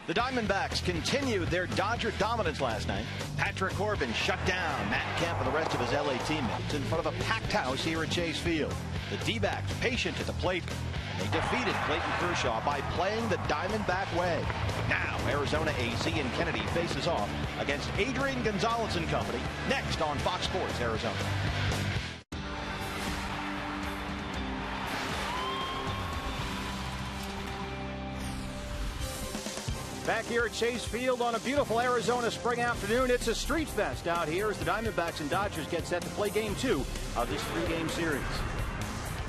The Diamondbacks continued their Dodger dominance last night. Patrick Corbin shut down Matt Kemp and the rest of his LA teammates in front of a packed house here at Chase Field. The D-backs patient at the plate. They defeated Clayton Kershaw by playing the Diamondback way. Now Arizona AC and Kennedy faces off against Adrian Gonzalez and company next on Fox Sports Arizona. Back here at Chase Field on a beautiful Arizona spring afternoon. It's a street fest out here as the Diamondbacks and Dodgers get set to play Game 2 of this three-game series.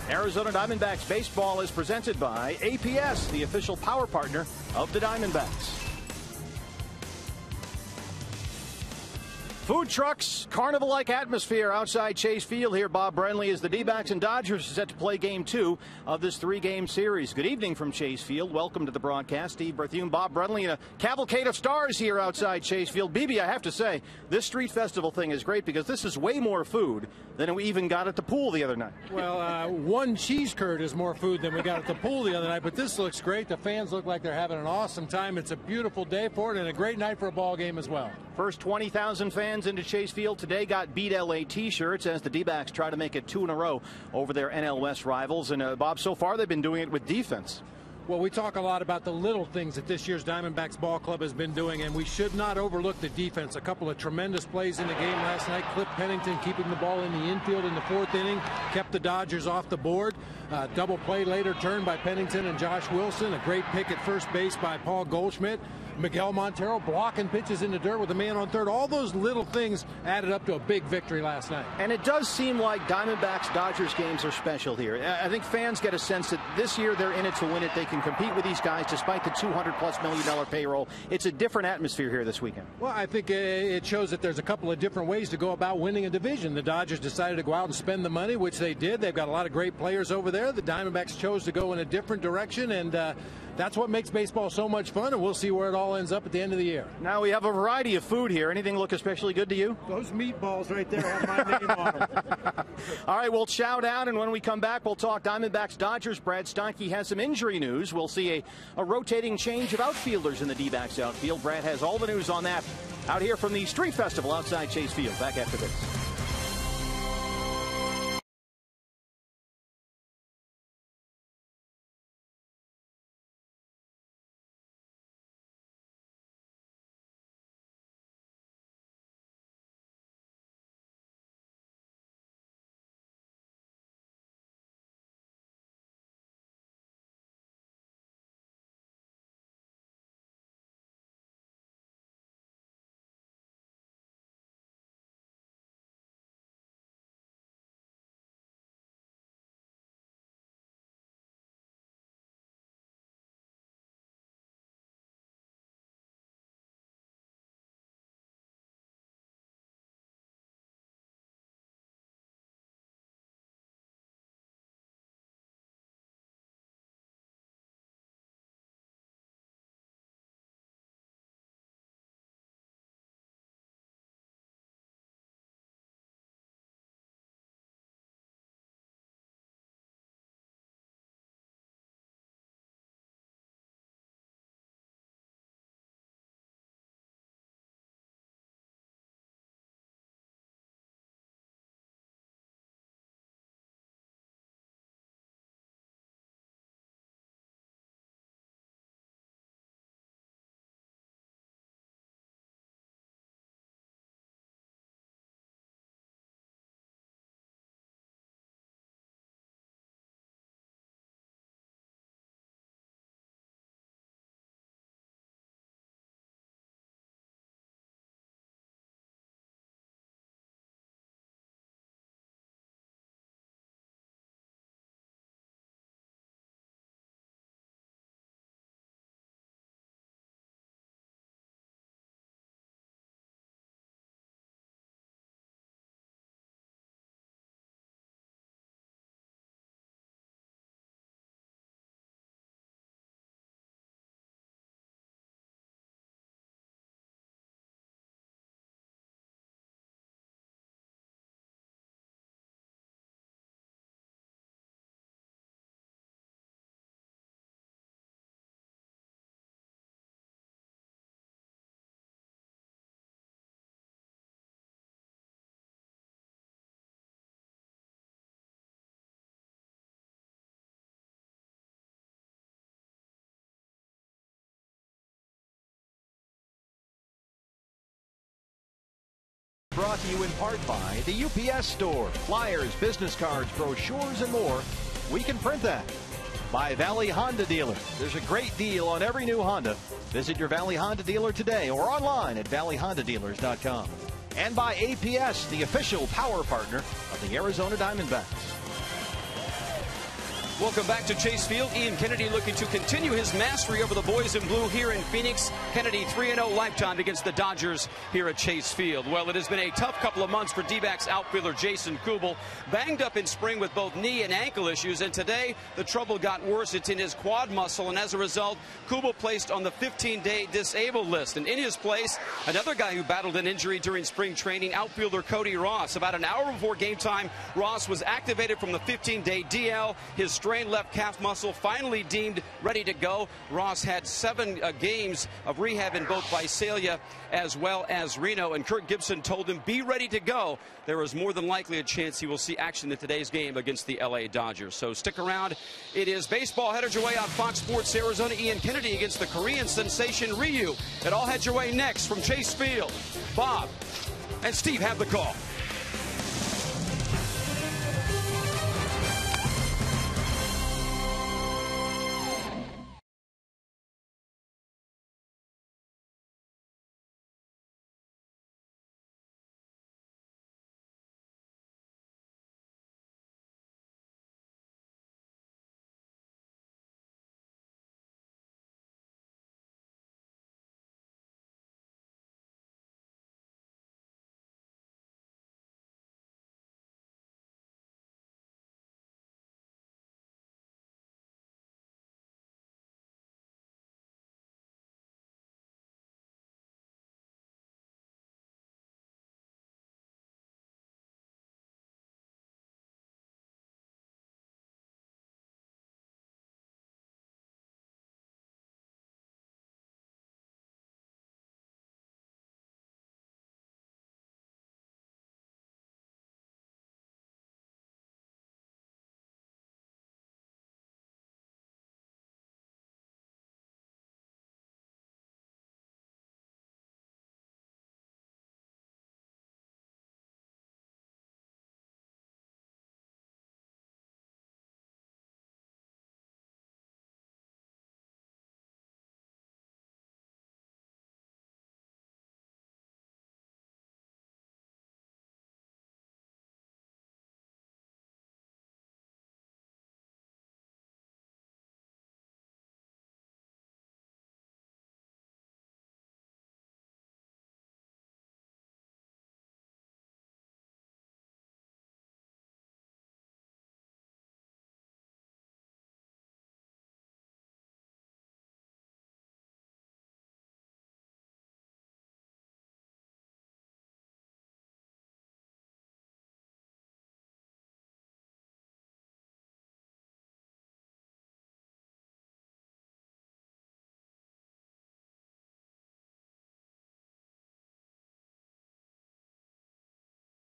Arizona Diamondbacks baseball is presented by APS, the official power partner of the Diamondbacks. Food trucks, carnival-like atmosphere outside Chase Field here. Bob Brenly as the D-backs and Dodgers are set to play Game 2 of this three-game series. Good evening from Chase Field. Welcome to the broadcast. Steve Berthune, Bob Brenly, and a cavalcade of stars here outside Chase Field. BB, I have to say, this street festival thing is great because this is way more food than we even got at the pool the other night. Well, one cheese curd is more food than we got at the pool the other night, but this looks great. The fans look like they're having an awesome time. It's a beautiful day for it and a great night for a ball game as well. First 20,000 fans into Chase Field today got Beat LA t-shirts as the D-backs try to make it 2 in a row over their NL West rivals. And Bob, so far they've been doing it with defense. Well, we talk a lot about the little things that this year's Diamondbacks ball club has been doing, and we should not overlook the defense. A couple of tremendous plays in the game last night. Cliff Pennington keeping the ball in the infield in the 4th inning, kept the Dodgers off the board. Double play later turned by Pennington and Josh Wilson. A great pick at first base by Paul Goldschmidt. Miguel Montero blocking pitches in the dirt with a man on third. All those little things added up to a big victory last night. And it does seem like Diamondbacks-Dodgers games are special here. I think fans get a sense that this year they're in it to win it. They can compete with these guys despite the $200+ million payroll. It's a different atmosphere here this weekend. Well, I think it shows that there's a couple of different ways to go about winning a division. The Dodgers decided to go out and spend the money, which they did. They've got a lot of great players over there. The Diamondbacks chose to go in a different direction, and that's what makes baseball so much fun, and we'll see where it all ends up at the end of the year. Now we have a variety of food here. Anything look especially good to you? Those meatballs right there have my name on them. All right, we'll chow down, and when we come back, we'll talk Diamondbacks Dodgers. Brad Steinke has some injury news. We'll see a rotating change of outfielders in the D-backs outfield. Brad has all the news on that out here from the Street Festival outside Chase Field. Back after this. brought to you in part by the UPS Store. Flyers, business cards, brochures, and more. We can print that. By Valley Honda Dealer. There's a great deal on every new Honda. Visit your Valley Honda dealer today or online at valleyhondadealers.com. And by APS, the official power partner of the Arizona Diamondbacks. Welcome back to Chase Field. Ian Kennedy looking to continue his mastery over the boys in blue here in Phoenix. Kennedy 3-0 lifetime against the Dodgers here at Chase Field. Well, it has been a tough couple of months for D-backs outfielder Jason Kubel. Banged up in spring with both knee and ankle issues, and today the trouble got worse. It's in his quad muscle, and as a result, Kubel placed on the 15-day disabled list. And in his place, another guy who battled an injury during spring training, outfielder Cody Ross. About an hour before game time, Ross was activated from the 15-day DL. His strained left calf muscle finally deemed ready to go. Ross had 7 games of rehab in both Visalia as well as Reno, and Kirk Gibson told him, be ready to go. There is more than likely a chance he will see action in today's game against the LA Dodgers. So stick around. It is baseball headed your way on Fox Sports Arizona. Ian Kennedy against the Korean sensation Ryu. It all heads your way next from Chase Field. Bob and Steve have the call.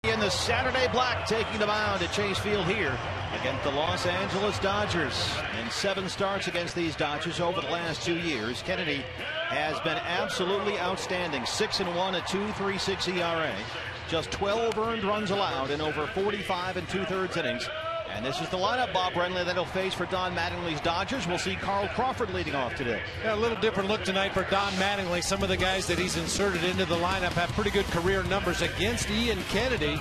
In the Saturday Black, taking the mound at Chase Field here against the Los Angeles Dodgers. In 7 starts against these Dodgers over the last 2 years, Kennedy has been absolutely outstanding. 6-1, a 2.36 ERA, just 12 earned runs allowed in over 45 2/3 innings. And this is the lineup, Bob Brenly, that he'll face for Don Mattingly's Dodgers. We'll see Carl Crawford leading off today. Yeah, a little different look tonight for Don Mattingly. Some of the guys that he's inserted into the lineup have pretty good career numbers against Ian Kennedy.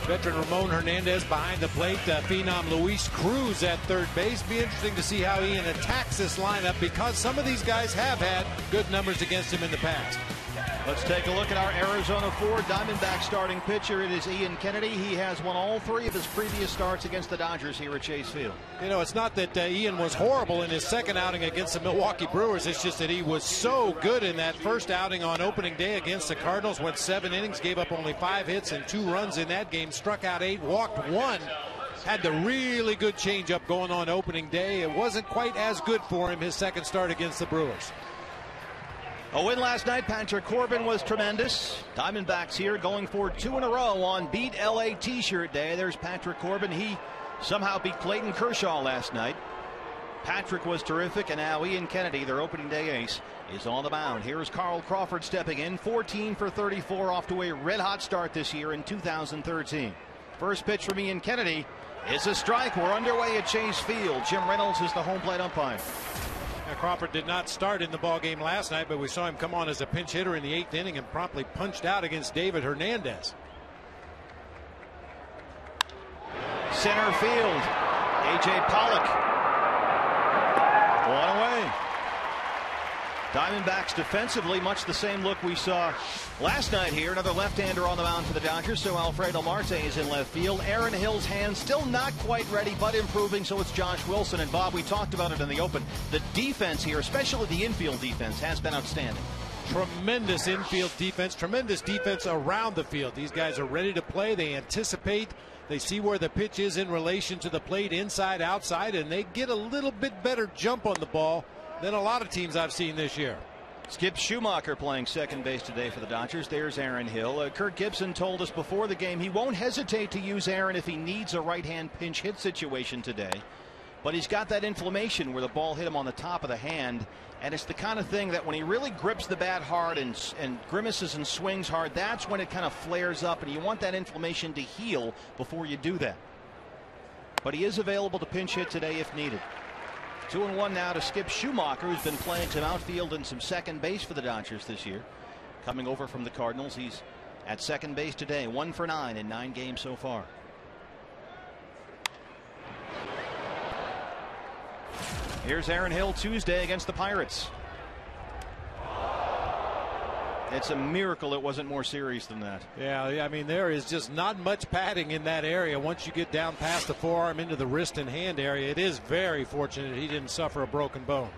Veteran Ramon Hernandez behind the plate. Phenom Luis Cruz at third base. Be interesting to see how Ian attacks this lineup, because some of these guys have had good numbers against him in the past. Let's take a look at our Arizona 4 Diamondback starting pitcher. It is Ian Kennedy. He has won all 3 of his previous starts against the Dodgers here at Chase Field. You know, it's not that Ian was horrible in his second outing against the Milwaukee Brewers. It's just that he was so good in that first outing on opening day against the Cardinals. Went 7 innings, gave up only 5 hits and 2 runs in that game. Struck out 8, walked 1. Had the really good changeup going on opening day. It wasn't quite as good for him his second start against the Brewers. A win last night. Patrick Corbin was tremendous. Diamondbacks here going for 2 in a row on Beat LA T-shirt day. There's Patrick Corbin. He somehow beat Clayton Kershaw last night. Patrick was terrific, and now Ian Kennedy, their opening day ace, is on the mound. Here's Carl Crawford stepping in, 14 for 34, off to a red-hot start this year in 2013. First pitch from Ian Kennedy is a strike. We're underway at Chase Field. Jim Reynolds is the home plate umpire. Now, Crawford did not start in the ball game last night, but we saw him come on as a pinch hitter in the 8th inning and promptly punched out against David Hernandez. Center field, A.J. Pollock. One away. Diamondbacks defensively, much the same look we saw last night here. Another left-hander on the mound for the Dodgers, so Alfredo Marte is in left field. Aaron Hill's hands still not quite ready, but improving, so it's Josh Wilson. And Bob, we talked about it in the open. The defense here, especially the infield defense, has been outstanding. Tremendous infield defense, tremendous defense around the field. These guys are ready to play. They anticipate. They see where the pitch is in relation to the plate, inside, outside, and they get a little bit better jump on the ball than a lot of teams I've seen this year. Skip Schumacher playing second base today for the Dodgers. There's Aaron Hill. Kurt Gibson told us before the game he won't hesitate to use Aaron if he needs a right-hand pinch hit situation today. But he's got that inflammation where the ball hit him on the top of the hand. And it's the kind of thing that when he really grips the bat hard and grimaces and swings hard, that's when it kind of flares up. And you want that inflammation to heal before you do that. But he is available to pinch hit today if needed. 2-1 now to Skip Schumacher, who's been playing some outfield and some second base for the Dodgers this year. Coming over from the Cardinals, he's at second base today, 1 for 9 in 9 games so far. Here's Aaron Hill Tuesday against the Pirates. It's a miracle it wasn't more serious than that. Yeah, I mean, there is just not much padding in that area. Once you get down past the forearm into the wrist and hand area, it is very fortunate he didn't suffer a broken bone.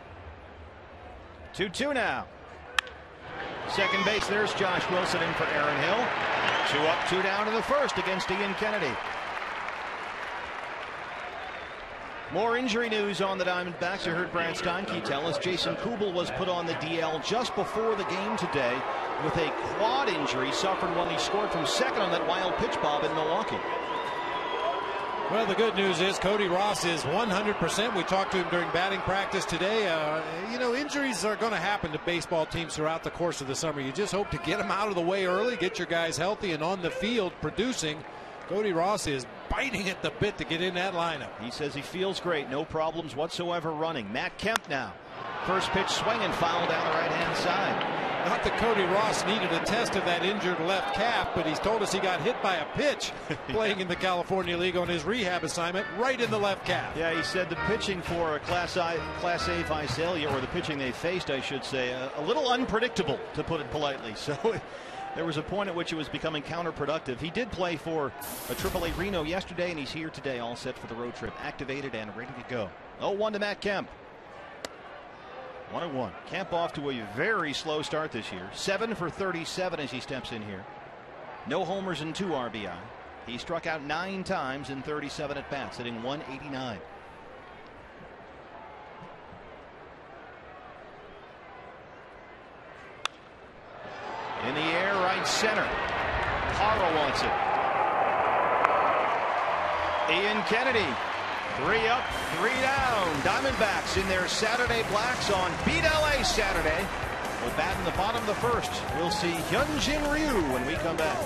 2-2 now. Second base, there's Josh Wilson in for Aaron Hill. 2 up, 2 down to the first against Ian Kennedy. More injury news on the Diamondbacks. You heard Brad Steinke tell us Jason Kubel was put on the DL just before the game today with a quad injury suffered when he scored from second on that wild pitch, Bob, in Milwaukee. Well, the good news is Cody Ross is 100%. We talked to him during batting practice today. You know, injuries are going to happen to baseball teams throughout the course of the summer. You just hope to get them out of the way early, get your guys healthy and on the field producing. Cody Ross is biting at the bit to get in that lineup. He says he feels great, no problems whatsoever running. Matt Kemp now. First pitch swinging, foul down the right-hand side. Not that Cody Ross needed a test of that injured left calf, but he's told us he got hit by a pitch playing in the California League on his rehab assignment right in the left calf. Yeah, he said the pitching for a Class A Visalia, or the pitching they faced, I should say, a little unpredictable, to put it politely. So there was a point at which it was becoming counterproductive. He did play for a AAA Reno yesterday, and he's here today, all set for the road trip, activated and ready to go. 0-1 to Matt Kemp. 1-1. Kemp off to a very slow start this year. 7 for 37 as he steps in here. No homers and 2 RBI. He struck out 9 times in 37 at bats, hitting .189. In the air, right center. Haro wants it. Ian Kennedy. 3 up, 3 down. Diamondbacks in their Saturday blacks on Beat LA Saturday. We'll bat in the bottom of the first. We'll see Hyunjin Ryu when we come back.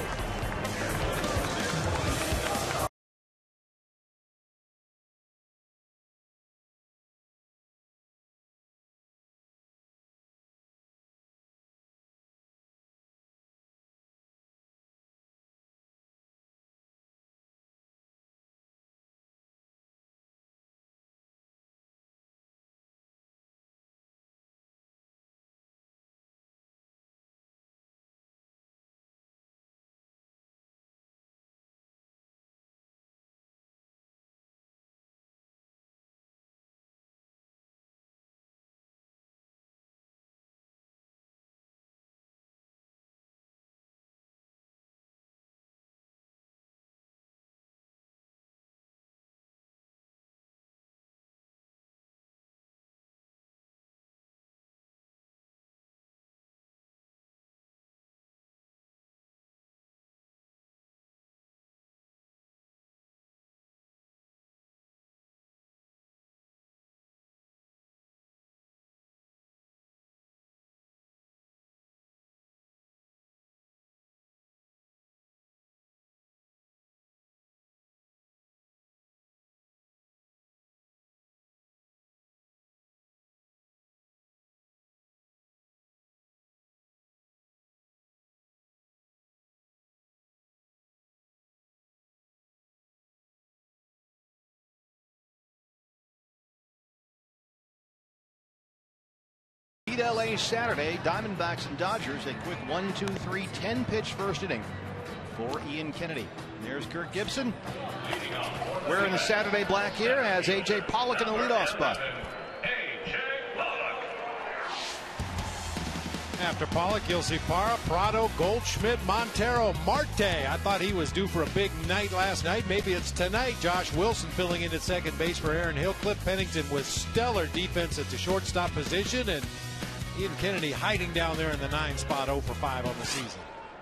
Beat LA Saturday. Diamondbacks and Dodgers a quick 1-2-3 10-pitch first inning for Ian Kennedy. There's Kirk Gibson wearing the Saturday black here, has A.J. Pollock in the leadoff spot. After Pollock, you'll see Parra, Prado, Goldschmidt, Montero, Marte. I thought he was due for a big night last night. Maybe it's tonight. Josh Wilson filling in at second base for Aaron Hill. Cliff Pennington with stellar defense at the shortstop position. And Ian Kennedy hiding down there in the 9 spot, 0 for 5 on the season.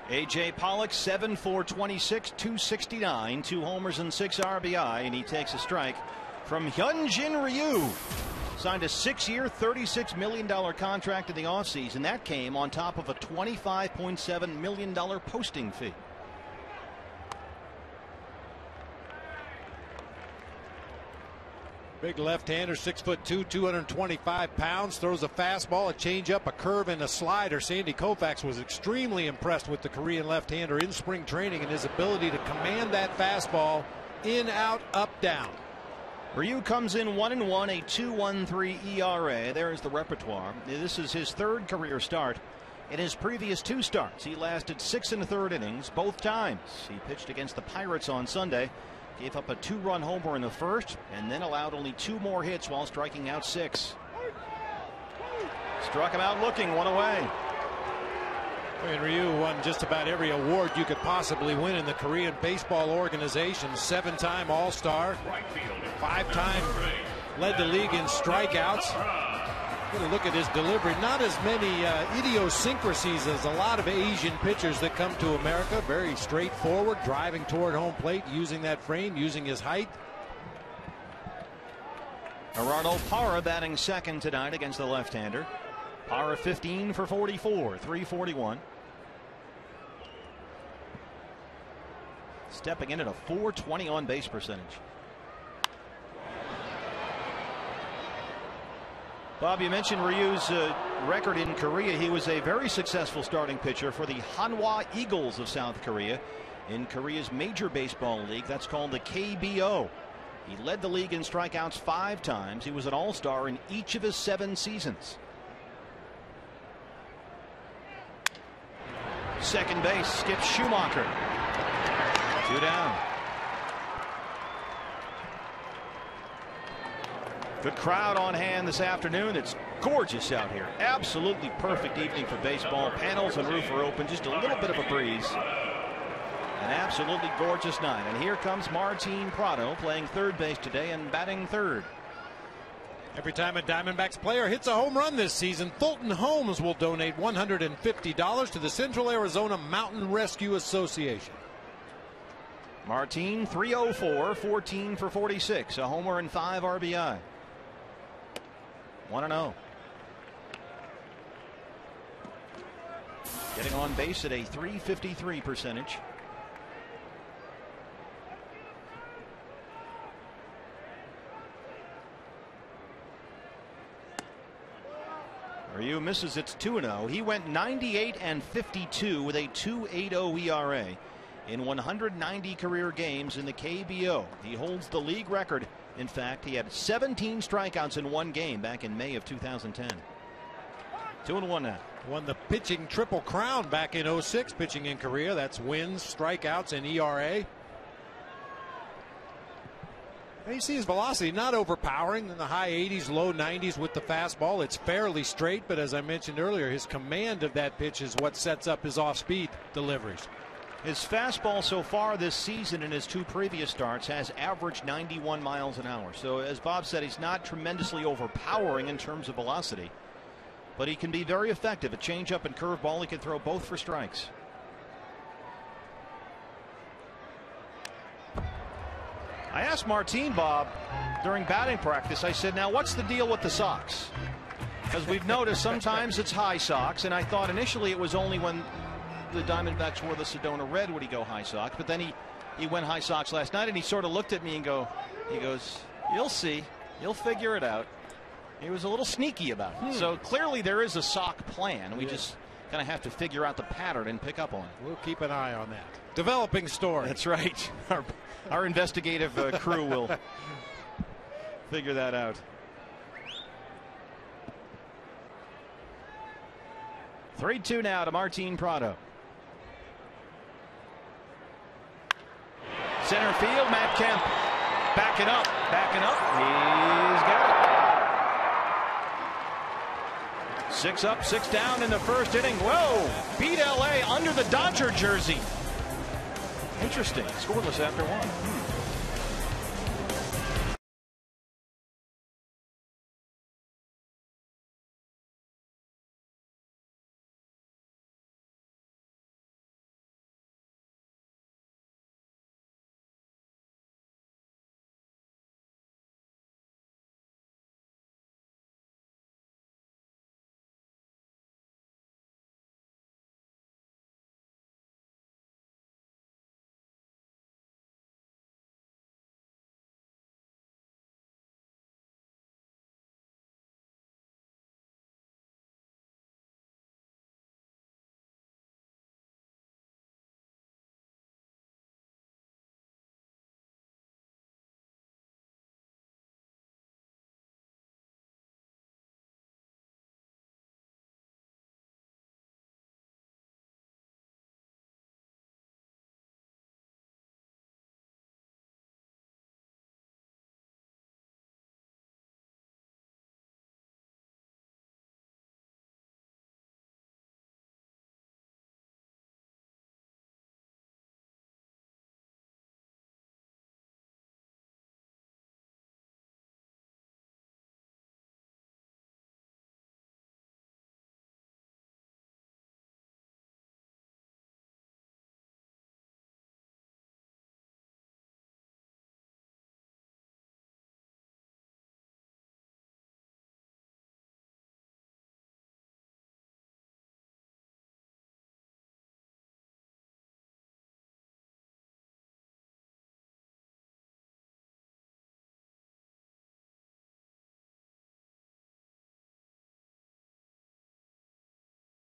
A.J. Pollock 7 for 26, 269, 2 homers and 6 RBI, and he takes a strike from Hyunjin Ryu. Signed a 6-year, $36 million contract in the offseason. That came on top of a $25.7 million posting fee. Big left-hander, 6'2", 225 pounds, throws a fastball, a changeup, a curve, and a slider. Sandy Koufax was extremely impressed with the Korean left-hander in spring training and his ability to command that fastball in, out, up, down. Ryu comes in 1-1, a 2.13 ERA. There's the repertoire. This is his 3rd career start. In his previous 2 starts, he lasted 6 1/3 innings both times. He pitched against the Pirates on Sunday, gave up a 2-run homer in the first, and then allowed only 2 more hits while striking out 6. Struck him out looking, 1 away. And Ryu won just about every award you could possibly win in the Korean baseball organization. 7-time All-Star, 5-time led the league in strikeouts. Get a look at his delivery. Not as many idiosyncrasies as a lot of Asian pitchers that come to America. Very straightforward, driving toward home plate, using that frame, using his height. Gerardo Parra batting second tonight against the left-hander. Parra 15 for 44, 341. Stepping in at a .420 on base percentage. Bob, you mentioned Ryu's record in Korea. He was a very successful starting pitcher for the Hanwha Eagles of South Korea in Korea's major baseball league. That's called the KBO. He led the league in strikeouts 5 times. He was an all-star in each of his 7 seasons. Second base, Skip Schumacher. 2 down. Good crowd on hand this afternoon. It's gorgeous out here. Absolutely perfect evening for baseball. Panels and roof are open. Just a little bit of a breeze. An absolutely gorgeous night. And here comes Martin Prado playing third base today and batting third. Every time a Diamondbacks player hits a home run this season, Fulton Homes will donate $150 to the Central Arizona Mountain Rescue Association. Martin 304, 14 for 46, a homer and 5 RBI. 1-0. Getting on base at a .353 percentage. Ryu misses. It's 2-0. He went 98 and 52 with a 2.80 ERA in 190 career games in the KBO. He holds the league record. In fact, he had 17 strikeouts in 1 game back in May of 2010. 2-1 now. Won the pitching triple crown back in 06, pitching in Korea. That's wins, strikeouts, and ERA. And you see his velocity not overpowering, in the high 80s, low 90s with the fastball. It's fairly straight, but as I mentioned earlier, his command of that pitch is what sets up his off-speed deliveries. His fastball so far this season in his 2 previous starts has averaged 91 miles an hour. So as Bob said, he's not tremendously overpowering in terms of velocity, but he can be very effective. A changeup and curveball, he can throw both for strikes. I asked Martin, Bob, during batting practice, I said, now what's the deal with the socks? Because we've noticed sometimes it's high socks, and I thought initially it was only when the Diamondbacks wore the Sedona red would he go high socks, but then he went high socks last night, and he sort of looked at me and he goes, you'll see, you'll figure it out. He was a little sneaky about it. So clearly there is a sock plan. We just kind of have to figure out the pattern and pick up on it. We'll keep an eye on that. Developing story. That's right. Our investigative crew will figure that out. 3-2 now to Martin Prado. Center field, Matt Kemp backing up. He's got it. 6 up, 6 down in the first inning. Whoa, beat LA under the Dodger jersey. Interesting. Scoreless after 1.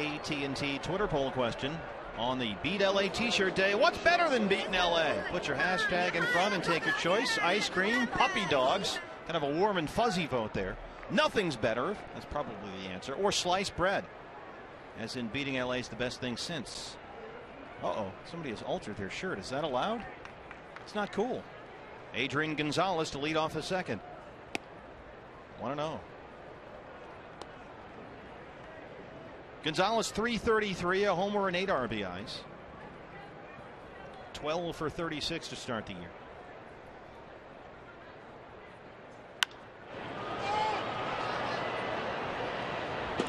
AT&T Twitter poll question on the Beat LA t-shirt day. What's better than beating LA? Put your hashtag in front and take your choice. Ice cream, puppy dogs. Kind of a warm and fuzzy vote there. Nothing's better. That's probably the answer. Or sliced bread. As in beating LA is the best thing since. Uh-oh. Somebody has altered their shirt. Is that allowed? It's not cool. Adrian Gonzalez to lead off the second. 1-0. Gonzalez 333, a homer and 8 RBIs. 12 for 36 to start the year.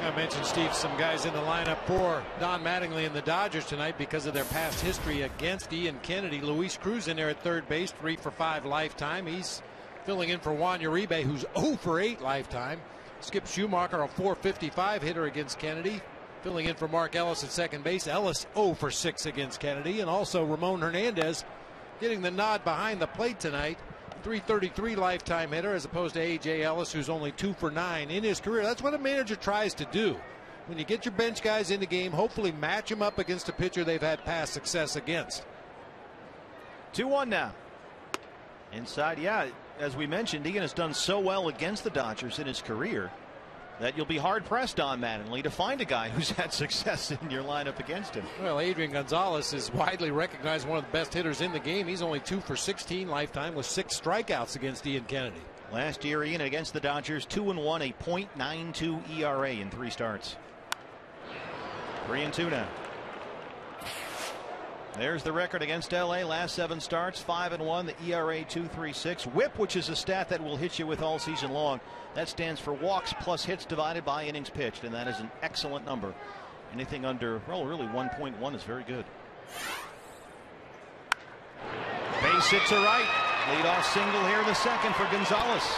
I mentioned, Steve, some guys in the lineup for Don Mattingly and the Dodgers tonight because of their past history against Ian Kennedy. Luis Cruz in there at third base, 3 for 5 lifetime. He's filling in for Juan Uribe, who's 0 for 8 lifetime. Skip Schumacher, a .455 hitter against Kennedy. Filling in for Mark Ellis at second base. Ellis 0 for 6 against Kennedy. And also Ramon Hernandez getting the nod behind the plate tonight. .333 lifetime hitter as opposed to A.J. Ellis, who's only 2 for 9 in his career. That's what a manager tries to do. When you get your bench guys in the game, hopefully match them up against a pitcher they've had past success against. 2-1 now. Inside, yeah, as we mentioned, Ian has done so well against the Dodgers in his career that you'll be hard-pressed on Mattingly to find a guy who's had success in your lineup against him. Well, Adrian Gonzalez is widely recognized as one of the best hitters in the game. He's only 2 for 16 lifetime with 6 strikeouts against Ian Kennedy. Last year, Ian against the Dodgers, 2-1, a .92 ERA in 3 starts. 3-2 now. There's the record against LA. Last 7 starts, 5-1. The ERA 2.36. WHIP, which is a stat that will hit you with all season long. That stands for walks plus hits divided by innings pitched, and that is an excellent number. Anything under, well, really 1.1 is very good. Base hit to right. Leadoff single here in the second for Gonzalez.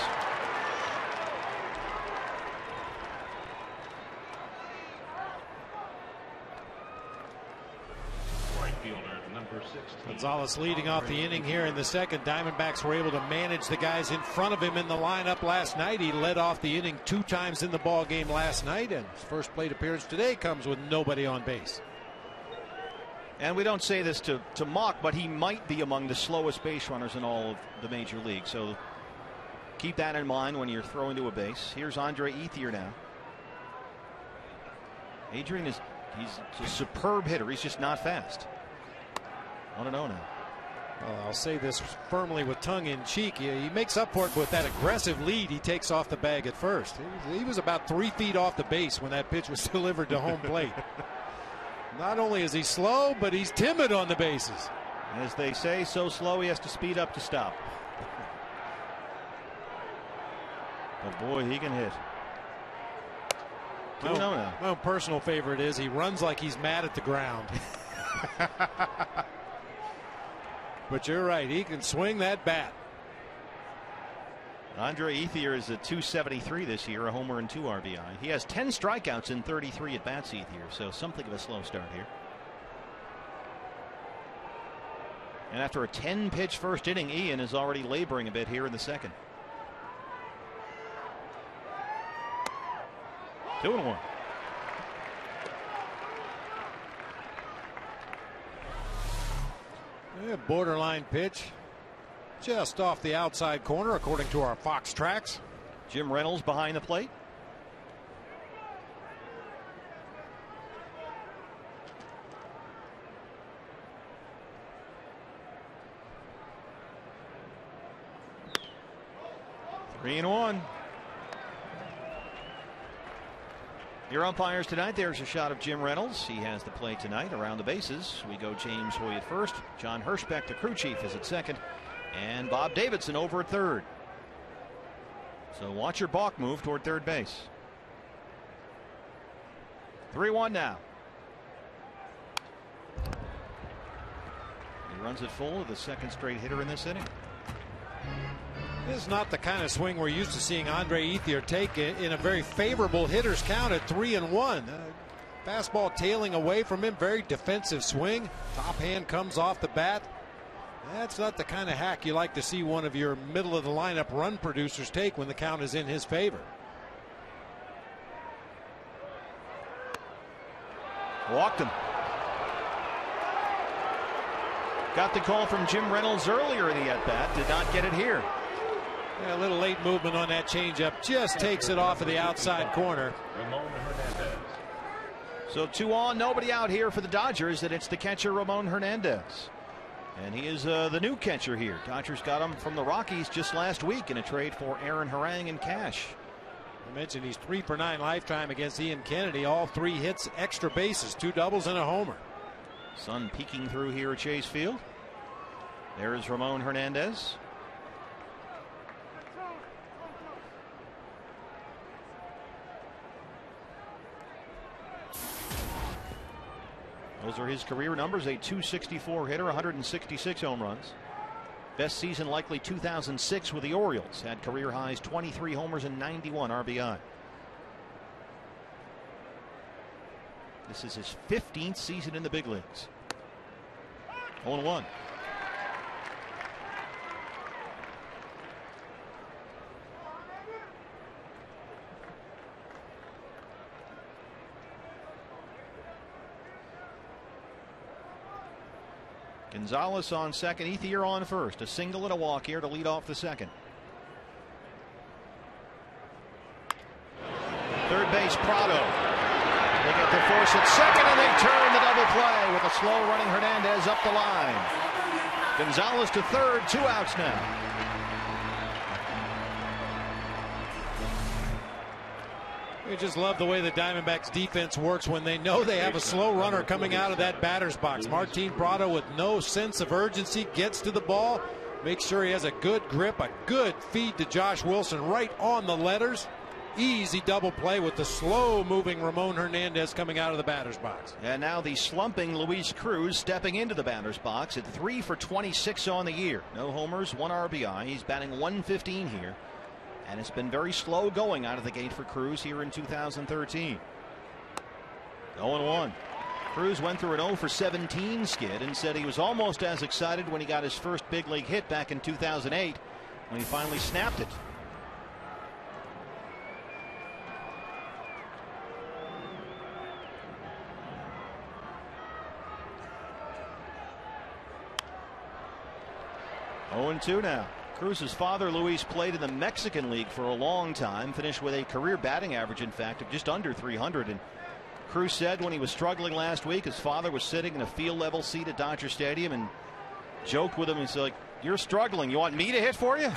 Gonzalez leading off the inning here in the second. Diamondbacks were able to manage the guys in front of him in the lineup last night. He led off the inning 2 times in the ball game last night, and his first plate appearance today comes with nobody on base. And we don't say this to mock, but he might be among the slowest base runners in all of the major leagues. So keep that in mind when you're throwing to a base. Here's Andre Ethier now. Adrian is He's a superb hitter. He's just not fast. 1-0 now. Well, I'll say this firmly with tongue in cheek. He makes up for it with that aggressive lead he takes off the bag at first. He was about 3 feet off the base when that pitch was delivered to home plate. Not only is he slow, but he's timid on the bases. As they say, so slow he has to speed up to stop. But boy, he can hit. My own personal favorite is he runs like he's mad at the ground. But you're right, he can swing that bat. Andre Ethier is at 273 this year, a homer and 2 RBI. He has 10 strikeouts in 33 at bats, Ethier, so something of a slow start here. And after a 10-pitch first inning, Ian is already laboring a bit here in the second. 2-1. Borderline pitch. Just off the outside corner, according to our Fox tracks. Jim Reynolds behind the plate. Three and one. Your umpires tonight. There's a shot of Jim Reynolds. He has the play tonight around the bases. We go James Hoy at first. John Hirschbeck, the crew chief, is at second. And Bob Davidson over at third. So watch your balk move toward third base. 3-1 now. He runs it full with the second straight hitter in this inning. This is not the kind of swing we're used to seeing Andre Ethier take in a very favorable hitter's count at 3-1. Fastball tailing away from him. Very defensive swing. Top hand comes off the bat. That's not the kind of hack you like to see one of your middle of the lineup run producers take when the count is in his favor. Walked him. Got the call from Jim Reynolds earlier in the at-bat. Did not get it here. Yeah, a little late movement on that changeup. Just takes it off of the outside corner. So 2 on, nobody out here for the Dodgers, and it's the catcher Ramon Hernandez. And he is the new catcher here. Dodgers got him from the Rockies just last week in a trade for Aaron Harang and cash. I mentioned he's 3 for 9 lifetime against Ian Kennedy. All 3 hits, extra bases, 2 doubles and a homer. Sun peeking through here at Chase Field. There is Ramon Hernandez. Those are his career numbers. A .264 hitter, 166 home runs. Best season likely 2006 with the Orioles. Had career highs 23 homers and 91 RBI. This is his 15th season in the big leagues. 0-1. Gonzalez on second, Ethier on first. A single and a walk here to lead off the second. Third base, Prado. They get the force at second, and they turn the double play with a slow running Hernandez up the line. Gonzalez to third, 2 outs now. We just love the way the Diamondbacks defense works when they know they have a slow runner coming out of that batter's box. Martin Prado, with no sense of urgency, gets to the ball, makes sure he has a good grip, a good feed to Josh Wilson right on the letters. Easy double play with the slow moving Ramon Hernandez coming out of the batter's box. And now the slumping Luis Cruz stepping into the batter's box at 3 for 26 on the year. No homers, 1 RBI. He's batting .115 here. And it's been very slow going out of the gate for Cruz here in 2013. 0-1. Cruz went through an 0 for 17 skid and said he was almost as excited when he got his first big league hit back in 2008 when he finally snapped it. (0-2) now. Cruz's father, Luis, played in the Mexican League for a long time, finished with a career batting average, in fact, of just under 300. And Cruz said when he was struggling last week, his father was sitting in a field level seat at Dodger Stadium and joked with him. He's like, "You're struggling. You want me to hit for you?"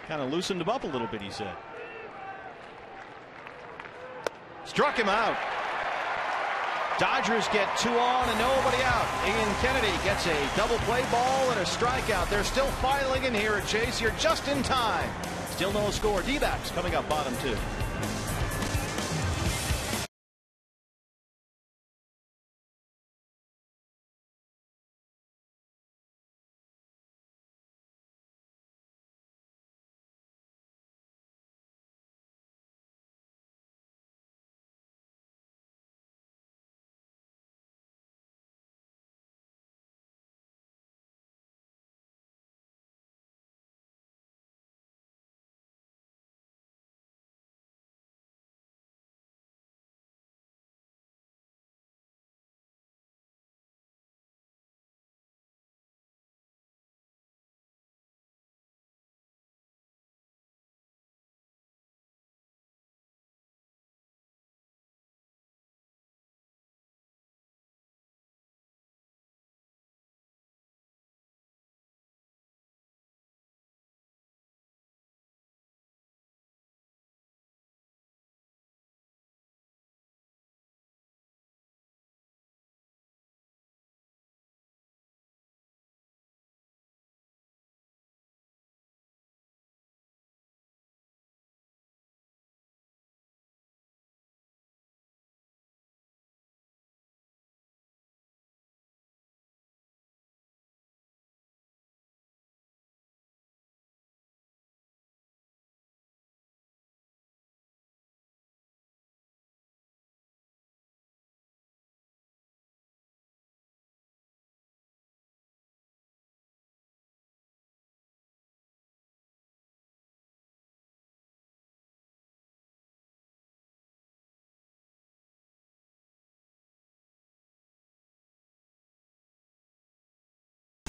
Kind of loosened him up a little bit, he said. Struck him out. Dodgers get 2 on and nobody out. Ian Kennedy gets a double play ball and a strikeout. They're still filing in here at Chase. You're just in time. Still no score. D-backs coming up bottom 2.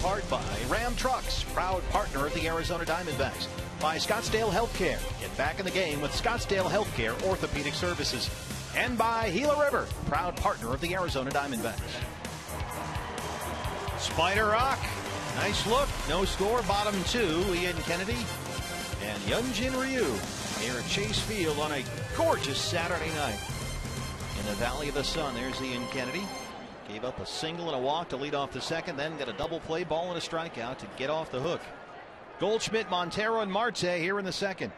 Powered by Ram Trucks, proud partner of the Arizona Diamondbacks. By Scottsdale Healthcare. Get back in the game with Scottsdale Healthcare Orthopedic Services. And by Gila River, proud partner of the Arizona Diamondbacks. Spider Rock, nice look. No score, bottom 2. Ian Kennedy and Hyunjin Ryu here at Chase Field on a gorgeous Saturday night. In the Valley of the Sun, there's Ian Kennedy. Gave up a single and a walk to lead off the second, then got a double play ball and a strikeout to get off the hook. Goldschmidt, Montero, and Marte here in the second.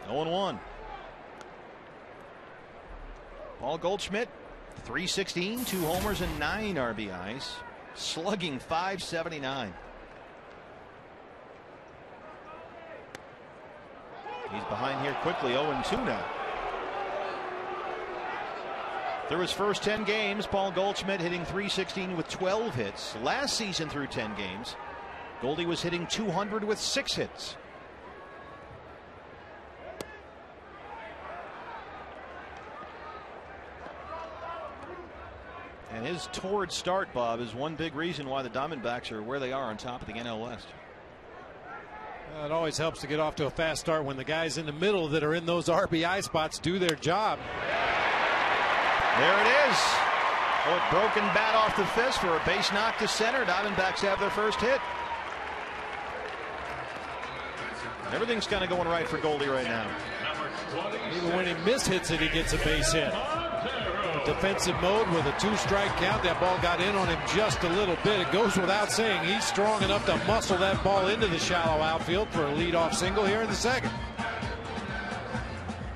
0-1. Paul Goldschmidt, 316, 2 homers and 9 RBIs, slugging .579. He's behind here quickly, 0-2 now. Through his first 10 games, Paul Goldschmidt hitting .316 with 12 hits. Last season through 10 games, Goldie was hitting .200 with 6 hits. And his torrid start, Bob, is one big reason why the Diamondbacks are where they are on top of the NL West. It always helps to get off to a fast start when the guys in the middle that are in those RBI spots do their job. There it is. A broken bat off the fist for a base knock to center. Diamondbacks have their first hit. Everything's kind of going right for Goldie right now. Even when he mishits it, he gets a base hit. Defensive mode with a 2-strike count. That ball got in on him just a little bit. It goes without saying he's strong enough to muscle that ball into the shallow outfield for a leadoff single here in the second.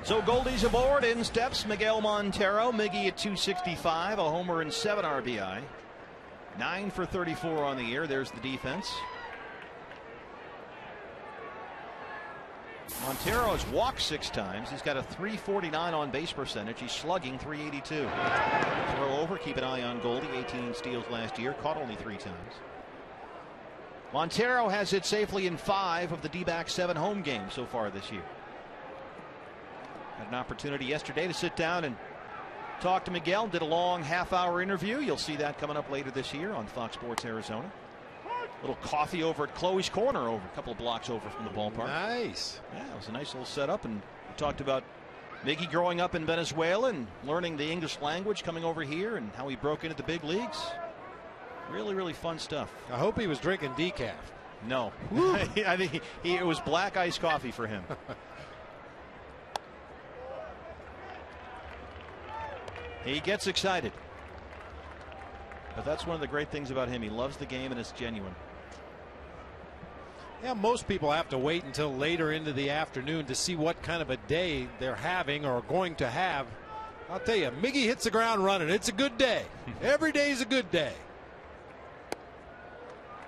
So Goldie's aboard. In steps Miguel Montero. Miggy at 265, a homer and 7 RBI. 9 for 34 on the year. There's the defense. Montero has walked 6 times. He's got a .349 on base percentage. He's slugging .382. Throw over. Keep an eye on Goldie. 18 steals last year. Caught only 3 times. Montero has hit safely in 5 of the D-backs 7 home games so far this year. Had an opportunity yesterday to sit down and talk to Miguel. Did a long half-hour interview. You'll see that coming up later this year on Fox Sports Arizona. A little coffee over at Chloe's Corner, over a couple of blocks over from the ballpark. Nice. Yeah, it was a nice little setup, and we talked about Miggy growing up in Venezuela and learning the English language, coming over here, and how he broke into the big leagues. Really, really fun stuff. I hope he was drinking decaf. No. I think it was black iced coffee for him. He gets excited. But that's one of the great things about him. He loves the game and it's genuine. Yeah, most people have to wait until later into the afternoon to see what kind of a day they're having or going to have. I'll tell you, Miggy hits the ground running. It's a good day. Every day's a good day.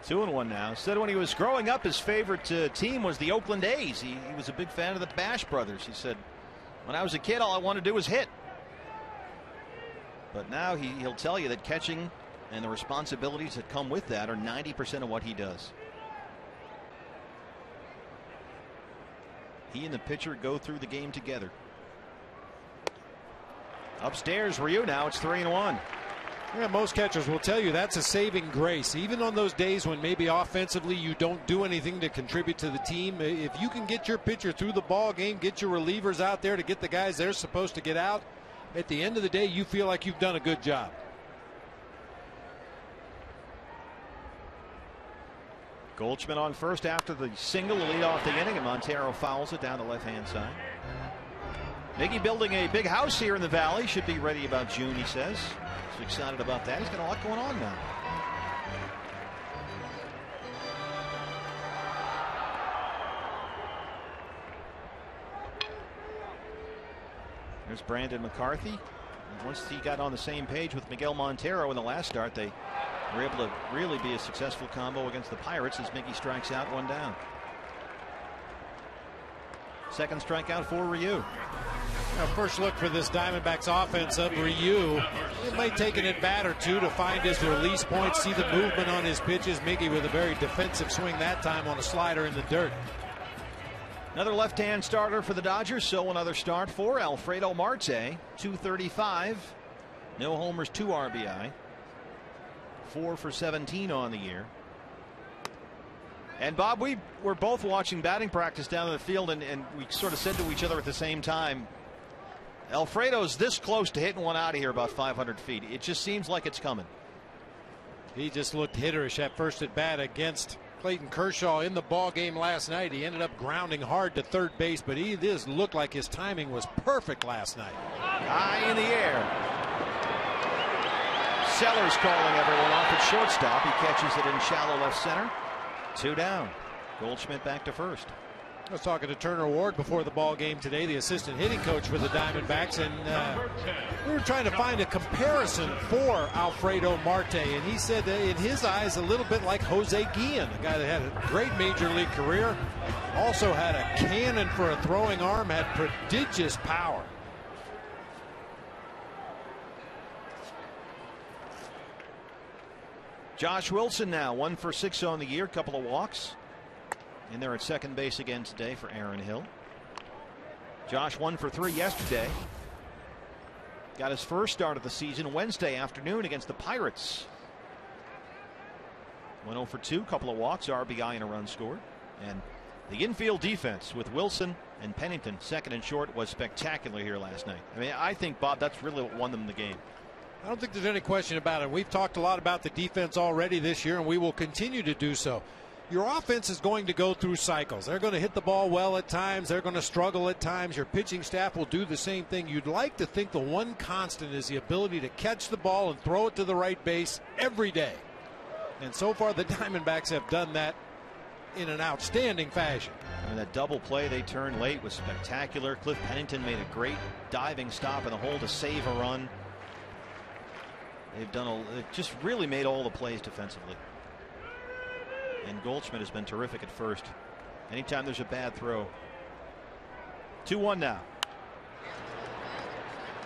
2-1 now. Said when he was growing up, his favorite team was the Oakland A's. He was a big fan of the Bash Brothers. He said, when I was a kid, all I wanted to do was hit. But now he'll tell you that catching and the responsibilities that come with that are 90% of what he does. He and the pitcher go through the game together. Upstairs, Ryu. Now it's 3-1. Yeah, most catchers will tell you that's a saving grace. Even on those days when maybe offensively you don't do anything to contribute to the team, if you can get your pitcher through the ball game, get your relievers out there to get the guys they're supposed to get out, at the end of the day you feel like you've done a good job. Goldschmidt on first after the single to lead off the inning, and Montero fouls it down the left-hand side. Miggy building a big house here in the Valley. Should be ready about June, he says. He's excited about that. He's got a lot going on now. There's Brandon McCarthy. And once he got on the same page with Miguel Montero in the last start, they were able to really be a successful combo against the Pirates as Miggy strikes out, one down. Second strikeout for Ryu. Now, first look for this Diamondbacks offense of Ryu. It might take an at-bat or two to find his release point, see the movement on his pitches. Miggy with a very defensive swing that time on a slider in the dirt. Another left-hand starter for the Dodgers, so another start for Alfredo Marte. 235. No homers, 2 RBI. 4 for 17 on the year. And Bob, we were both watching batting practice down in the field, and we sort of said to each other at the same time, Alfredo's this close to hitting one out of here about 500 feet. It just seems like it's coming. He just looked hitterish at first at bat against Clayton Kershaw in the ball game last night. He ended up grounding hard to third base, but he just looked like his timing was perfect last night. High in the air. Sellers calling everyone off at shortstop. He catches it in shallow left center. 2 down. Goldschmidt back to first. I was talking to Turner Ward before the ball game today, the assistant hitting coach for the Diamondbacks, and we were trying to find a comparison for Alfredo Marte, and he said that in his eyes a little bit like Jose Guillen, a guy that had a great major league career, also had a cannon for a throwing arm, had prodigious power. Josh Wilson now 1 for 6 on the year, couple of walks. In there at second base again today for Aaron Hill. Josh 1 for 3 yesterday. Got his first start of the season Wednesday afternoon against the Pirates. 1 0 for 2, couple of walks, RBI and a run scored. And the infield defense with Wilson and Pennington second and short was spectacular here last night. I mean, I think, Bob, that's really what won them the game. I don't think there's any question about it. We've talked a lot about the defense already this year, and we will continue to do so. Your offense is going to go through cycles. They're going to hit the ball well at times. They're going to struggle at times. Your pitching staff will do the same thing. You'd like to think the one constant is the ability to catch the ball and throw it to the right base every day. And so far the Diamondbacks have done that in an outstanding fashion. And that double play they turned late was spectacular. Cliff Pennington made a great diving stop in the hole to save a run. They've just really made all the plays defensively. And Goldschmidt has been terrific at first. Anytime there's a bad throw. 2-1 now.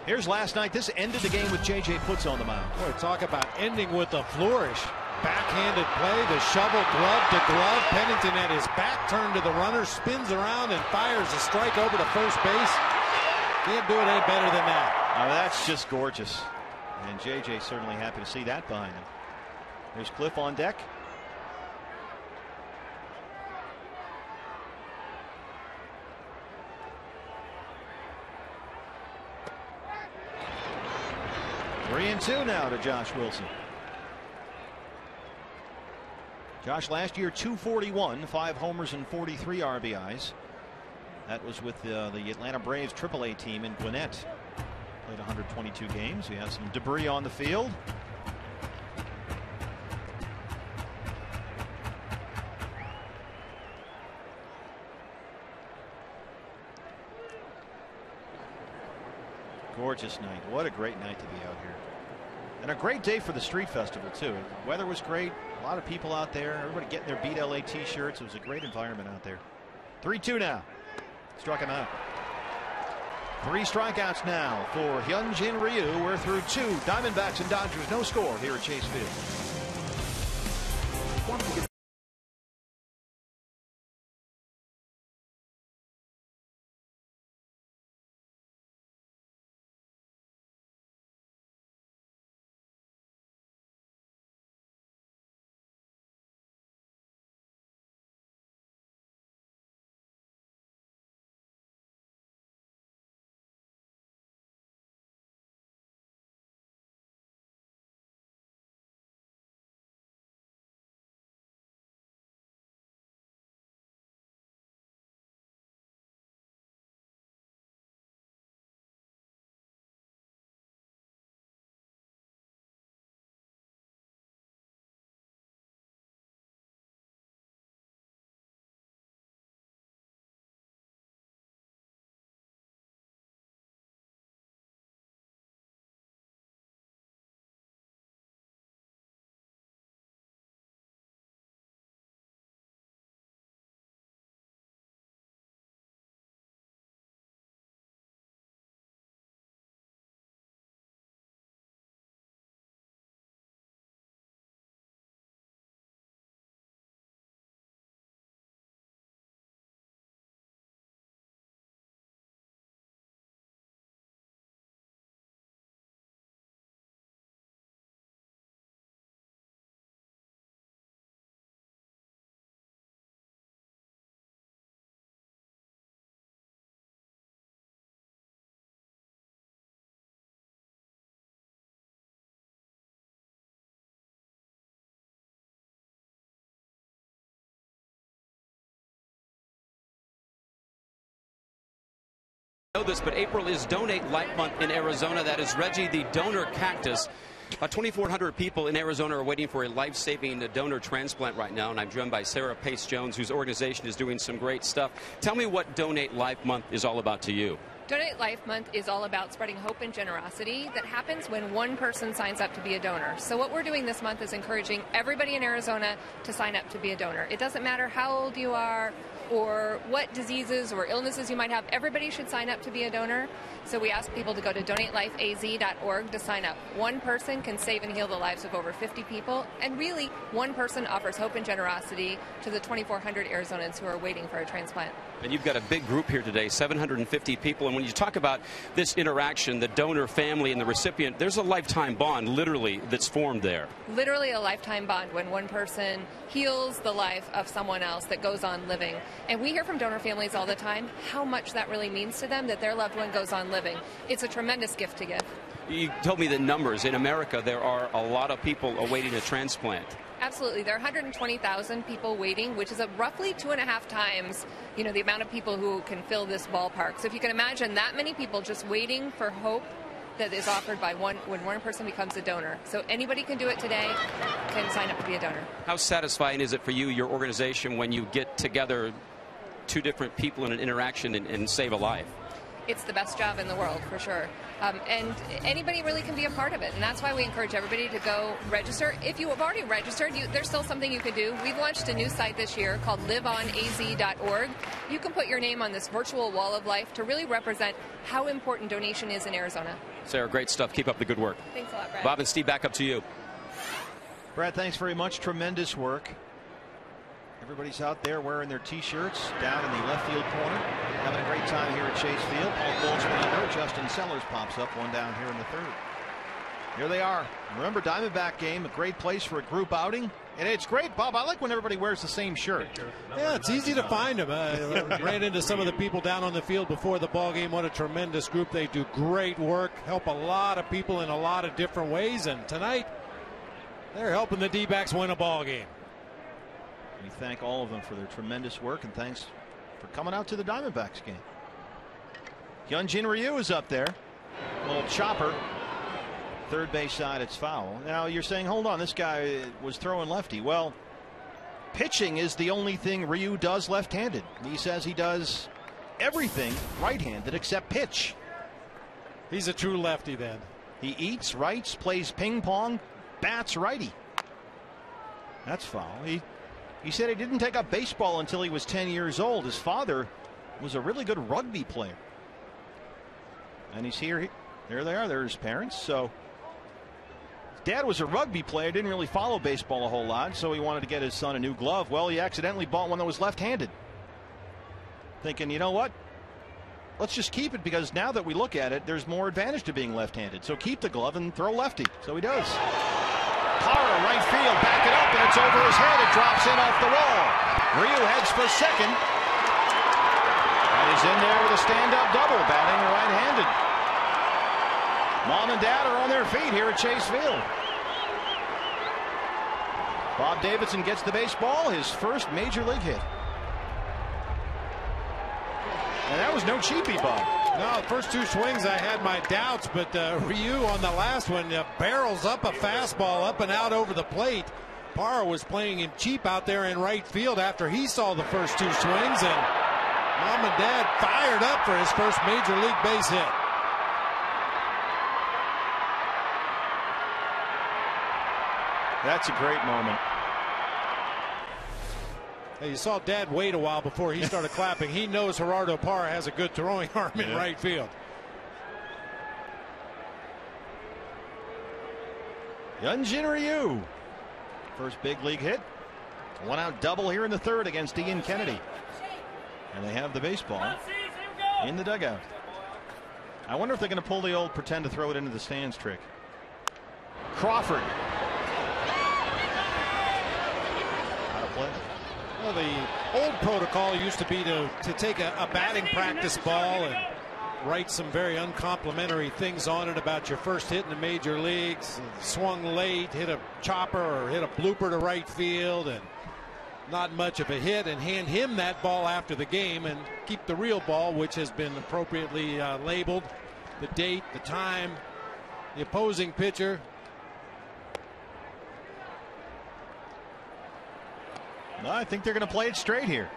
Here's last night. This ended the game with J.J. Putz on the mound. Boy, talk about ending with a flourish. Backhanded play, the shovel glove to glove. Pennington at his back turned to the runner, spins around and fires a strike over to first base. Can't do it any better than that. Oh, that's just gorgeous. And J.J. certainly happy to see that behind him. There's Cliff on deck. 3-2 now to Josh Wilson. Josh last year 241, 5 homers and 43 RBIs. That was with the Atlanta Braves AAA team in Gwinnett. Played 122 games. We had some debris on the field. Gorgeous night. What a great night to be out here. And a great day for the street festival too. The weather was great. A lot of people out there. Everybody getting their Beat LA t-shirts. It was a great environment out there. 3-2 now. Struck him out. 3 strikeouts now for Hyunjin Ryu. We're through 2. Diamondbacks and Dodgers, no score here at Chase Field. Know this, but April is Donate Life Month in Arizona. That is Reggie the donor cactus. 2,400 people in Arizona are waiting for a life-saving donor transplant right now, and I'm joined by Sarah Pace Jones, whose organization is doing some great stuff. Tell me what Donate Life Month is all about to you. Donate Life Month is all about spreading hope and generosity that happens when one person signs up to be a donor. So what we're doing this month is encouraging everybody in Arizona to sign up to be a donor. It doesn't matter how old you are or what diseases or illnesses you might have. Everybody should sign up to be a donor. So we ask people to go to donatelifeaz.org to sign up. One person can save and heal the lives of over 50 people, and really one person offers hope and generosity to the 2,400 Arizonans who are waiting for a transplant. And you've got a big group here today, 750 people. And when you talk about this interaction, the donor family and the recipient, there's a lifetime bond, literally, that's formed there. Literally a lifetime bond when one person heals the life of someone else that goes on living. And we hear from donor families all the time how much that really means to them that their loved one goes on living. It's a tremendous gift to give. You told me the numbers. In America, there are a lot of people awaiting a transplant. Absolutely. There are 120,000 people waiting, which is roughly 2.5 times, the amount of people who can fill this ballpark. So if you can imagine that many people just waiting for hope that is offered by when one person becomes a donor. So anybody can do it today, can sign up to be a donor. How satisfying is it for you, your organization, when you get together 2 different people in an interaction and save a life? It's the best job in the world, for sure. And anybody really can be a part of it. And that's why we encourage everybody to go register. If you have already registered, there's still something you can do. We've launched a new site this year called liveonaz.org. You can put your name on this virtual wall of life to really represent how important donation is in Arizona. Sarah, great stuff. Keep up the good work. Thanks a lot, Brad. Bob and Steve, back up to you. Brad, thanks very much. Tremendous work. Everybody's out there wearing their T-shirts down in the left field corner, having a great time here at Chase Field. Paul Goldschmidt under. Justin Sellers pops up, one down here in the third. Here they are. Remember, Diamondback game, a great place for a group outing. And it's great, Bob. I like when everybody wears the same shirt. Yeah, it's easy to find them. Ran into some of the people down on the field before the ball game. What a tremendous group. They do great work, help a lot of people in a lot of different ways. And tonight, they're helping the D-backs win a ball game. We thank all of them for their tremendous work, and thanks for coming out to the Diamondbacks game. Hyunjin Ryu is up there. A little chopper. Third base side, it's foul. Now you're saying, hold on, this guy was throwing lefty. Well, pitching is the only thing Ryu does left-handed. He says he does everything right-handed except pitch. He's a true lefty then. He eats, writes, plays ping pong, bats righty. That's foul. He said he didn't take up baseball until he was 10 years old. His father was a really good rugby player. And he's here. There they are. There's his parents. So Dad was a rugby player, didn't really follow baseball a whole lot, so he wanted to get his son a new glove. Well, he accidentally bought one that was left-handed. Thinking, you know what? Let's just keep it, because now that we look at it, there's more advantage to being left-handed. So keep the glove and throw lefty. So he does. Parra, right field, back it up, and it's over his head. It drops in off the wall. Ryu heads for second. And he's in there with a stand-up double, batting right-handed. Mom and Dad are on their feet here at Chase Field. Bob Davidson gets the baseball, his first major league hit. And that was no cheapie, Bob. No, the first two swings I had my doubts, but Ryu on the last one barrels up a fastball up and out over the plate. Parra was playing him cheap out there in right field after he saw the first two swings, and Mom and Dad fired up for his first major league base hit. That's a great moment. Hey, you saw Dad wait a while before he started clapping. He knows Gerardo Parra has a good throwing arm in right field. Hyunjin Ryu. First big league hit. One out double here in the third against Ian Kennedy. And they have the baseball in the dugout. I wonder if they're going to pull the old pretend to throw it into the stands trick. Crawford. Well, the old protocol used to be to take a batting practice ball and write some very uncomplimentary things on it about your first hit in the major leagues. Swung late, hit a chopper or hit a blooper to right field, and not much of a hit, and hand him that ball after the game and keep the real ball, which has been appropriately labeled, the date, the time, the opposing pitcher. No, I think they're going to play it straight here.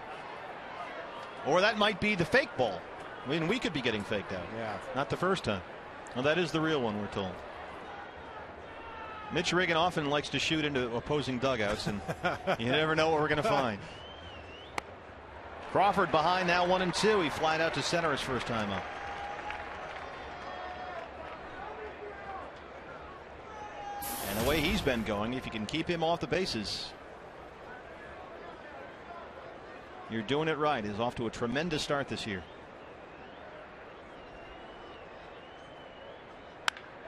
Or that might be the fake ball. I mean, we could be getting faked out. Yeah. Not the first time. Well, that is the real one, we're told. Mitch Riggin often likes to shoot into opposing dugouts, and you never know what we're going to find. Crawford behind now, 1-2. He flied out to center his first time up. And the way he's been going, if you can keep him off the bases, you're doing it right. He's off to a tremendous start this year.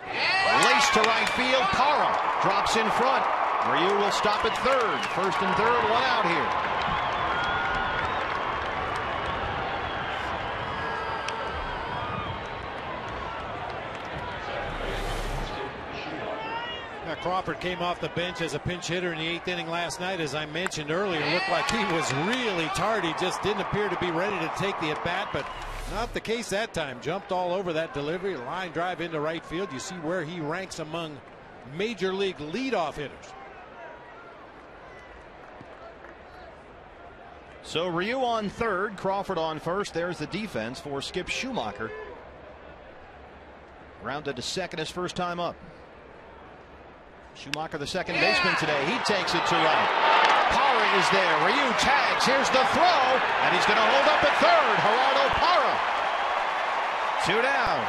Lace to right field. Parra drops in front. Ryu will stop at third. First and third, one out here. Crawford came off the bench as a pinch hitter in the 8th inning last night. As I mentioned earlier, looked like he was really tardy, just didn't appear to be ready to take the at-bat, but not the case that time. Jumped all over that delivery, line drive into right field. You see where he ranks among major league leadoff hitters. So Ryu on third, Crawford on first. There's the defense for Skip Schumacher. Rounded to second his first time up. Schumacher, the second baseman today. He takes it to right. Parra is there. Ryu tags. Here's the throw. And he's going to hold up at third. Gerardo Parra. 2 down.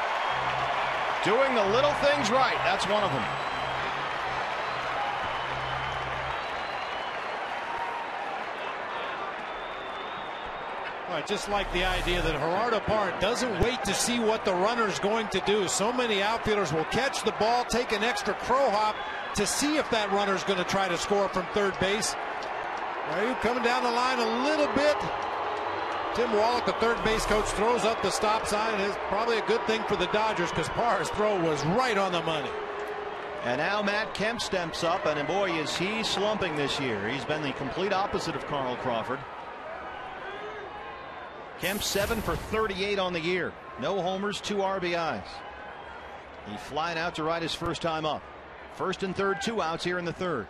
Doing the little things right. That's one of them. I just like the idea that Gerardo Parra doesn't wait to see what the runner's going to do. So many outfielders will catch the ball, take an extra crow hop, to see if that runner's going to try to score from third base. Coming down the line a little bit. Tim Wallach, the third base coach, throws up the stop sign. It's probably a good thing for the Dodgers because Parr's throw was right on the money. And now Matt Kemp steps up, and boy, is he slumping this year. He's been the complete opposite of Carl Crawford. Kemp 7 for 38 on the year. No homers, 2 RBIs. He flying out to right his first time up. First and third, 2 outs here in the third.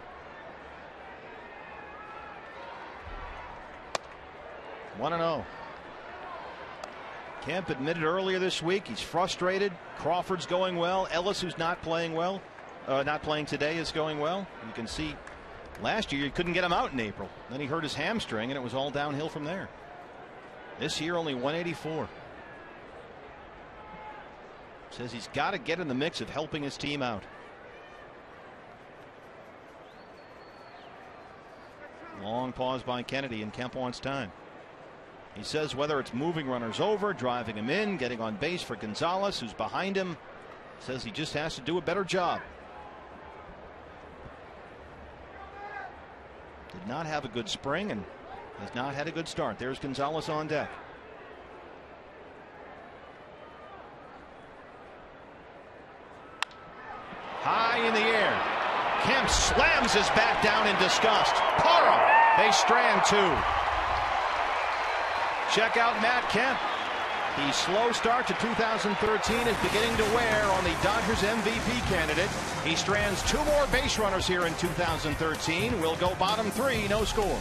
1-0. Kemp admitted earlier this week he's frustrated. Crawford's going well. Ellis, who's not playing well, not playing today, is going well. You can see last year you couldn't get him out in April. Then he hurt his hamstring, and it was all downhill from there. This year only 184. Says he's got to get in the mix of helping his team out. Long pause by Kennedy, and Kemp wants time. He says whether it's moving runners over, driving him in, getting on base for Gonzalez, who's behind him, says he just has to do a better job. Did not have a good spring and has not had a good start. There's Gonzalez on deck. High in the air. Kemp slams his bat down in disgust. Parra, they strand 2. Check out Matt Kemp. The slow start to 2013 is beginning to wear on the Dodgers MVP candidate. He strands 2 more base runners here in 2013. Will go bottom 3, no score.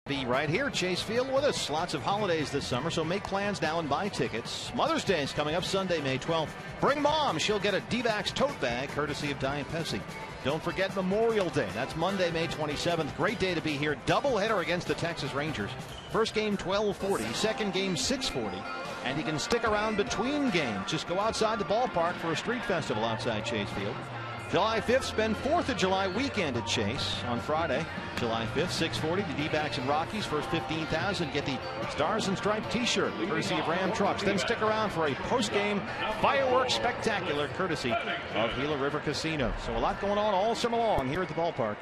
Be right here, Chase Field with us. Lots of holidays this summer, so make plans now and buy tickets. Mother's Day is coming up Sunday, May 12th. Bring mom. She'll get a D-backs tote bag courtesy of Diet Pepsi. Don't forget Memorial Day. That's Monday, May 27th. Great day to be here. Doubleheader against the Texas Rangers. First game 12:40, second game 6:40. And you can stick around between games. Just go outside the ballpark for a street festival outside Chase Field. July 5th, spend 4th of July weekend at Chase on Friday, July 5th, 6:40. The D-backs and Rockies, first 15,000 get the Stars and Stripes t-shirt, courtesy of Ram Trucks. Then stick around for a post-game fireworks spectacular, courtesy of Gila River Casino. So a lot going on all summer long here at the ballpark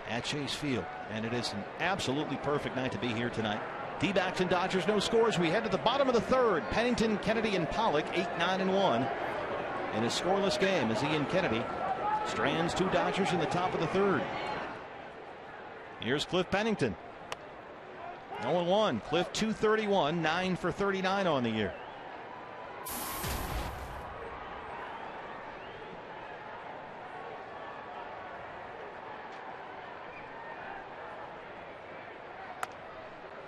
at Chase Field. And it is an absolutely perfect night to be here tonight. D-backs and Dodgers, no scores. We head to the bottom of the third. Pennington, Kennedy, and Pollock, 8-9-1. In a scoreless game as Ian Kennedy strands 2 Dodgers in the top of the third. Here's Cliff Pennington. 0-1. Cliff 231, 9 for 39 on the year.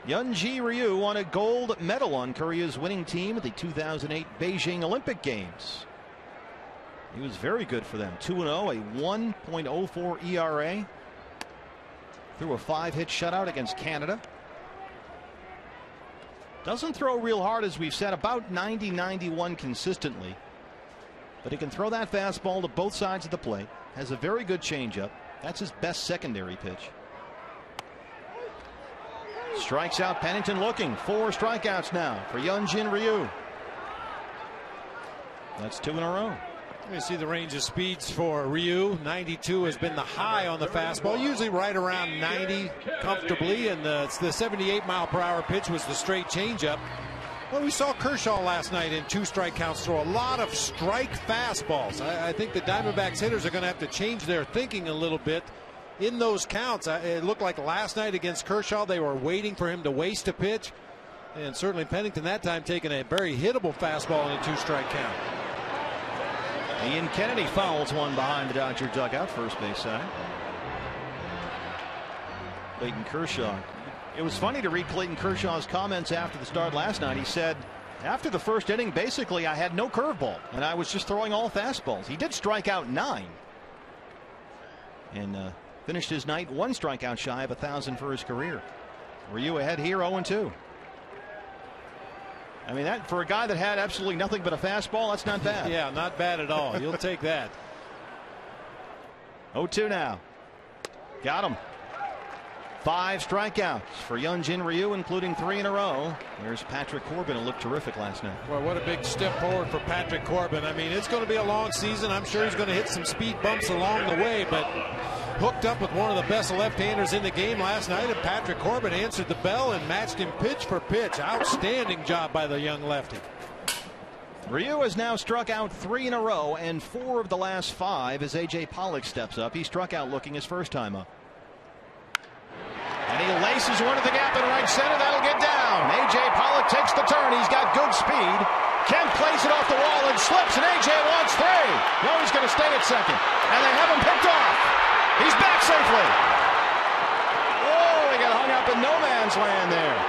Youngji Ryu won a gold medal on Korea's winning team at the 2008 Beijing Olympic Games. He was very good for them. 2-0, a 1.04 ERA. Threw a 5-hit shutout against Canada. Doesn't throw real hard, as we've said, about 90-91 consistently. But he can throw that fastball to both sides of the plate. Has a very good changeup. That's his best secondary pitch. Strikes out Pennington looking. 4 strikeouts now for Hyunjin Ryu. That's 2 in a row. You see the range of speeds for Ryu. 92 has been the high on the fastball, usually right around 90 comfortably, and the 78-mile-per-hour pitch was the straight changeup. Well, we saw Kershaw last night in 2 strikeouts throw a lot of strike fastballs. I think the Diamondbacks hitters are going to have to change their thinking a little bit in those counts. It looked like last night against Kershaw they were waiting for him to waste a pitch, and certainly Pennington that time taking a very hittable fastball in a 2-strike count. Ian Kennedy fouls one behind the Dodger dugout, first base side. Clayton Kershaw. It was funny to read Clayton Kershaw's comments after the start last night. He said, after the first inning, basically I had no curveball and I was just throwing all fastballs. He did strike out 9 and finished his night 1 strikeout shy of 1,000 for his career. Ryu ahead here, 0-2. I mean, that for a guy that had absolutely nothing but a fastball, that's not bad. Yeah, not bad at all. You'll take that. 0-2 now. Got him. 5 strikeouts for Hyunjin Ryu, including 3 in a row. There's Patrick Corbin, who looked terrific last night. Well, what a big step forward for Patrick Corbin. I mean, it's going to be a long season. I'm sure he's going to hit some speed bumps along the way, but hooked up with one of the best left-handers in the game last night, and Patrick Corbin answered the bell and matched him pitch for pitch. Outstanding job by the young lefty. Ryu has now struck out 3 in a row, and 4 of the last 5 as A.J. Pollock steps up. He struck out looking his first time up. And he laces one to the gap in right center. That'll get down. A.J. Pollock takes the turn. He's got good speed. Kemp plays it off the wall and slips, and A.J. wants 3. No, he's going to stay at second. And they have him picked off. He's back safely. Oh, he got hung up in no man's land there.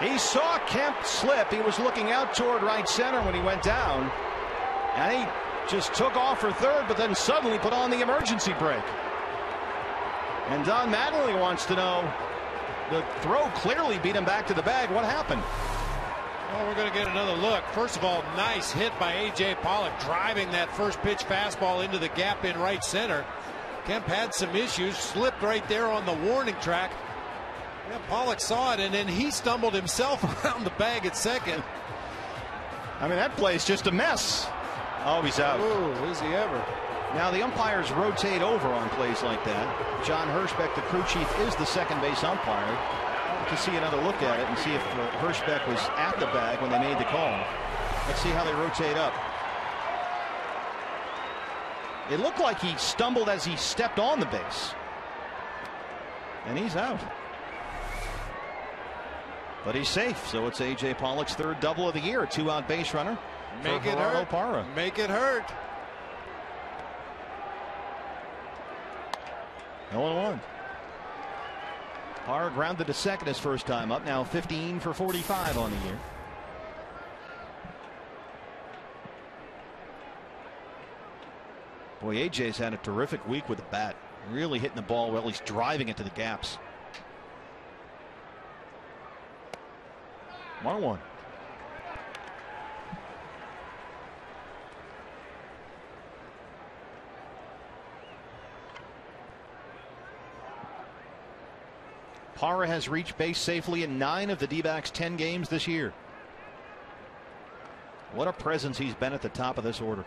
He saw Kemp slip. He was looking out toward right center when he went down. And he just took off for third, but then suddenly put on the emergency brake. And Don Mattingly wants to know, the throw clearly beat him back to the bag. What happened? Well, we're going to get another look. First of all, nice hit by A.J. Pollock, driving that first pitch fastball into the gap in right center. Kemp had some issues, slipped right there on the warning track. Yeah, Pollock saw it, and then he stumbled himself around the bag at second. I mean, that play's just a mess. Oh, he's out. Ooh, is he ever? Now the umpires rotate over on plays like that. John Hirschbeck, the crew chief, is the second base umpire. To see another look at it and see if Hirschbeck was at the bag when they made the call. Let's see how they rotate up. It looked like he stumbled as he stepped on the base. And he's out. But he's safe, so it's A.J. Pollock's 3rd double of the year. 2-out base runner. Make it hurt. Parra. Make it hurt. 0-1. Parra grounded to second his first time up. Now 15 for 45 on the year. Boy, AJ's had a terrific week with the bat. Really hitting the ball well. He's driving it to the gaps. 1-1. Parra has reached base safely in 9 of the D-backs' 10 games this year. What a presence he's been at the top of this order.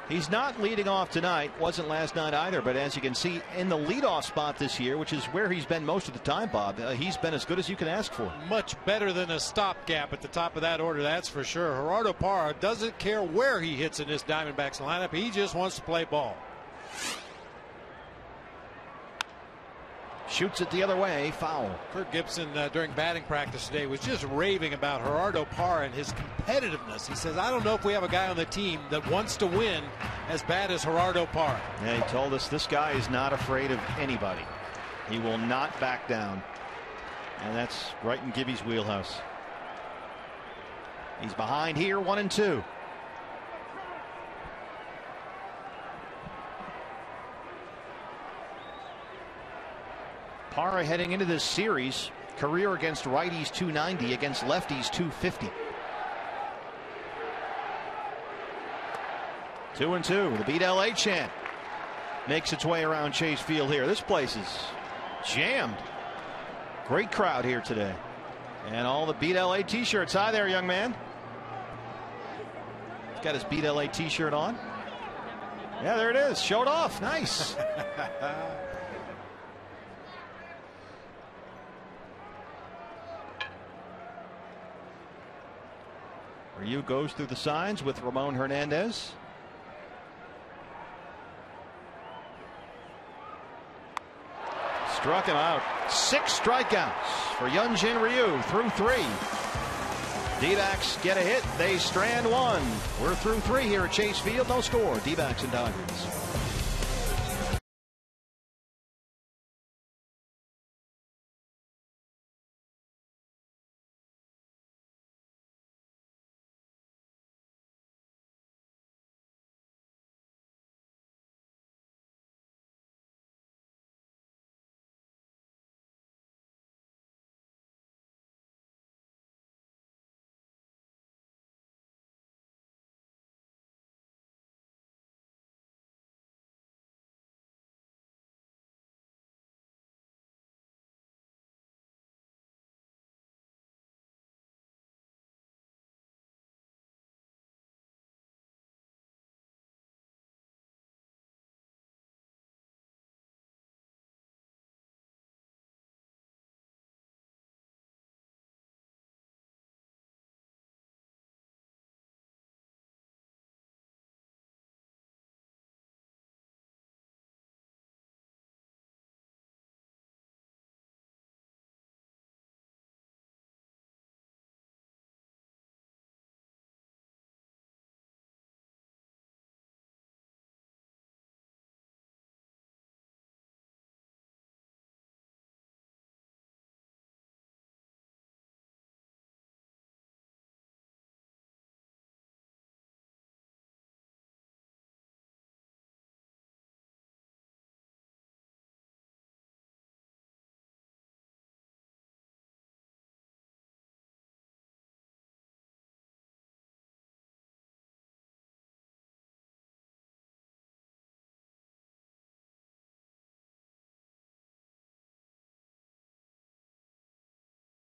He's not leading off tonight. Wasn't last night either. But as you can see, in the leadoff spot this year, which is where he's been most of the time, Bob, he's been as good as you can ask for. Much better than a stopgap at the top of that order, that's for sure. Gerardo Parra doesn't care where he hits in this Diamondbacks lineup. He just wants to play ball. Shoots it the other way, foul. Kirk Gibson during batting practice today was just raving about Gerardo Parra and his competitiveness. He says, I don't know if we have a guy on the team that wants to win as bad as Gerardo Parra. Yeah, he told us this guy is not afraid of anybody. He will not back down. And that's right in Gibby's wheelhouse. He's behind here, 1-2. Parra heading into this series, career against righties 290, against lefties 250. 2-2. The Beat LA chant makes its way around Chase Field here. This place is jammed. Great crowd here today. And all the Beat LA t-shirts. Hi there, young man. He's got his Beat LA t-shirt on. Yeah, there it is. Showed off. Nice. Ryu goes through the signs with Ramon Hernandez. Struck him out. 6 strikeouts for Hyunjin Ryu through 3. D-backs get a hit. They strand 1. We're through 3 here at Chase Field. No score. D-backs and Dodgers.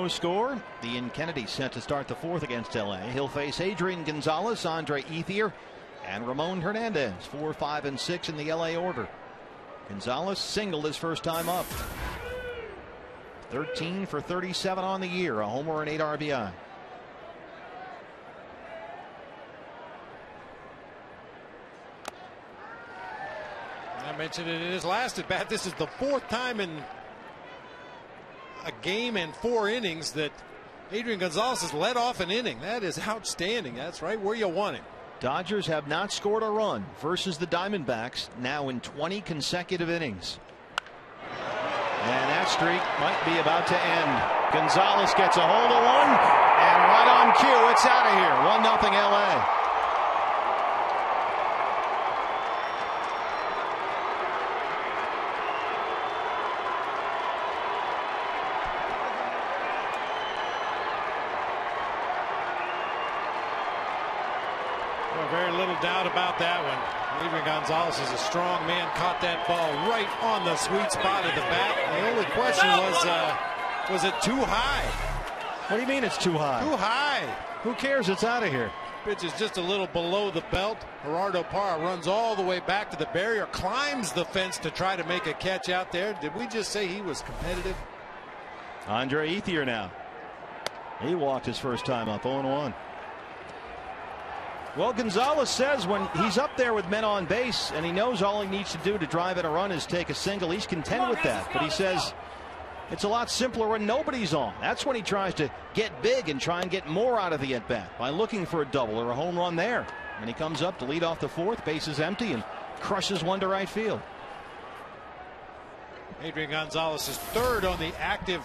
No score. The Ian Kennedy set to start the 4th against LA. He'll face Adrian Gonzalez, Andre Ethier, and Ramon Hernandez. 4, 5, and 6 in the LA order. Gonzalez singled his first time up. 13 for 37 on the year, a homer and 8 RBI. I mentioned it in his last at bat. This is the 4th time in a game and 4 innings that Adrian Gonzalez has led off an inning. That is outstanding. That's right where you want him. Dodgers have not scored a run versus the Diamondbacks now in 20 consecutive innings. And that streak might be about to end. Gonzalez gets a hold of one, and right on cue, it's out of here. 1-0 LA. Very little doubt about that one. Adrian Gonzalez is a strong man, caught that ball right on the sweet spot of the bat. The only question was it too high? What do you mean it's too high? Too high. Who cares? It's out of here. Pitch is just a little below the belt. Gerardo Parra runs all the way back to the barrier, climbs the fence to try to make a catch out there. Did we just say he was competitive? Andre Ethier now. He walked his first time up, 0-1. Well, Gonzalez says when he's up there with men on base and he knows all he needs to do to drive in a run is take a single, he's content with that. But he says it's a lot simpler when nobody's on. That's when he tries to get big and try and get more out of the at-bat by looking for a double or a home run there. And he comes up to lead off the 4th, base is empty, and crushes one to right field. Adrian Gonzalez is 3rd on the active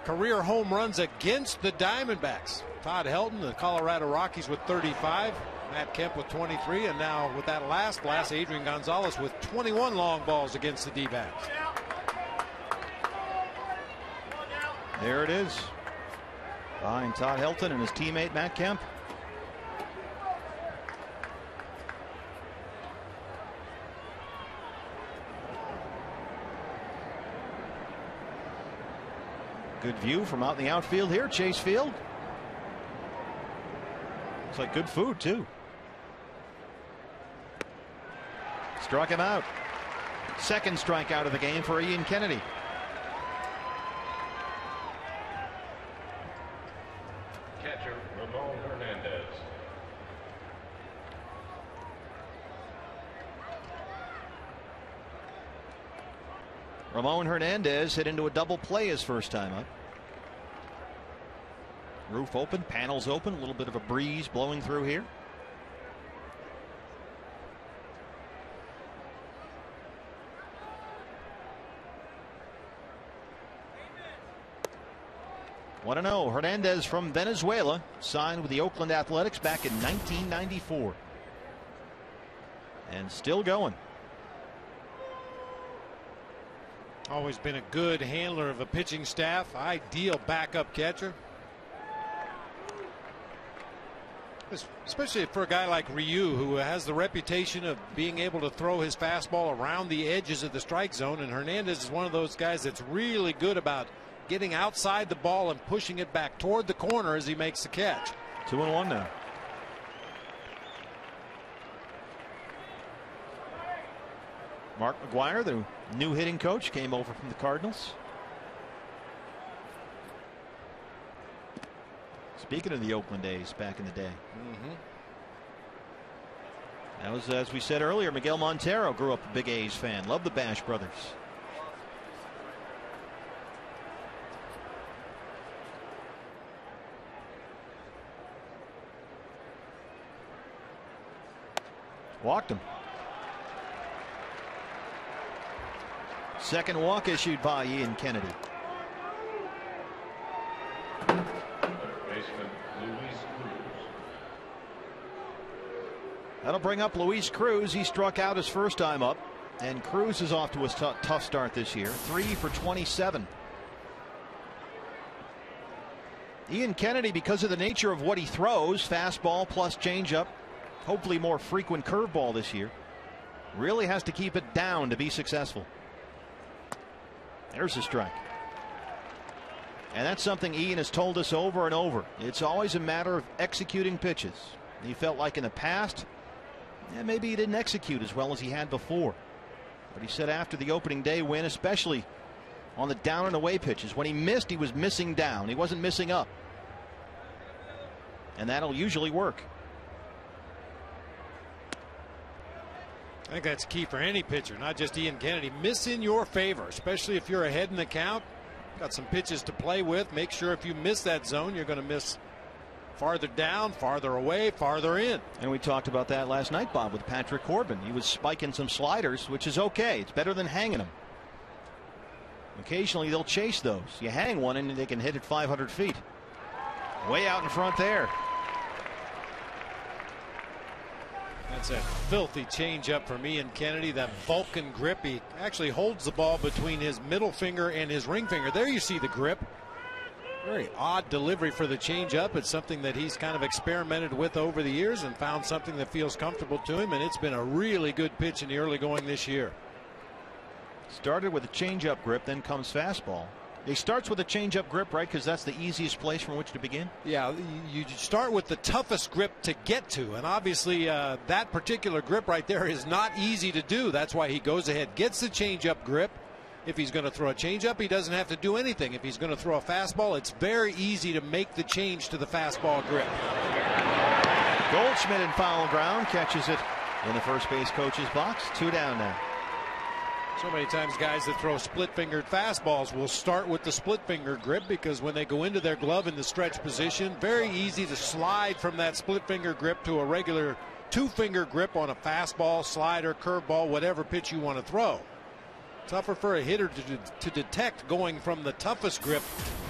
career home runs against the Diamondbacks. Todd Helton, the Colorado Rockies, with 35. Matt Kemp with 23. And now with that last blast, Adrian Gonzalez with 21 long balls against the D-backs. There it is. Behind Todd Helton and his teammate Matt Kemp. Good view from out in the outfield here, Chase Field. Looks like good food, too. Struck him out. Second strikeout of the game for Ian Kennedy. Catcher, Ramon Hernandez. Ramon Hernandez hit into a double play his first time up. Roof open, panels open, a little bit of a breeze blowing through here. Want to know, Hernandez from Venezuela signed with the Oakland Athletics back in 1994. And still going. Always been a good handler of a pitching staff. Ideal backup catcher. Especially for a guy like Ryu, who has the reputation of being able to throw his fastball around the edges of the strike zone. And Hernandez is one of those guys that's really good about getting outside the ball and pushing it back toward the corner as he makes the catch. 2-1 now. Mark McGuire, the new hitting coach, came over from the Cardinals. Speaking of the Oakland A's back in the day. That was, as we said earlier, Miguel Montero grew up a big A's fan. Loved the Bash brothers. Walked him. Second walk issued by Ian Kennedy. That'll bring up Luis Cruz. He struck out his first time up, and Cruz is off to a tough start this year. 3 for 27. Ian Kennedy, because of the nature of what he throws, fastball plus changeup, hopefully more frequent curveball this year, really has to keep it down to be successful. There's a strike. And that's something Ian has told us over and over. It's always a matter of executing pitches. He felt like in the past, maybe he didn't execute as well as he had before. But he said after the opening day win, especially on the down and away pitches, when he missed, he was missing down. He wasn't missing up. And that'll usually work. I think that's key for any pitcher, not just Ian Kennedy. Miss in your favor, especially if you're ahead in the count. Got some pitches to play with. Make sure if you miss that zone, you're going to miss farther down, farther away, farther in. And we talked about that last night, Bob, with Patrick Corbin. He was spiking some sliders, which is okay. It's better than hanging them. Occasionally they'll chase those. You hang one and they can hit it 500 feet. Way out in front there. That's a filthy changeup from Ian Kennedy. That Vulcan grip. He actually holds the ball between his middle finger and his ring finger. There you see the grip. Very odd delivery for the changeup. It's something that he's kind of experimented with over the years and found something that feels comfortable to him. And it's been a really good pitch in the early going this year. Started with a changeup grip, then comes fastball. He starts with a changeup grip, right? Because that's the easiest place from which to begin. Yeah, you start with the toughest grip to get to, and obviously that particular grip right there is not easy to do. That's why he goes ahead, gets the changeup grip. If he's going to throw a changeup, he doesn't have to do anything. If he's going to throw a fastball, it's very easy to make the change to the fastball grip. Goldschmidt in foul ground catches it in the first base coach's box. 2 down now. So many times guys that throw split-fingered fastballs will start with the split-finger grip because when they go into their glove in the stretch position, very easy to slide from that split-finger grip to a regular 2-finger grip on a fastball, slider, curveball, whatever pitch you want to throw. Tougher for a hitter to detect, going from the toughest grip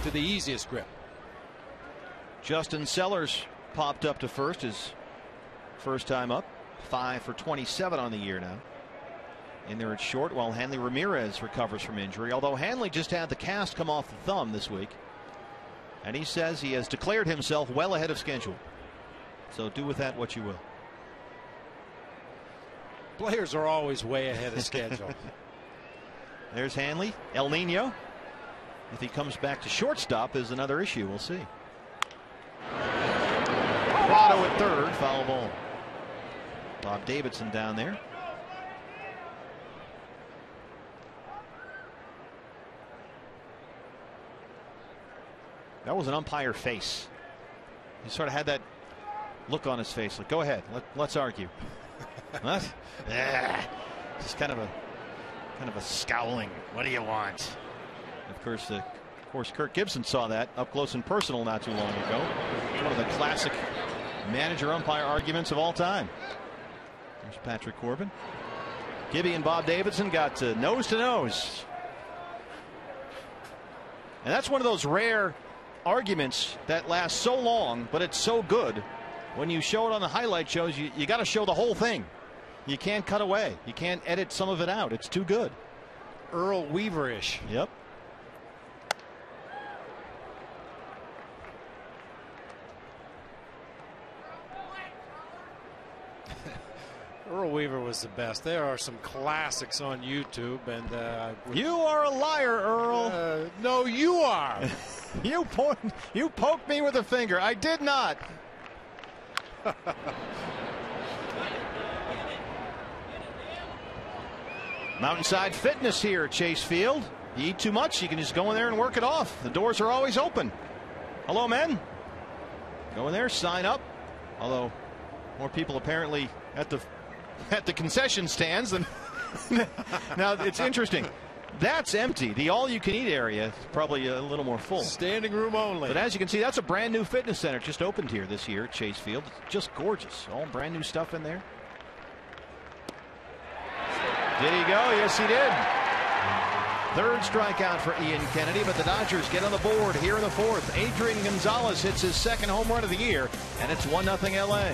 to the easiest grip. Justin Sellers popped up to first, his first time up. 5 for 27 on the year now. In there at short while Hanley Ramirez recovers from injury, although Hanley just had the cast come off the thumb this week. And he says he has declared himself well ahead of schedule. So do with that what you will. Players are always way ahead of schedule. There's Hanley. El Nino. If he comes back to shortstop is another issue. We'll see. Prado at third. Foul ball. Bob Davidson down there. That was an umpire face. He sort of had that look on his face, like, go ahead, let's argue. What? Just kind of a scowling. What do you want? Of course, Kirk Gibson saw that up close and personal not too long ago. One of the classic manager-umpire arguments of all time. There's Patrick Corbin. Gibby and Bob Davidson got nose to nose. And that's one of those rare arguments that lasts so long, but it's so good. When you show it on the highlight shows, you got to show the whole thing. You can't cut away. You can't edit some of it out. It's too good. Earl Weaver-ish. Yep. Earl Weaver was the best. There are some classics on YouTube, and you are a liar, Earl. No, you are. You poked me with a finger. I did not. Mountainside Fitness here at Chase Field. You eat too much, you can just go in there and work it off. The doors are always open. Hello, men. Go in there, sign up. Although more people apparently at the concession stands than now. It's interesting. That's empty. The all-you-can-eat area is probably a little more full. Standing room only. But as you can see, that's a brand new fitness center just opened here this year at Chase Field. It's just gorgeous. All brand new stuff in there. Did he go? Yes, he did. Third strikeout for Ian Kennedy, but the Dodgers get on the board here in the fourth. Adrian Gonzalez hits his second home run of the year, and it's 1-0 LA.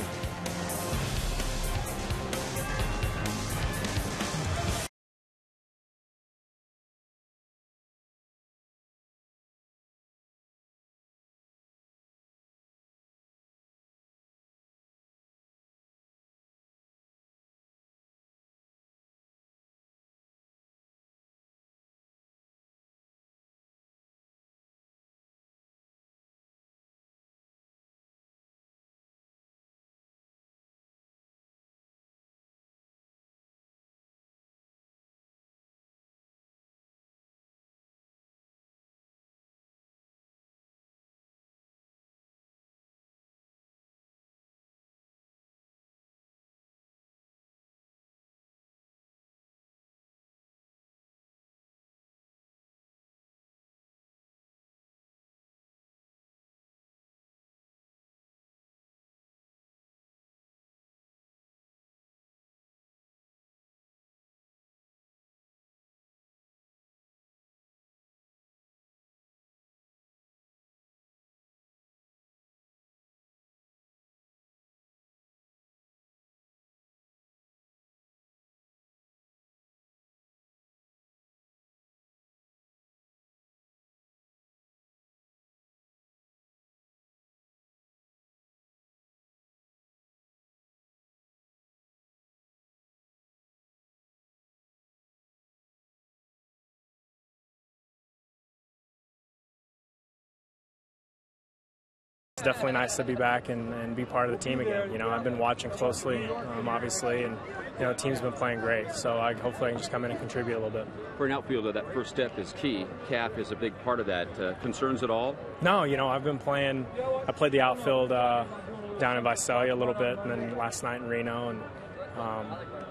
It's definitely nice to be back and be part of the team again. You know, I've been watching closely, obviously, and the team's been playing great. So hopefully I can just come in and contribute a little bit. For an outfielder, that first step is key. Cap is a big part of that. Concerns at all? No, I've been playing. I played the outfield down in Visalia a little bit, and then last night in Reno, and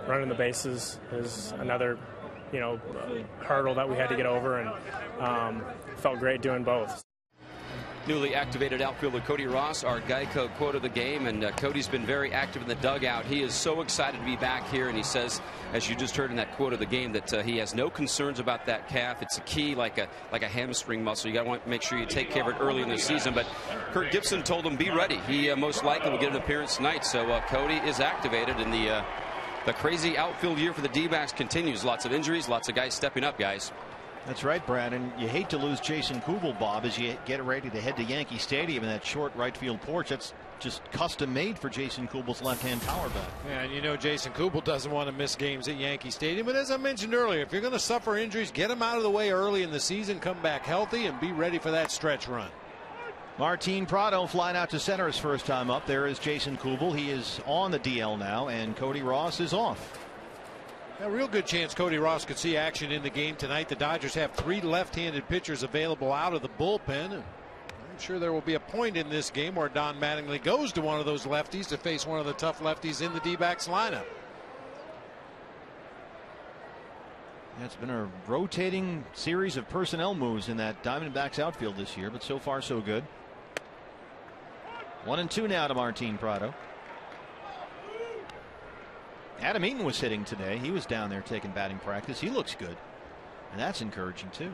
running the bases is another hurdle that we had to get over, and felt great doing both. newly activated outfielder Cody Ross, our Geico quote of the game. And Cody's been very active in the dugout. He is so excited to be back here, and he says, as you just heard in that quote of the game, that he has no concerns about that calf. It's a key, like a hamstring muscle. You got to want to make sure you take care of it early in the season. But Kirk Gibson told him, be ready. He most likely will get an appearance tonight. So Cody is activated, and the crazy outfield year for the D-backs continues. Lots of injuries, lots of guys stepping up, guys. That's right, Brad, and you hate to lose Jason Kubel, Bob, as you get ready to head to Yankee Stadium in that short right field porch. That's just custom made for Jason Kubel's left-hand power bat. Yeah, and you know Jason Kubel doesn't want to miss games at Yankee Stadium. But as I mentioned earlier, if you're going to suffer injuries, get them out of the way early in the season, come back healthy, and be ready for that stretch run. Martin Prado flying out to center his first time up. There is Jason Kubel. He is on the DL now, and Cody Ross is off. A real good chance Cody Ross could see action in the game tonight. The Dodgers have 3 left-handed pitchers available out of the bullpen. And I'm sure there will be a point in this game where Don Mattingly goes to one of those lefties to face one of the tough lefties in the D-backs lineup. It's been a rotating series of personnel moves in that Diamondbacks outfield this year, but so far so good. 1-2 now to Martin Prado. Adam Eaton was hitting today. He was down there taking batting practice. He looks good, and that's encouraging too.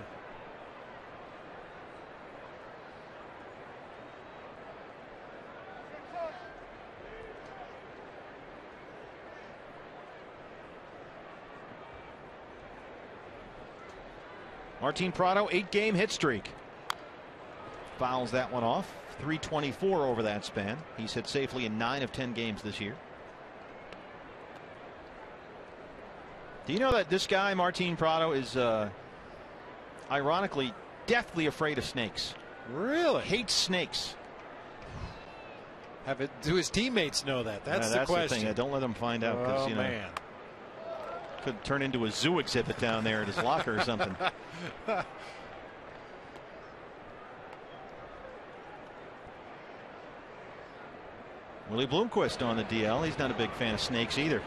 Martin Prado, 8-game hit streak. Fouls that one off. 324 over that span. He's hit safely in 9 of 10 games this year. Do you know that this guy, Martin Prado, is ironically deathly afraid of snakes? Really? Hates snakes. Do his teammates know that? That's the question. The thing. Don't let them find out, because you know, man, could turn into a zoo exhibit down there at his locker or something. Willie Bloomquist on the DL. He's not a big fan of snakes either.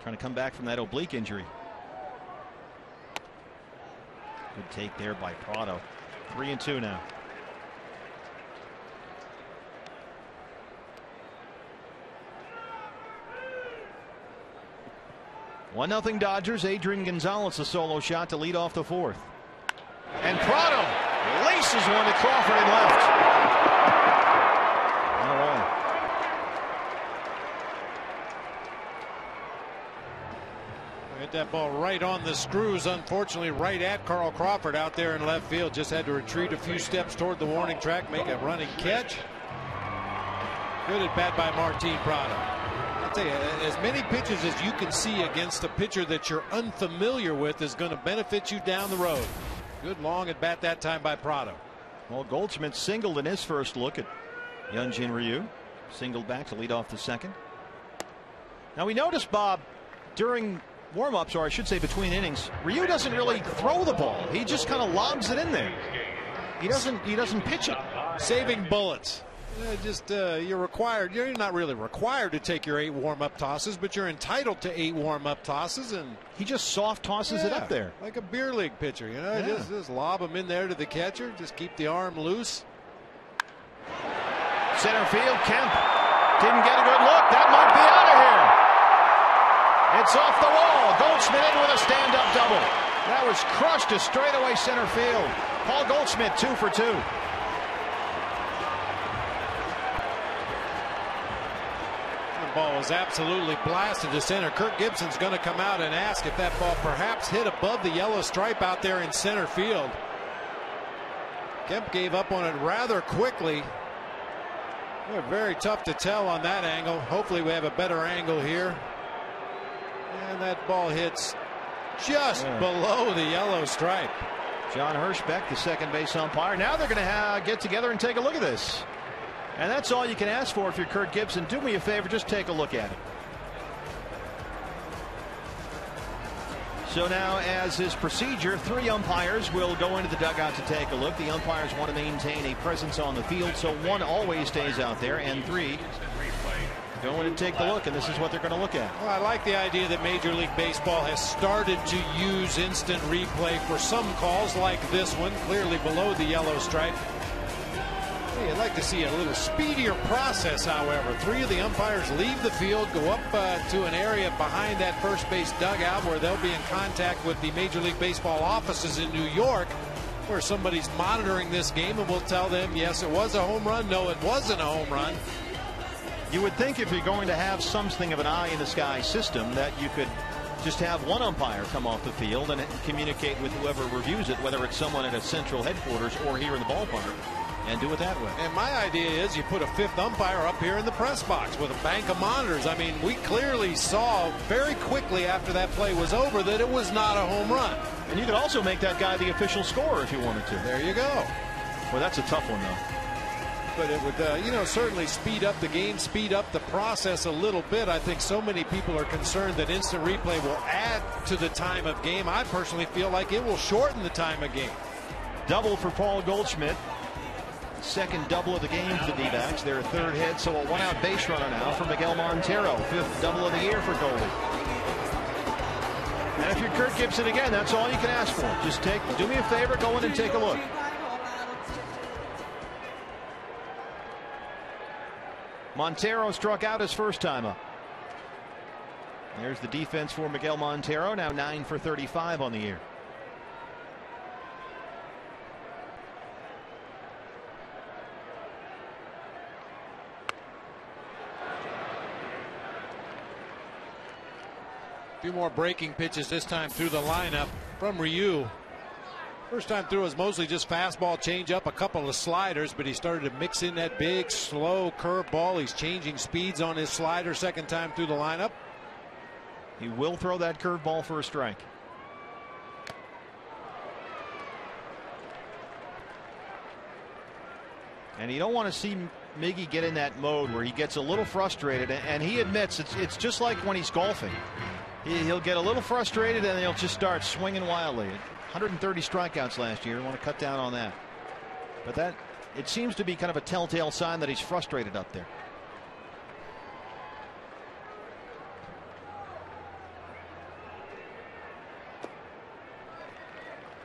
Trying to come back from that oblique injury. Good take there by Prado. 3-2 now. One 0 Dodgers. Adrian Gonzalez a solo shot to lead off the 4th. And Prado laces one to Crawford and left. All right. Hit that ball right on the screws, unfortunately right at Carl Crawford out there in left field. Just had to retreat a few steps toward the warning track, make a running catch. Good at bat by Martin Prado. I'll tell you, as many pitches as you can see against a pitcher that you're unfamiliar with is going to benefit you down the road. Good long at bat that time by Prado. Well, Goldschmidt singled in his first look at Hyunjin Ryu. Singled back to lead off the 2nd. Now we noticed, Bob, during warm-ups, or I should say between innings, Ryu doesn't really throw the ball. He just kind of lobs it in there. He doesn't pitch it. Saving bullets. You're required. You're not really required to take your 8 warm-up tosses, but you're entitled to 8 warm-up tosses, and he just soft tosses it up there like a beer league pitcher. You know, just lob them in there to the catcher. Just keep the arm loose. Center field, Kemp didn't get a good look. That might be out of here. It's off the wall. Goldschmidt in with a stand-up double. That was crushed to straightaway center field. Paul Goldschmidt 2 for 2. Ball was absolutely blasted to center. Kirk Gibson's going to come out and ask if that ball perhaps hit above the yellow stripe out there in center field. Kemp gave up on it rather quickly. Very tough to tell on that angle. Hopefully we have a better angle here. And that ball hits just below the yellow stripe. John Hirschbeck, the second base umpire. Now they're going to get together and take a look at this. And that's all you can ask for if you're Kirk Gibson. Do me a favor, just take a look at it. So now, as is procedure, 3 umpires will go into the dugout to take a look. The umpires want to maintain a presence on the field, so 1 always stays out there, and 3 go in and take the look, and this is what they're going to look at. Well, I like the idea that Major League Baseball has started to use instant replay for some calls like this one, clearly below the yellow stripe. I'd like to see a little speedier process, however. 3 of the umpires leave the field, go up to an area behind that first base dugout where they'll be in contact with the Major League Baseball offices in New York, where somebody's monitoring this game and will tell them, yes, it was a home run, no, it wasn't a home run. You would think if you're going to have something of an eye in the sky system that you could just have one umpire come off the field and communicate with whoever reviews it, whether it's someone at a central headquarters or here in the ballpark, and do it that way. And my idea is you put a 5th umpire up here in the press box with a bank of monitors. I mean, we clearly saw very quickly after that play was over that it was not a home run. And you could also make that guy the official scorer if you wanted to. There you go. Well, that's a tough one, though. But it would, certainly speed up the game, speed up the process a little bit. I think so many people are concerned that instant replay will add to the time of game. I personally feel like it will shorten the time of game. Double for Paul Goldschmidt. Second double of the game for the D-backs. Their 3rd hit, so a 1-out base runner now for Miguel Montero. 5th double of the year for Goldie. And if you're Kurt Gibson again, that's all you can ask for. Just do me a favor, go in and take a look. Montero struck out his first time up. There's the defense for Miguel Montero, now 9 for 35 on the year. A few more breaking pitches this time through the lineup from Ryu. First time through was mostly just fastball, changeup, a couple of sliders, but he started to mix in that big, slow curveball. He's changing speeds on his slider. Second time through the lineup. He will throw that curveball for a strike. And you don't want to see Miggy get in that mode where he gets a little frustrated, and he admits it's just like when he's golfing. He'll get a little frustrated and he'll just start swinging wildly. 130 strikeouts last year. You want to cut down on that. But it seems to be kind of a telltale sign that he's frustrated up there.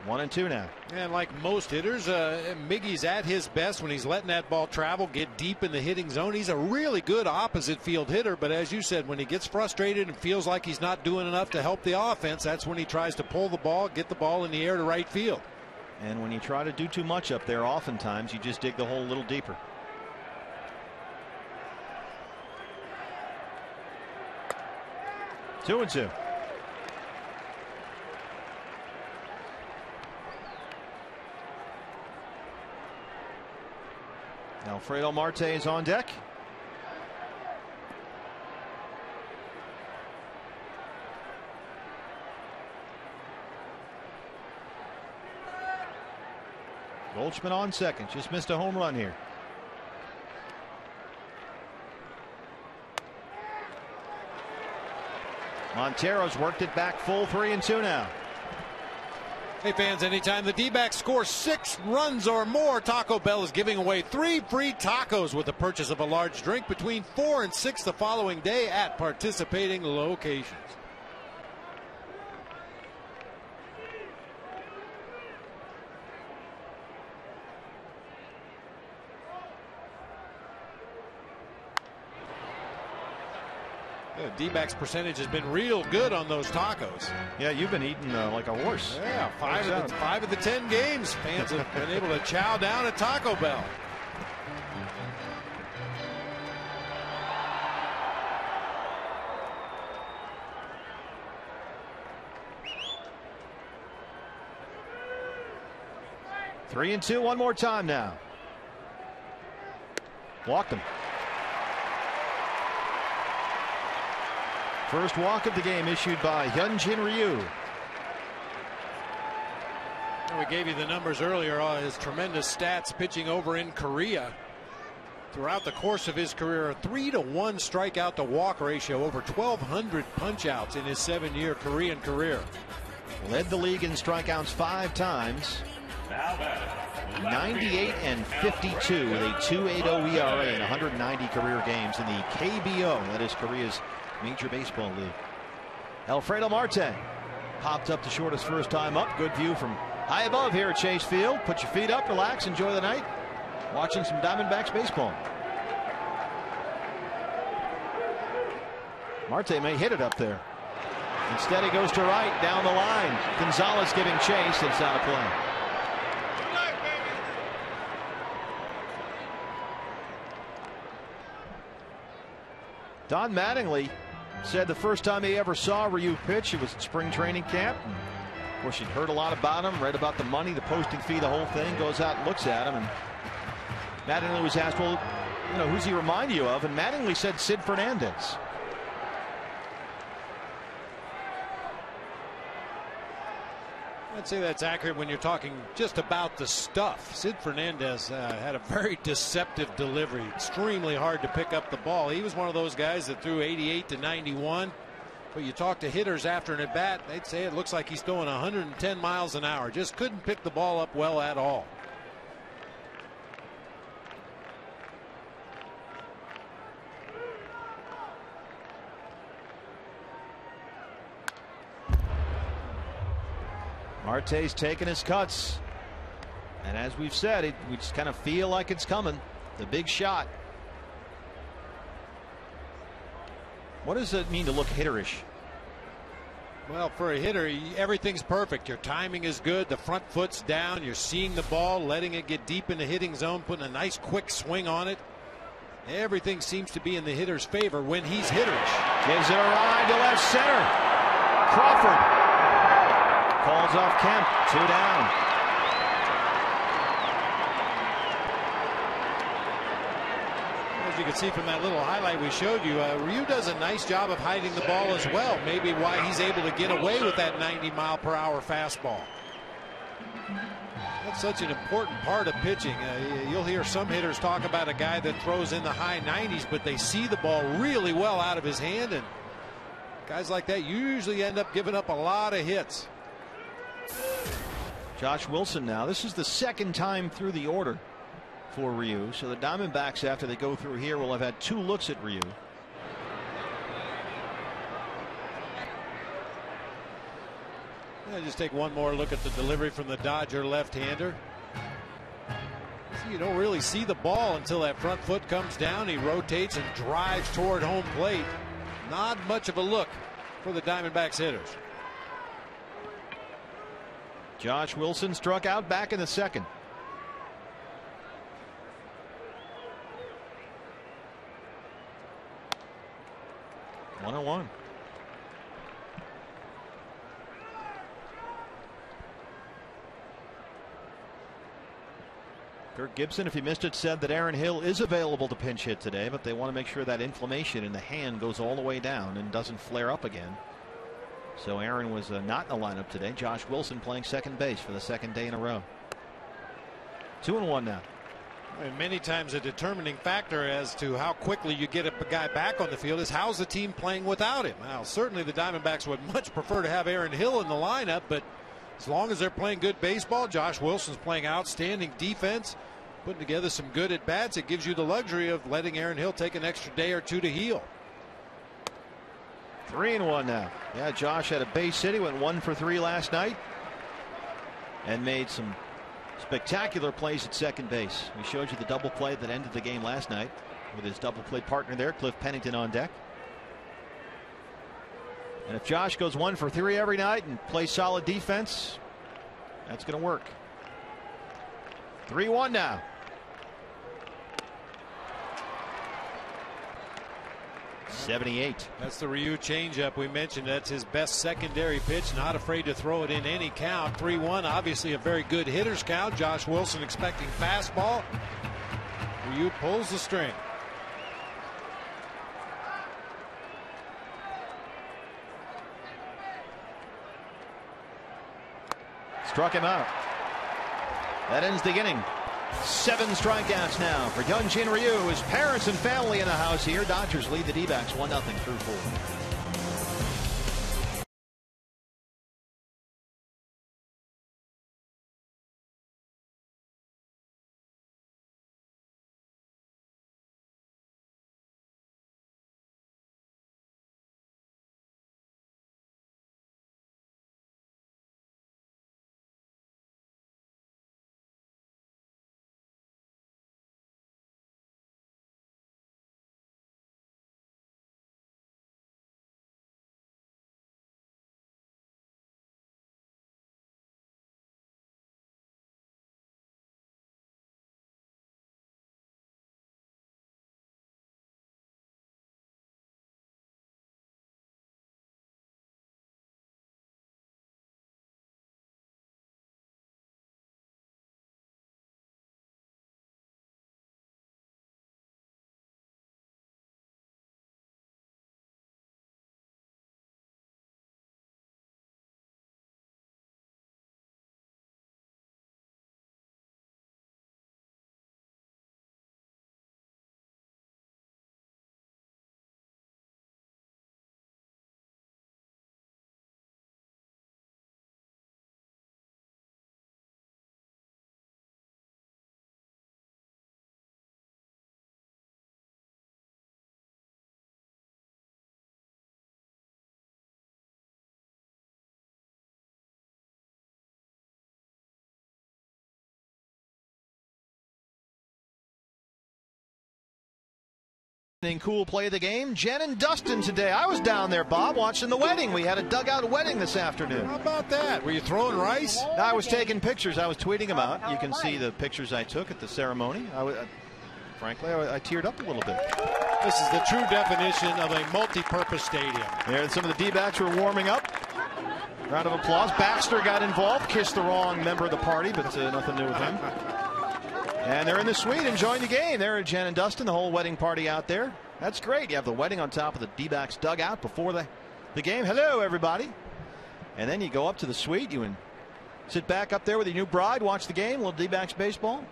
One and two now. And like most hitters, Miggy's at his best when he's letting that ball travel, get deep in the hitting zone. He's a really good opposite field hitter, but as you said, when he gets frustrated and feels like he's not doing enough to help the offense, that's when he tries to pull the ball, get the ball in the air to right field. And when you try to do too much up there, oftentimes you just dig the hole a little deeper. Two and two. Alfredo Marte is on deck. Goldschmidt on second. Just missed a home run here. Montero's worked it back full. 3-2 now. Hey fans, anytime the D-backs score 6 runs or more, Taco Bell is giving away 3 free tacos with the purchase of a large drink between 4 and 6 the following day at participating locations. The D-backs percentage has been real good on those tacos. Yeah, you've been eating like a horse. Yeah, 5 of the 10 games, fans have been able to chow down at Taco Bell. Three and two, one more time now. Walked him. First walk of the game issued by Hyunjin Ryu. We gave you the numbers earlier on his tremendous stats pitching over in Korea. Throughout the course of his career, a 3-to-1 strikeout to walk ratio, over 1,200 punch-outs in his 7-year Korean career. Led the league in strikeouts 5 times. 98 and 52 with a 2.80 ERA in 190 career games in the KBO. That is Korea's Major Baseball League. Alfredo Marte popped up the shortest first time up. Good view from high above here at Chase Field. Put your feet up, relax, enjoy the night. watching some Diamondbacks baseball. Marte may hit it up there. Instead, he goes to right down the line. Gonzalez giving chase. It's out of play. Don Mattingly said the first time he ever saw Ryu pitch, it was at spring training camp. Of course, he'd heard a lot about him, read about the money, the posting fee, the whole thing. Goes out and looks at him, and Mattingly was asked, well, you know, who's he remind you of? And Mattingly said Sid Fernandez. I'd say that's accurate when you're talking just about the stuff. Sid Fernandez had a very deceptive delivery. Extremely hard to pick up the ball. He was one of those guys that threw 88 to 91. But you talk to hitters after an at-bat, they'd say it looks like he's throwing 110 miles an hour. Just couldn't pick the ball up well at all. Marte's taking his cuts. And as we've said, we just kind of feel like it's coming. The big shot. What does it mean to look hitterish? Well, for a hitter, everything's perfect. Your timing is good. The front foot's down. You're seeing the ball, letting it get deep in the hitting zone, putting a nice quick swing on it. Everything seems to be in the hitter's favor when he's hitterish. Gives it a ride to left center. Crawford calls off Kemp. 2 down. As you can see from that little highlight we showed you, Ryu does a nice job of hiding the ball as well. Maybe why he's able to get away with that 90-mile-per-hour fastball. That's such an important part of pitching. You'll hear some hitters talk about a guy that throws in the high 90s, but they see the ball really well out of his hand, and guys like that usually end up giving up a lot of hits. Josh Wilson now. This is the second time through the order for Ryu. So the Diamondbacks, after they go through here, will have had 2 looks at Ryu. Just take one more look at the delivery from the Dodger left-hander. You don't really see the ball until that front foot comes down. He rotates and drives toward home plate. Not much of a look for the Diamondbacks hitters. Josh Wilson struck out back in the second. One on one. Kirk Gibson, if you missed it, said that Aaron Hill is available to pinch hit today, but they want to make sure that inflammation in the hand goes all the way down and doesn't flare up again. So Aaron was not in the lineup today. Josh Wilson playing second base for the second day in a row. 2-1 now. And many times a determining factor as to how quickly you get a guy back on the field is how's the team playing without him. Now, certainly the Diamondbacks would much prefer to have Aaron Hill in the lineup, but as long as they're playing good baseball, Josh Wilson's playing outstanding defense, putting together some good at bats. It gives you the luxury of letting Aaron Hill take an extra day or two to heal. 3-1 now. Yeah, Josh had a base hit. He went 1 for 3 last night and made some spectacular plays at second base. We showed you the double play that ended the game last night with his double play partner there, Cliff Pennington, on deck. And if Josh goes 1 for 3 every night and plays solid defense, that's going to work. 3-1 now. .78. That's the Ryu changeup we mentioned. That's his best secondary pitch. Not afraid to throw it in any count. 3-1, obviously a very good hitter's count. Josh Wilson expecting fastball. Ryu pulls the string. Struck him out. That ends the inning. 7 strikeouts now for Hyunjin Ryu. His parents and family in the house here. Dodgers lead the D-backs 1-0 through 4. evening cool play of the game. Jen and Dustin today. I was down there, Bob, watching the wedding. We had a dugout wedding this afternoon. How about that? Were you throwing rice? No, I was taking pictures. I was tweeting them out. You can see the pictures I took at the ceremony. Frankly, I teared up a little bit. This is the true definition of a multi-purpose stadium. There, some of the D-backs were warming up. Round of applause. Baxter got involved, kissed the wrong member of the party, but nothing new with him. And they're in the suite enjoying the game. There are Jen and Dustin, the whole wedding party out there. That's great. You have the wedding on top of the D-backs dugout before the game. Hello, everybody. And then you go up to the suite. You sit back up there with your new bride, watch the game, a little D-backs baseball.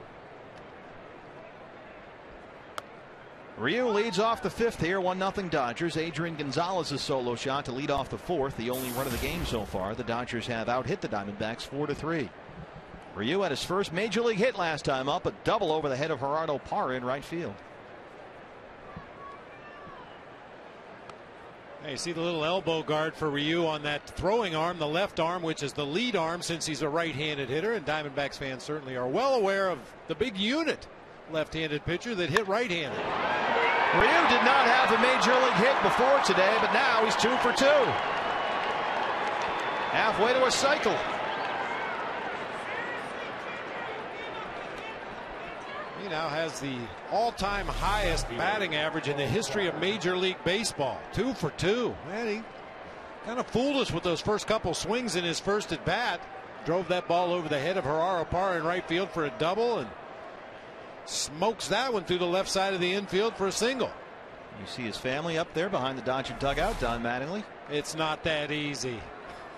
Ryu leads off the fifth here, 1-0 Dodgers. Adrian Gonzalez's solo shot to lead off the fourth, the only run of the game so far. The Dodgers have out-hit the Diamondbacks 4-3. Ryu had his first major league hit last time up, a double over the head of Gerardo Parra in right field. Hey, you see the little elbow guard for Ryu on that throwing arm, the left arm, which is the lead arm since he's a right-handed hitter, and Diamondbacks fans certainly are well aware of the big unit left-handed pitcher that hit right-handed. Ryu did not have a major league hit before today, but now he's 2 for 2. Halfway to a cycle. He now has the all-time highest batting average in the history of Major League Baseball. 2 for 2. Man, he kind of fooled us with those first couple swings in his first at bat. Drove that ball over the head of Gerardo Parra in right field for a double and smokes that one through the left side of the infield for a single. You see his family up there behind the Dodger dugout. Don Mattingly. It's not that easy.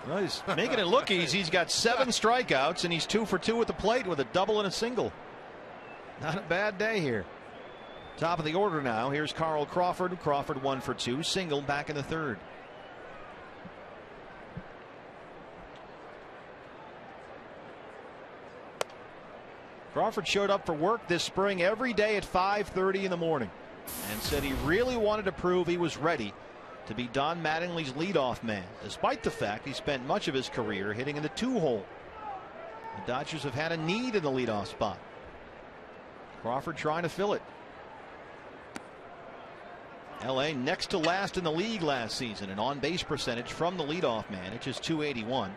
Well, he's making it look easy. He's got 7 strikeouts and he's 2 for 2 at the plate with a double and a single. Not a bad day here. Top of the order now. Here's Carl Crawford. Crawford 1 for 2. Single back in the third. Crawford showed up for work this spring every day at 5:30 in the morning and said he really wanted to prove he was ready to be Don Mattingly's leadoff man, despite the fact he spent much of his career hitting in the 2-hole. The Dodgers have had a need in the leadoff spot. Crawford trying to fill it. LA next to last in the league last season in on-base percentage from the leadoff man. It's just .281.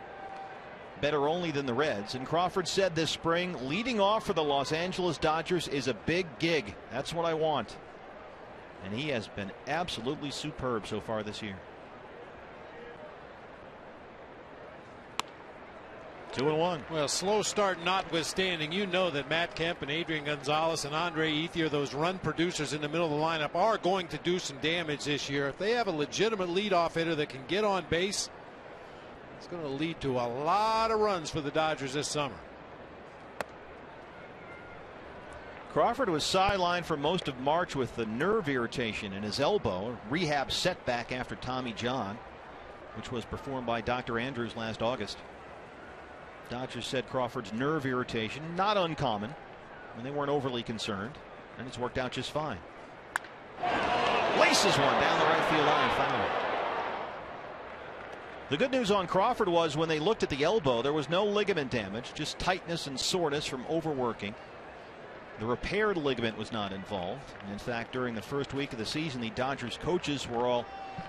Better only than the Reds. And Crawford said this spring, leading off for the Los Angeles Dodgers is a big gig. That's what I want. And he has been absolutely superb so far this year. 2-1. Well, slow start notwithstanding, you know that Matt Kemp and Adrian Gonzalez and Andre Ethier, those run producers in the middle of the lineup, are going to do some damage this year. If they have a legitimate leadoff hitter that can get on base, it's going to lead to a lot of runs for the Dodgers this summer. Crawford was sidelined for most of March with the nerve irritation in his elbow, a rehab setback after Tommy John, which was performed by Dr. Andrews last August. Dodgers said Crawford's nerve irritation, not uncommon, and they weren't overly concerned, and it's worked out just fine. Laces one down the right field line, foul. The good news on Crawford was when they looked at the elbow, there was no ligament damage, just tightness and soreness from overworking. The repaired ligament was not involved. In fact, during the first week of the season, the Dodgers coaches were all,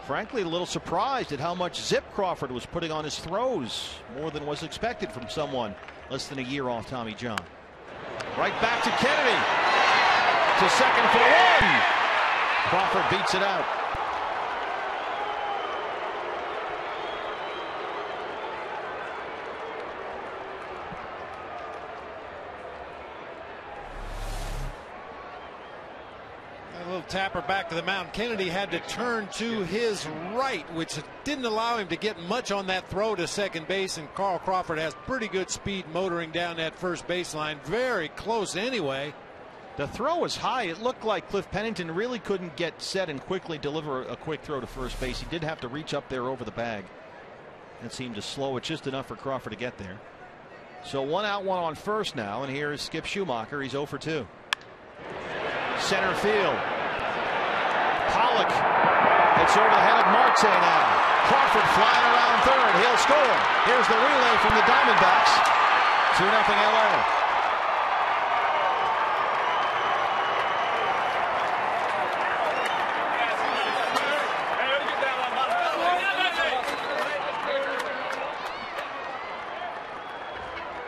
frankly, a little surprised at how much zip Crawford was putting on his throws, more than was expected from someone less than a year off Tommy John. Right back to Kennedy. To second for 1. Crawford beats it out. Little tapper back to the mound. Kennedy had to turn to his right, which didn't allow him to get much on that throw to second base, and Carl Crawford has pretty good speed motoring down that first baseline. Very close anyway. The throw was high. It looked like Cliff Pennington really couldn't get set and quickly deliver a quick throw to first base. He did have to reach up there over the bag. It seemed to slow it just enough for Crawford to get there. So 1 out, 1 on first now, and here's Skip Schumacher. He's 0 for 2. Center field. Pollock gets over the head of Marte now. Crawford flying around third. He'll score. Here's the relay from the Diamondbacks. 2-0 LA.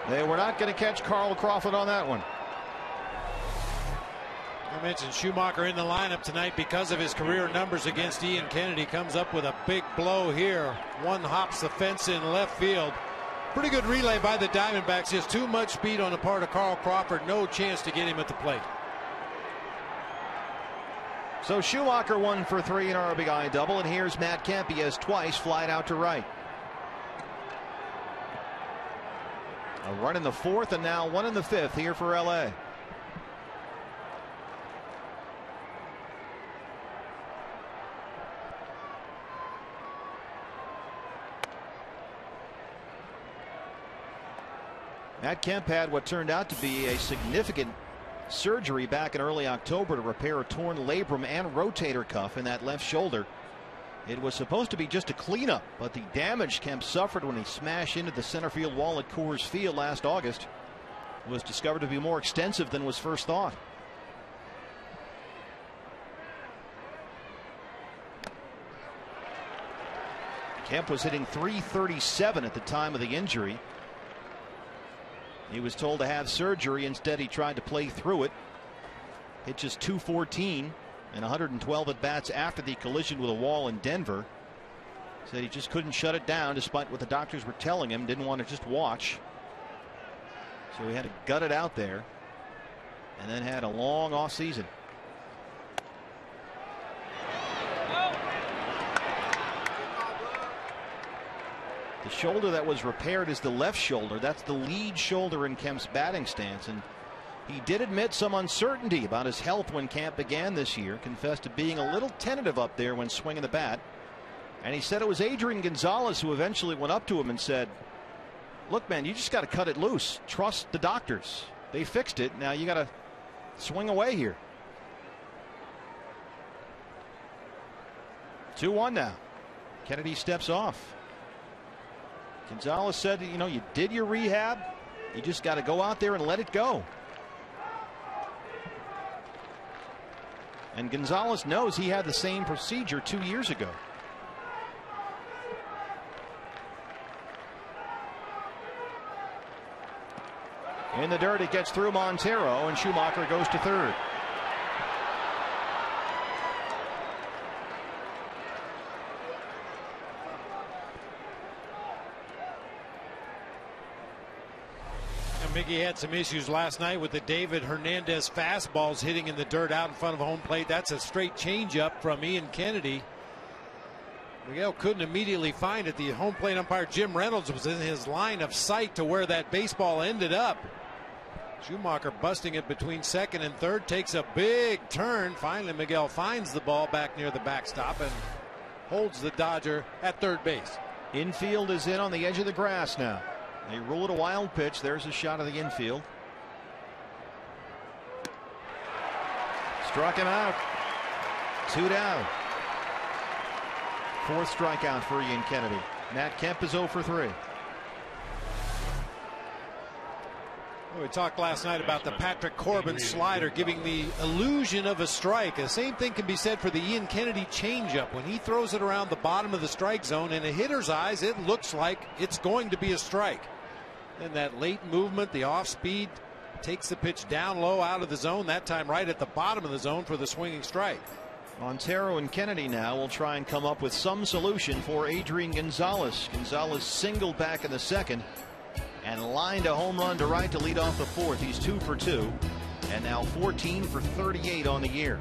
They were not going to catch Carl Crawford on that one. I mentioned Schumacher in the lineup tonight because of his career numbers against Ian Kennedy. Comes up with a big blow here. One hops the fence in left field. Pretty good relay by the Diamondbacks. Just too much speed on the part of Carl Crawford. No chance to get him at the plate. So Schumacher 1 for 3 in RBI double, and here's Matt Kemp. He has twice flied out to right. A run in the 4th and now one in the 5th here for LA. Matt Kemp had what turned out to be a significant surgery back in early October to repair a torn labrum and rotator cuff in that left shoulder. It was supposed to be just a cleanup, but the damage Kemp suffered when he smashed into the center field wall at Coors Field last August was discovered to be more extensive than was first thought. Kemp was hitting .337 at the time of the injury. He was told to have surgery. Instead, he tried to play through it. Hit just .214 and 112 at bats after the collision with a wall in Denver. Said he just couldn't shut it down despite what the doctors were telling him. Didn't want to just watch. So he had to gut it out there and then had a long off season. The shoulder that was repaired is the left shoulder. That's the lead shoulder in Kemp's batting stance. And he did admit some uncertainty about his health when camp began this year. Confessed to being a little tentative up there when swinging the bat. And he said it was Adrian Gonzalez who eventually went up to him and said, "Look, man, you just got to cut it loose. Trust the doctors. They fixed it. Now you got to swing away here." 2-1 now. Kennedy steps off. Gonzalez said, you know, you did your rehab. You just got to go out there and let it go. And Gonzalez knows he had the same procedure 2 years ago. In the dirt, it gets through Montero, and Schumacher goes to third. Miggy had some issues last night with the David Hernandez fastballs hitting in the dirt out in front of home plate. That's a straight changeup from Ian Kennedy. Miguel couldn't immediately find it. The home plate umpire Jim Reynolds was in his line of sight to where that baseball ended up. Schumacher busting it between second and third, takes a big turn. Finally, Miguel finds the ball back near the backstop and holds the Dodger at third base. Infield is in on the edge of the grass now. They rule it a wild pitch. There's a shot of the infield. Struck him out. 2 down. 4th strikeout for Ian Kennedy. Matt Kemp is 0 for 3. We talked last night about the Patrick Corbin slider giving the illusion of a strike. The same thing can be said for the Ian Kennedy changeup. When he throws it around the bottom of the strike zone, in a hitter's eyes, it looks like it's going to be a strike. And that late movement, the off speed, takes the pitch down low out of the zone, that time right at the bottom of the zone for the swinging strike. Montero and Kennedy now will try and come up with some solution for Adrian Gonzalez. Gonzalez singled back in the second and lined a home run to right to lead off the 4th. He's 2 for 2 and now 14 for 38 on the year.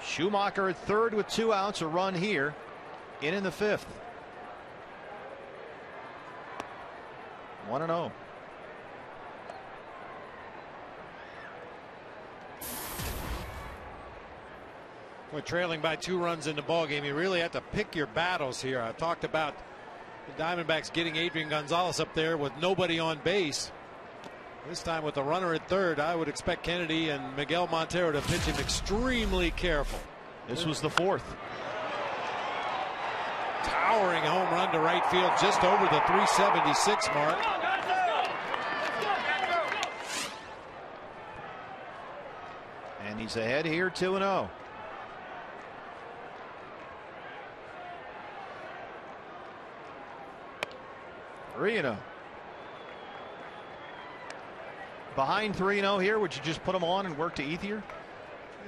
Schumacher at third with 2 outs, a run here in the 5th. 1-0. We're trailing by 2 runs in the ballgame. You really have to pick your battles here. I've talked about the Diamondbacks getting Adrian Gonzalez up there with nobody on base. This time with the runner at third, I would expect Kennedy and Miguel Montero to pitch him extremely careful. This was the 4th. Towering home run to right field just over the 376 mark. And he's ahead here 2-0. Behind 3-0 here, would you just put him on and work to Ethier?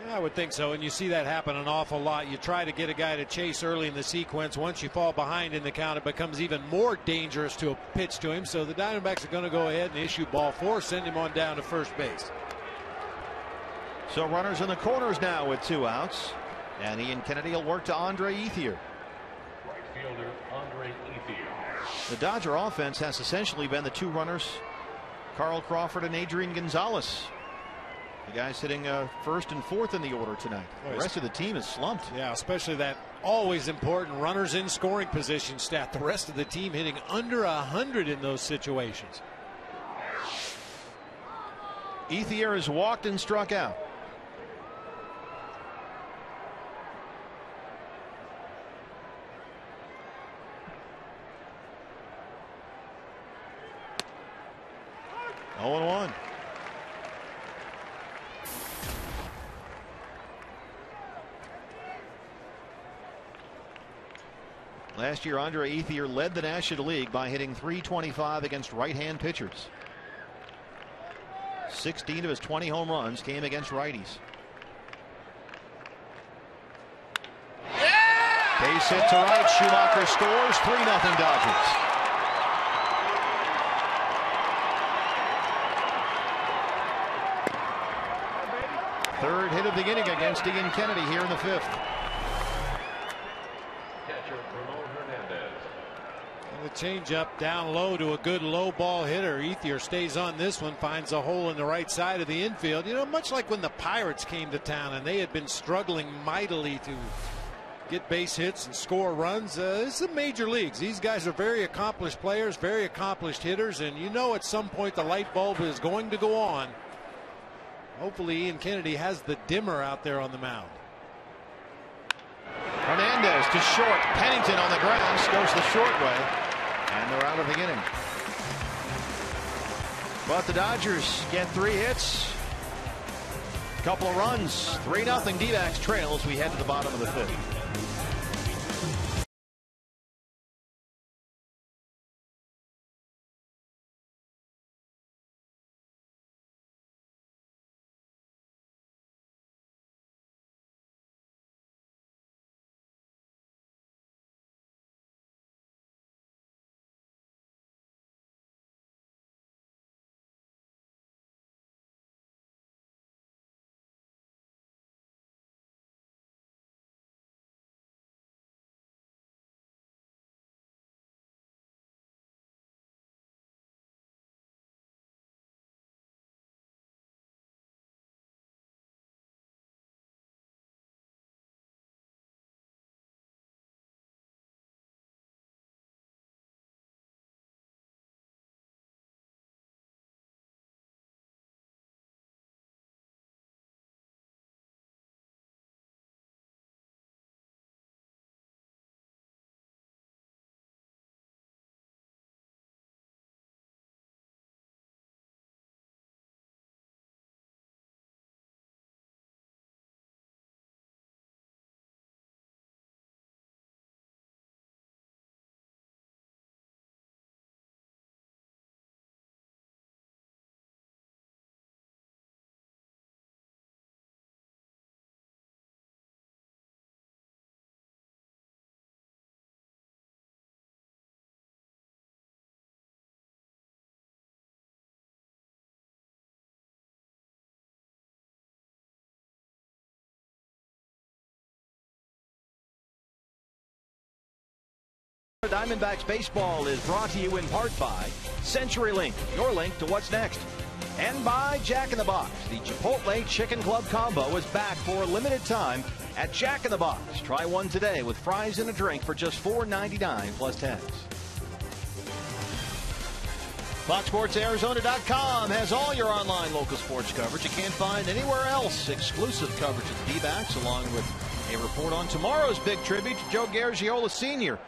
Yeah, I would think so, and you see that happen an awful lot. You try to get a guy to chase early in the sequence. Once you fall behind in the count, it becomes even more dangerous to a pitch to him. So the Diamondbacks are going to go ahead and issue ball 4, send him on down to first base. So runners in the corners now with 2 outs, and Ian Kennedy will work to Andre Ethier. Right fielder Andre Ethier. The Dodger offense has essentially been the 2 runners, Carl Crawford and Adrian Gonzalez. The guys hitting first and fourth in the order tonight. The rest of the team is slumped. Yeah, especially that always important runners in scoring position stat. The rest of the team hitting under 100 in those situations. Ethier has walked and struck out. Oh, 0-1. Last year, Andre Ethier led the National League by hitting .325 against right-hand pitchers. 16 of his 20 home runs came against righties. Base hit to right. Schumacher scores. 3-0 Dodgers. Third hit of the inning against Ian Kennedy here in the 5th. The changeup down low to a good low ball hitter. Ethier stays on this one, finds a hole in the right side of the infield. You know, much like when the Pirates came to town and they had been struggling mightily to get base hits and score runs. This is the major leagues. These guys are very accomplished players, very accomplished hitters, and you know at some point the light bulb is going to go on. Hopefully Ian Kennedy has the dimmer out there on the mound. Hernandez to short. Pennington on the ground goes the short way, and they're out of the inning. But the Dodgers get 3 hits, couple of runs, 3-0 D-backs trail as we head to the bottom of the 5th. Diamondbacks baseball is brought to you in part by CenturyLink, your link to what's next, and by Jack in the Box. The Chipotle Chicken Club Combo is back for a limited time at Jack in the Box. Try one today with fries and a drink for just $4.99 plus tax. FoxSportsArizona.com has all your online local sports coverage you can't find anywhere else. Exclusive coverage of the D-backs along with a report on tomorrow's big tribute to Joe Garagiola Sr.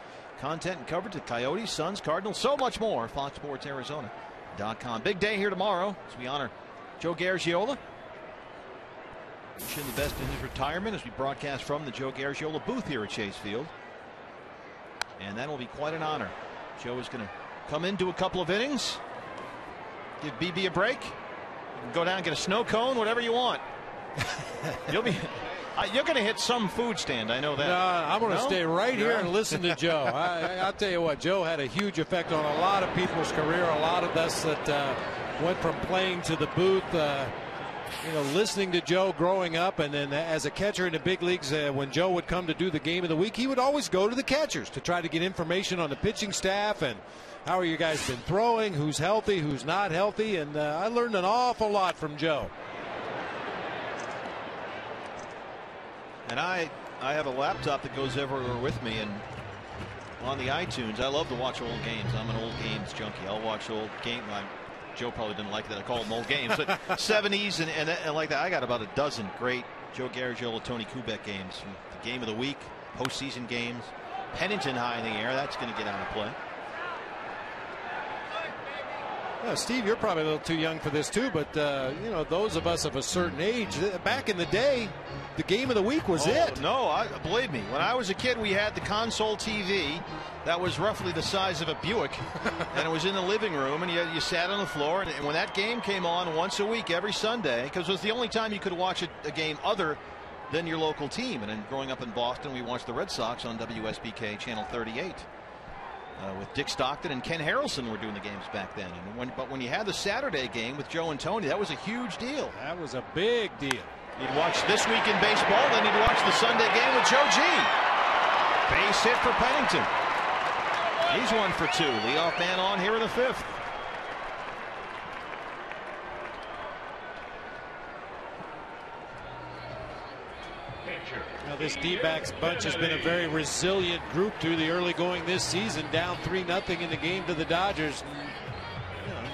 Content and coverage of Coyotes, Suns, Cardinals, so much more. FoxSportsArizona.com. Big day here tomorrow as we honor Joe Garagiola. Wishing the best in his retirement as we broadcast from the Joe Garagiola booth here at Chase Field. And that will be quite an honor. Joe is going to come in, do a couple of innings, give BB a break. You can go down and get a snow cone, whatever you want. You're going to hit some food stand, I know that. No, I'm going to stay right here and listen to Joe. I'll tell you what, Joe had a huge effect on a lot of people's career. A lot of us that went from playing to the booth. Listening to Joe growing up, and then as a catcher in the big leagues, when Joe would come to do the game of the week, he would always go to the catchers to try to get information on the pitching staff and how are you guys been throwing, who's healthy, who's not healthy, and I learned an awful lot from Joe. And I have a laptop that goes everywhere with me, and on the iTunes, I love to watch old games. I'm an old games junkie. I'll watch old games. Joe probably didn't like that I call them old games, but 70s and like that. I got about a dozen great Joe Garagiola, Tony Kubek games from the game of the week, postseason games. Pennington high in the air. That's going to get out of play. Well, Steve, you're probably a little too young for this too, but those of us of a certain age, back in the day, the game of the week was it. No, believe me, when I was a kid, we had the console TV that was roughly the size of a Buick, and it was in the living room, and you sat on the floor, and when that game came on once a week, every Sunday, because it was the only time you could watch a game other than your local team. And then growing up in Boston, we watched the Red Sox on WSBK Channel 38. With Dick Stockton and Ken Harrelson were doing the games back then. But when you had the Saturday game with Joe and Tony, that was a huge deal. That was a big deal. You'd watch This Week in Baseball, then you'd watch the Sunday game with Joe G. Base hit for Pennington. He's 1 for 2. Leadoff man on here in the 5th. Now, this D-backs bunch has been a very resilient group through the early going this season, down 3-0 in the game to the Dodgers.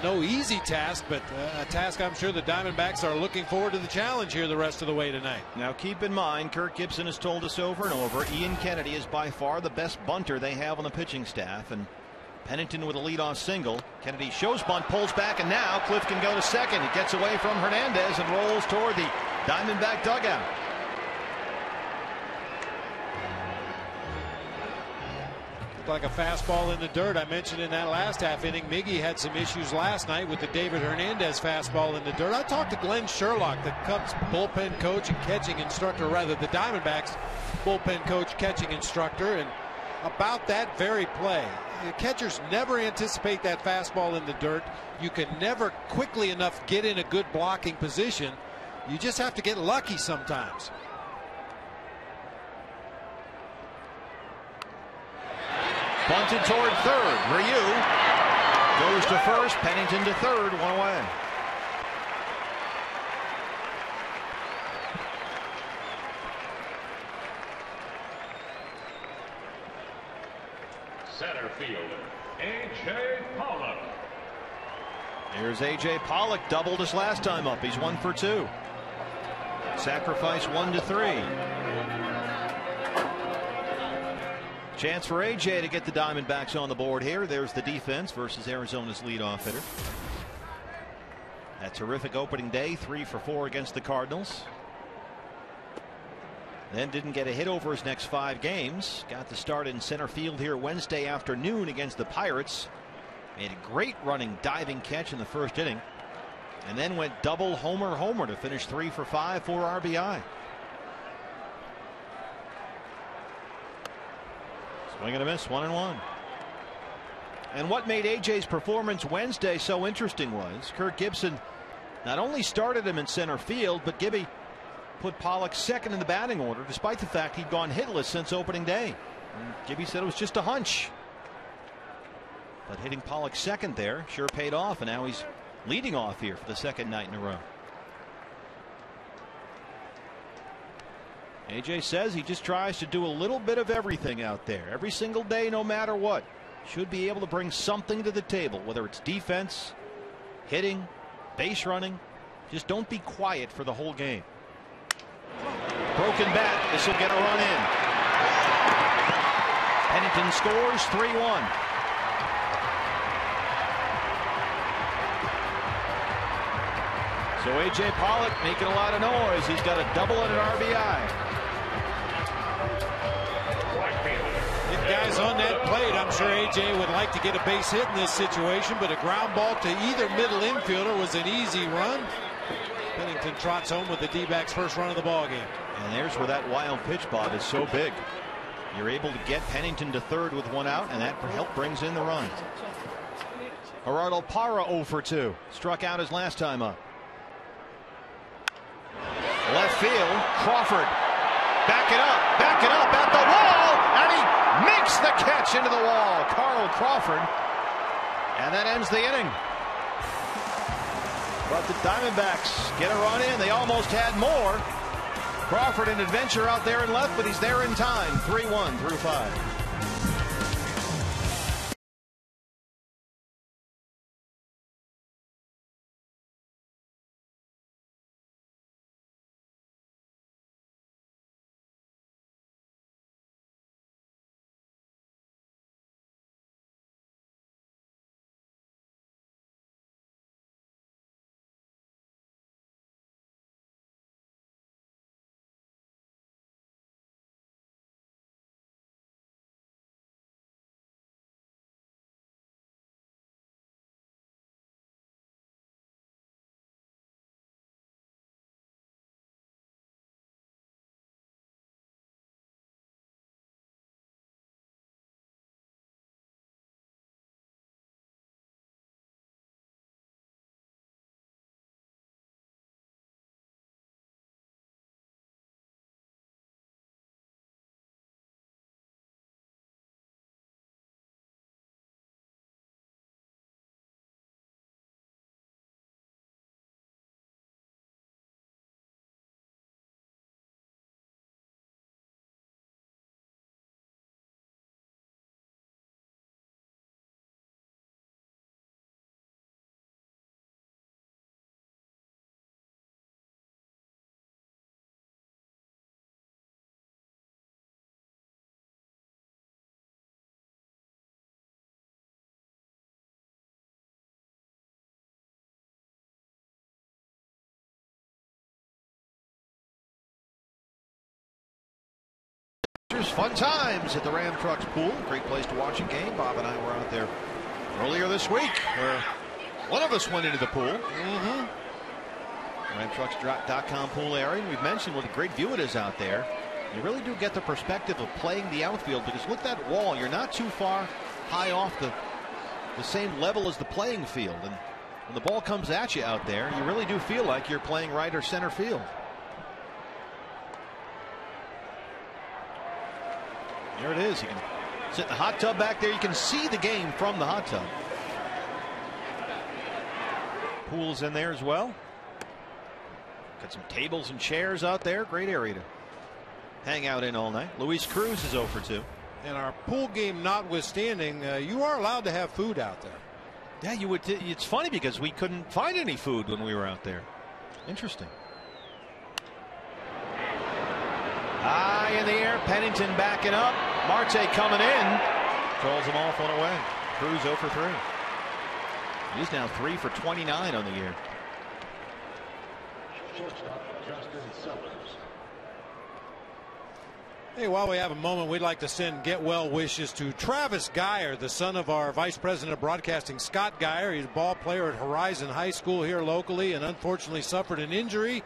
No easy task, but a task I'm sure the Diamondbacks are looking forward to the challenge here the rest of the way tonight. Now keep in mind, Kirk Gibson has told us over and over, Ian Kennedy is by far the best bunter they have on the pitching staff, and Pennington with a leadoff single. Kennedy shows bunt, pulls back, and now Cliff can go to second. He gets away from Hernandez and rolls toward the Diamondback dugout. Like a fastball in the dirt. I mentioned in that last half inning, Miggy had some issues last night with the David Hernandez fastball in the dirt. I talked to Glenn Sherlock, the Cubs bullpen coach and catching instructor, rather the Diamondbacks bullpen coach, catching instructor, and about that very play. The catchers never anticipate that fastball in the dirt. You can never quickly enough get in a good blocking position. You just have to get lucky sometimes. Bunted toward third. Ryu goes to first. Pennington to third. 1 away. Center fielder, A.J. Pollock. Here's A.J. Pollock. Doubled his last time up. He's 1 for 2. Sacrifice 1 to 3. Chance for A.J. to get the Diamondbacks on the board here. There's the defense versus Arizona's leadoff hitter. That terrific opening day, 3 for 4 against the Cardinals. Then didn't get a hit over his next 5 games. Got the start in center field here Wednesday afternoon against the Pirates. Made a great running diving catch in the first inning. And then went double homer to finish 3 for 5 for RBI. Swing and a miss, 1-1. And what made AJ's performance Wednesday so interesting was Kirk Gibson not only started him in center field, but Gibby put Pollock second in the batting order, despite the fact he'd gone hitless since opening day. And Gibby said it was just a hunch. But hitting Pollock second there sure paid off, and now he's leading off here for the second night in a row. AJ says he just tries to do a little bit of everything out there every single day, no matter what. Should be able to bring something to the table, whether it's defense, hitting, base running. Just don't be quiet for the whole game. Broken bat. This will get a run in. Pennington scores 3-1. So A.J. Pollock making a lot of noise. He's got a double and an RBI. Guys on that plate, I'm sure A.J. would like to get a base hit in this situation, but a ground ball to either middle infielder was an easy run. Pennington trots home with the D-backs' first run of the ball game. And there's where that wild pitch, Bob, is so big. You're able to get Pennington to third with one out, and that help brings in the run. Gerardo Parra 0 for 2. Struck out his last time up. Left field, Crawford. Back it up at the wall, and he makes the catch into the wall. Carl Crawford. And that ends the inning. But the Diamondbacks get a run in. They almost had more. Crawford an adventure out there in left, but he's there in time. 3-1 through 5. Fun times at the Ram Trucks pool. Great place to watch a game. Bob and I were out there earlier this week where one of us went into the pool. RamTrucks.com pool area. And we've mentioned what a great view it is out there. You really do get the perspective of playing the outfield, because look at that wall. You're not too far high off the same level as the playing field. And when the ball comes at you out there, you really do feel like you're playing right or center field. There it is. You can sit in the hot tub back there. You can see the game from the hot tub. Pool's in there as well. Got some tables and chairs out there. Great area to hang out in all night. Luis Cruz is 0 for 2. And our pool game notwithstanding, you are allowed to have food out there. Yeah, you would. It's funny because we couldn't find any food when we were out there. Interesting. High in the air, Pennington backing up. Marte coming in. Trolls him off, one away. Cruz 0 for 3. He's now 3 for 29 on the year. Hey, while we have a moment, we'd like to send get well wishes to Travis Geyer, the son of our Vice President of Broadcasting, Scott Geyer. He's a ball player at Horizon High School here locally and unfortunately suffered an injury,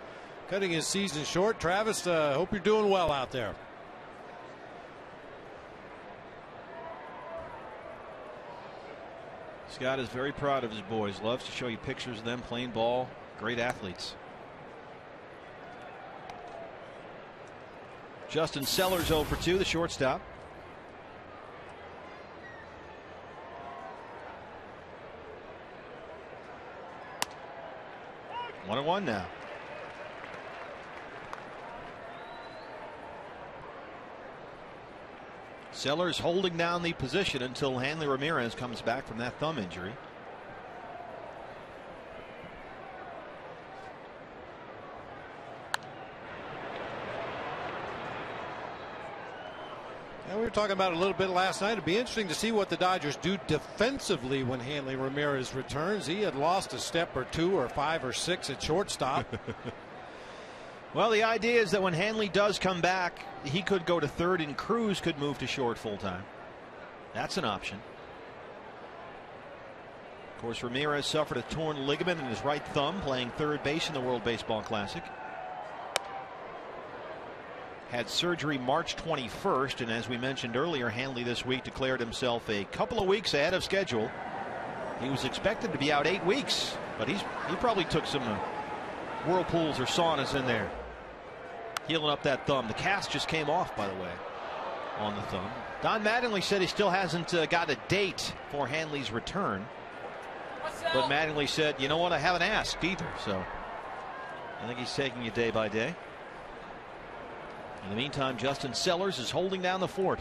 cutting his season short. Travis, hope you're doing well out there. Scott is very proud of his boys. Loves to show you pictures of them playing ball. Great athletes. Justin Sellers 0 for 2, the shortstop. One and one now. Sellers holding down the position until Hanley Ramirez comes back from that thumb injury. And we were talking about it a little bit last night. It'd be interesting to see what the Dodgers do defensively when Hanley Ramirez returns. He had lost a step or 2 or 5 or 6 at shortstop. Well, the idea is that when Hanley does come back, he could go to third and Cruz could move to short full time. That's an option. Of course, Ramirez suffered a torn ligament in his right thumb playing third base in the World Baseball Classic. Had surgery March 21st, and as we mentioned earlier, Hanley this week declared himself a couple of weeks ahead of schedule. He was expected to be out 8 weeks, but he probably took some whirlpools or saunas in there, healing up that thumb. The cast just came off, by the way, on the thumb. Don Mattingly said he still hasn't got a date for Hanley's return, but Mattingly said, you know what, I haven't asked either, so I think he's taking it day by day. In the meantime, Justin Sellers is holding down the fort.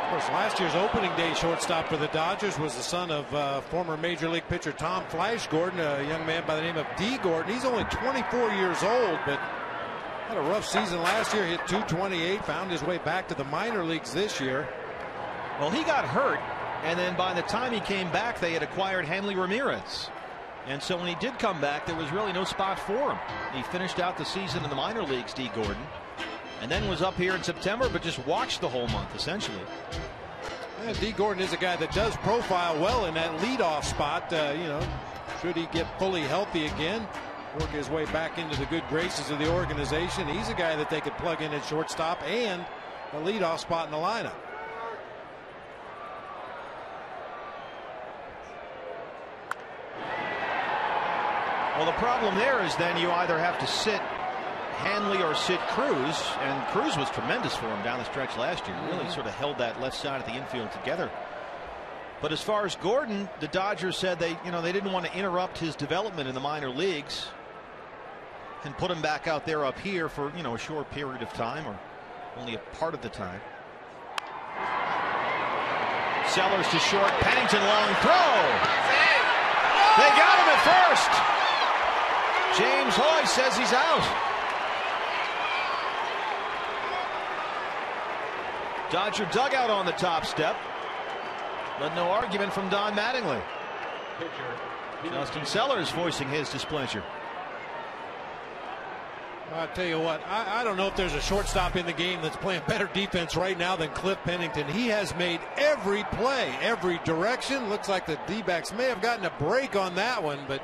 Of course, last year's opening day shortstop for the Dodgers was the son of former Major League pitcher Tom Flash Gordon, a young man by the name of D. Gordon. He's only 24 years old, but had a rough season last year. Hit .228, found his way back to the minor leagues this year. Well, he got hurt, and then by the time he came back, they had acquired Hanley Ramirez. And so when he did come back, there was really no spot for him. He finished out the season in the minor leagues, D. Gordon, and then was up here in September, but just watched the whole month, essentially. And D. Gordon is a guy that does profile well in that leadoff spot. You know, should he get fully healthy again, work his way back into the good graces of the organization, he's a guy that they could plug in at shortstop and a leadoff spot in the lineup. Well, the problem there is then you either have to sit Hanley or sit Cruz, and Cruz was tremendous for him down the stretch last year. Really sort of held that left side of the infield together. But as far as Gordon, the Dodgers said they didn't want to interrupt his development in the minor leagues and put him back out there up here for a short period of time, or only a part of the time. Sellers to short, Pennington long throw. They got him at first. James Hoy says he's out. Dodger dugout on the top step, but no argument from Don Mattingly. Justin Sellers voicing his displeasure. I'll tell you what, I don't know if there's a shortstop in the game that's playing better defense right now than Cliff Pennington. He has made every play, every direction. Looks like the D-backs may have gotten a break on that one, but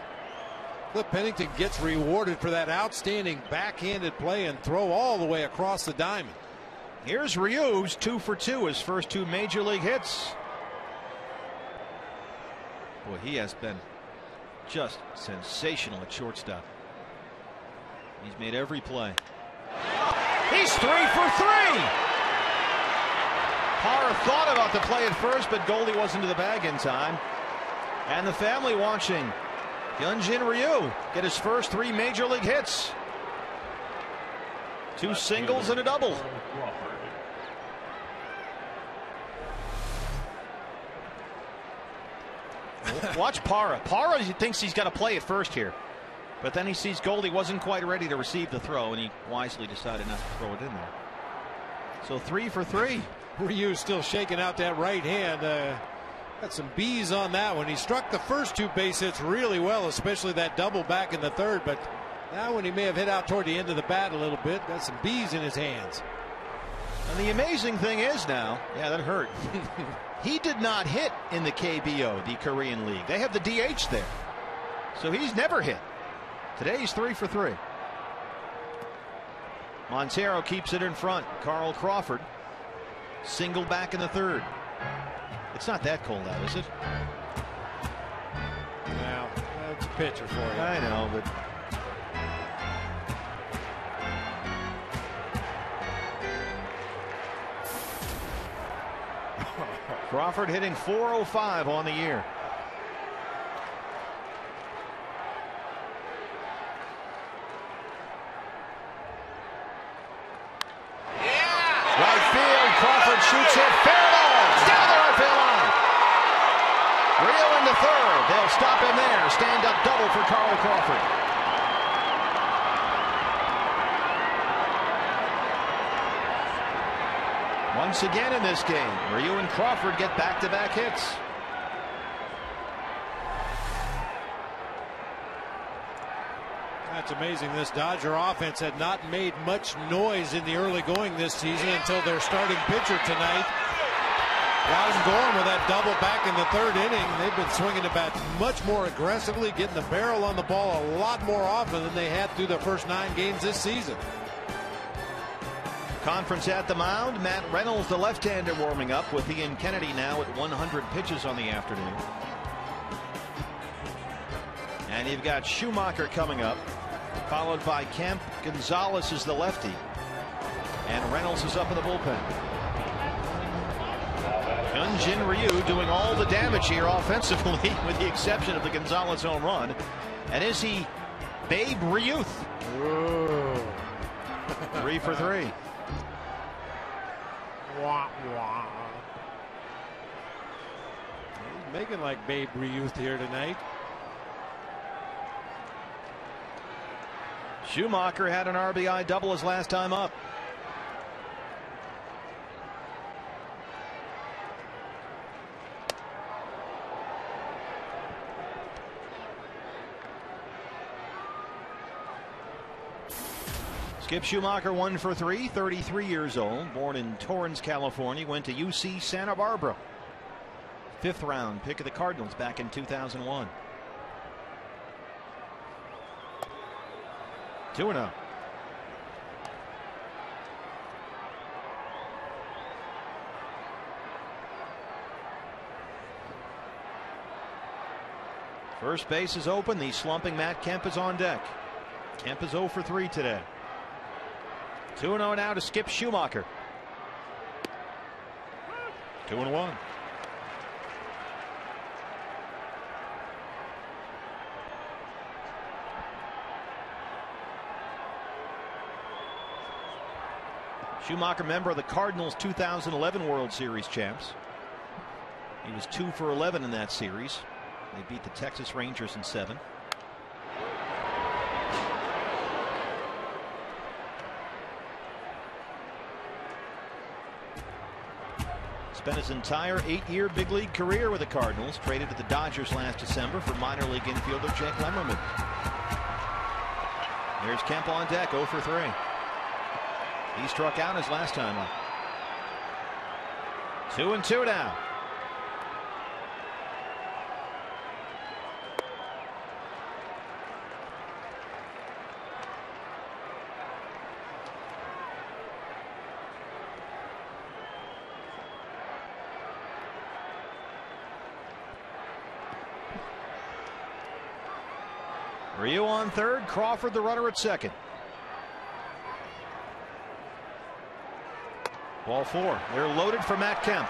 Cliff Pennington gets rewarded for that outstanding backhanded play and throw all the way across the diamond. Here's Ryu's 2 for 2, his first 2 major league hits. Boy, he has been just sensational at shortstop. He's made every play. He's 3 for 3. Parra thought about the play at first, but Goldie wasn't to the bag in time. And the family watching Hyunjin Ryu get his first 3 major league hits. 2 singles and a double. Watch Parra. Parra thinks he's got to play at first here, but then he sees Goldie wasn't quite ready to receive the throw, and he wisely decided not to throw it in there. So 3 for 3. Ryu still shaking out that right hand. Got some B's on that one. He struck the first 2 base hits really well, especially that double back in the third, but now when he may have hit out toward the end of the bat a little bit, got some B's in his hands. And the amazing thing is now, yeah, that hurt. He did not hit in the KBO, the Korean League. They have the DH there, so he's never hit. Today he's 3 for 3. Montero keeps it in front. Carl Crawford single back in the third. It's not that cold out, is it? Now, that's a pitcher for you. I know, but Crawford hitting .405 on the year. Right field, Crawford shoots it, fair ball, down the right field line. Rio into third, they'll stop him there. Stand up double for Carl Crawford. Once again in this game, Ryu and Crawford get back-to-back hits. That's amazing. This Dodger offense had not made much noise in the early going this season until their starting pitcher tonight got him going with that double back in the third inning. They've been swinging the bat much more aggressively, getting the barrel on the ball a lot more often than they had through the first 9 games this season. Conference at the mound. Matt Reynolds, the left-hander, warming up with Ian Kennedy now at 100 pitches on the afternoon. And you've got Schumacher coming up, followed by Kemp. Gonzalez is the lefty, and Reynolds is up in the bullpen. Hyunjin Ryu doing all the damage here offensively with the exception of the Gonzalez home run. And is he Babe Ruth? 3 for 3. Wah, wah. He's making like Babe Ruth here tonight. Schumacher had an RBI double his last time up. Skip Schumacher 1 for 3, 33 years old, born in Torrance, California, went to UC Santa Barbara. 5th round pick of the Cardinals back in 2001. 2-0. First base is open. The slumping Matt Kemp is on deck. Kemp is 0 for 3 today. 2-0 now to Skip Schumacher. 2-1. Schumacher, member of the Cardinals 2011 World Series champs. He was 2 for 11 in that series. They beat the Texas Rangers in 7. Spent his entire 8-year big league career with the Cardinals. Traded to the Dodgers last December for minor league infielder Jake Lemmerman. There's Kemp on deck, 0 for 3. He struck out his last time up. 2-2 now. Ryu on third, Crawford the runner at second. Ball 4. They're loaded for Matt Kemp.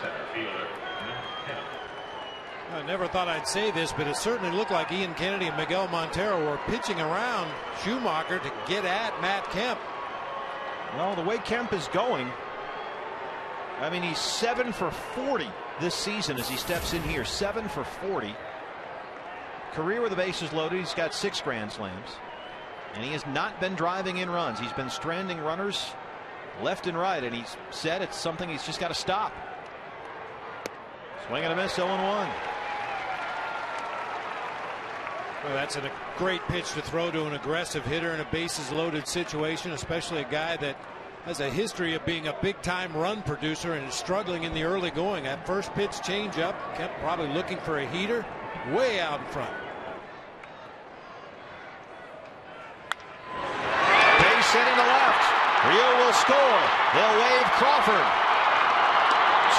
Center fielder, Kemp. I never thought I'd say this, but it certainly looked like Ian Kennedy and Miguel Montero were pitching around Schumacher to get at Matt Kemp. Well, the way Kemp is going, I mean, he's 7 for 40 this season as he steps in here. 7 for 40. Career with the bases loaded. He's got 6 grand slams. And he has not been driving in runs. He's been stranding runners left and right. And he's said it's something he's just got to stop. Swing and a miss, 0-1. Well, that's a great pitch to throw to an aggressive hitter in a bases loaded situation, especially a guy that has a history of being a big time run producer and is struggling in the early going. That first pitch change up, kept probably looking for a heater way out in front. Base hit in the left. Ryu will score. They'll wave Crawford.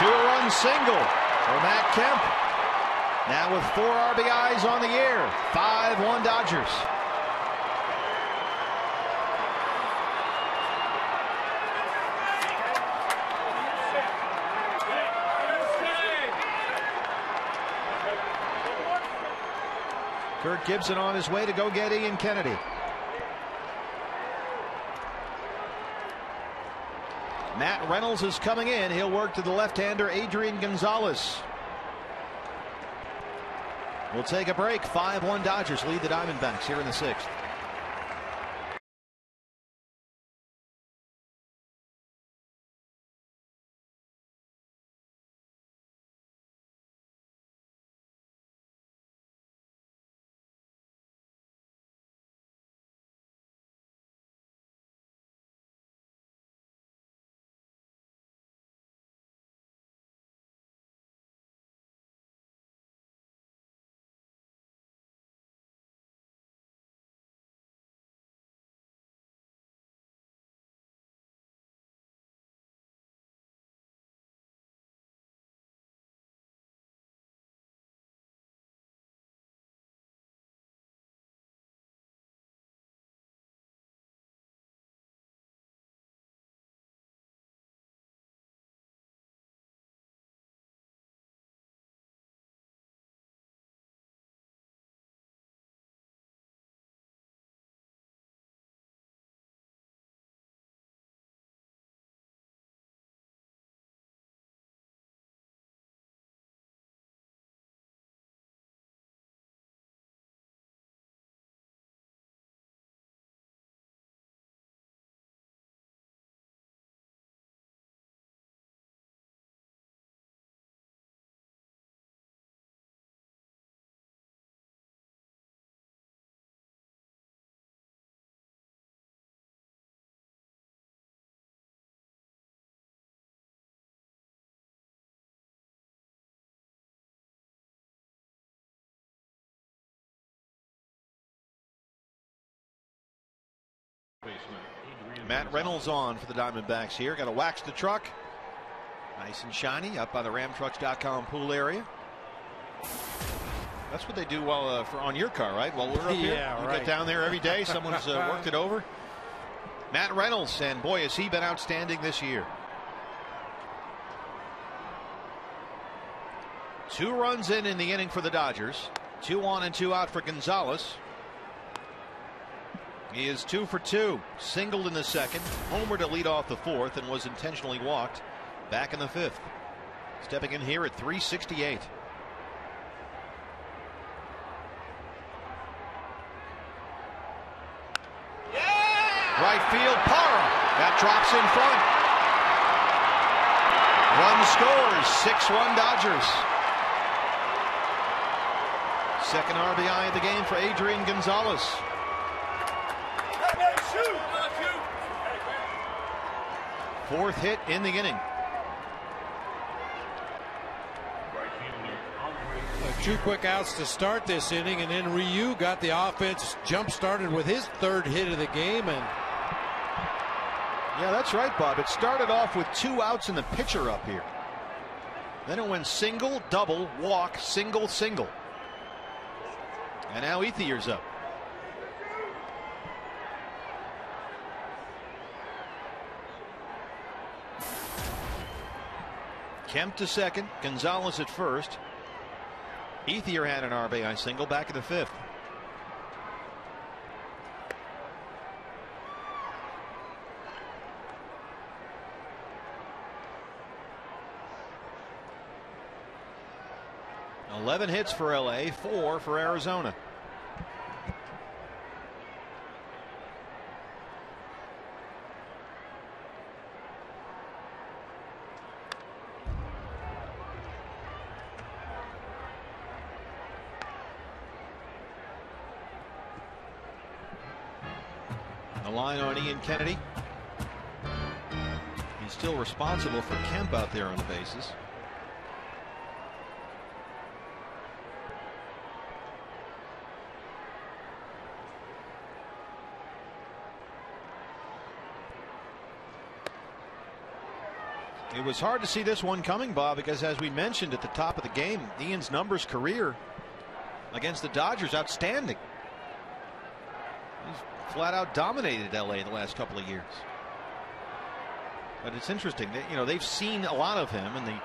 2-run single for Matt Kemp. Now with 4 RBIs on the year. 5-1 Dodgers. Kirk Gibson on his way to go get Ian Kennedy. Matt Reynolds is coming in. He'll work to the left-hander Adrian Gonzalez. We'll take a break. 5-1 Dodgers lead the Diamondbacks here in the 6th. Matt Reynolds on for the Diamondbacks here. Got to wax the truck. Nice and shiny up by the RamTrucks.com pool area. That's what they do while on your car, right? While we're up here, you get down there every day. Someone's worked it over. Matt Reynolds, and boy, has he been outstanding this year. 2 runs in the inning for the Dodgers. 2 on and 2 out for Gonzalez. He is 2 for 2. Singled in the 2nd, homer to lead off the 4th, and was intentionally walked back in the 5th. Stepping in here at 368. Right field, Parra. That drops in front. Run scores. 6-1 Dodgers. Second RBI of the game for Adrian Gonzalez. Fourth hit in the inning. 2 quick outs to start this inning, and then Ryu got the offense jump started with his 3rd hit of the game. And yeah, that's right, Bob. It started off with 2 outs and the pitcher up here. Then it went single, double, walk, single, single. And now Ethier's up. Kemp to second, Gonzalez at first. Ethier had an RBI single back in the 5th. Eleven hits for LA, 4 for Arizona. The line on Ian Kennedy. He's still responsible for Kemp out there on the bases. It was hard to see this one coming, Bob, because as we mentioned at the top of the game, Ian's numbers career against the Dodgers outstanding. He's flat out dominated LA the last couple of years. But it's interesting that, they've seen a lot of him, and the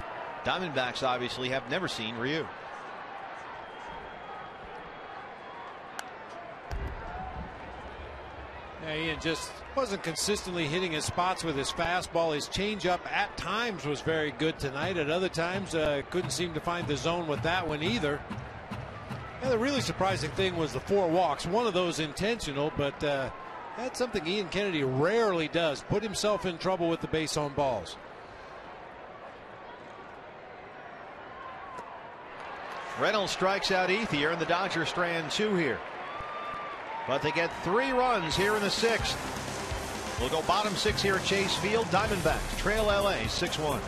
Diamondbacks obviously have never seen Ryu. Yeah, Ian just wasn't consistently hitting his spots with his fastball. His changeup at times was very good tonight. At other times, couldn't seem to find the zone with that one either. And the really surprising thing was the 4 walks. One of those intentional, but that's something Ian Kennedy rarely does. Put himself in trouble with the base on balls. Reynolds strikes out Ethier, and the Dodgers strand 2 here. But they get 3 runs here in the 6th. We'll go bottom 6 here at Chase Field. Diamondbacks trail LA 6-1.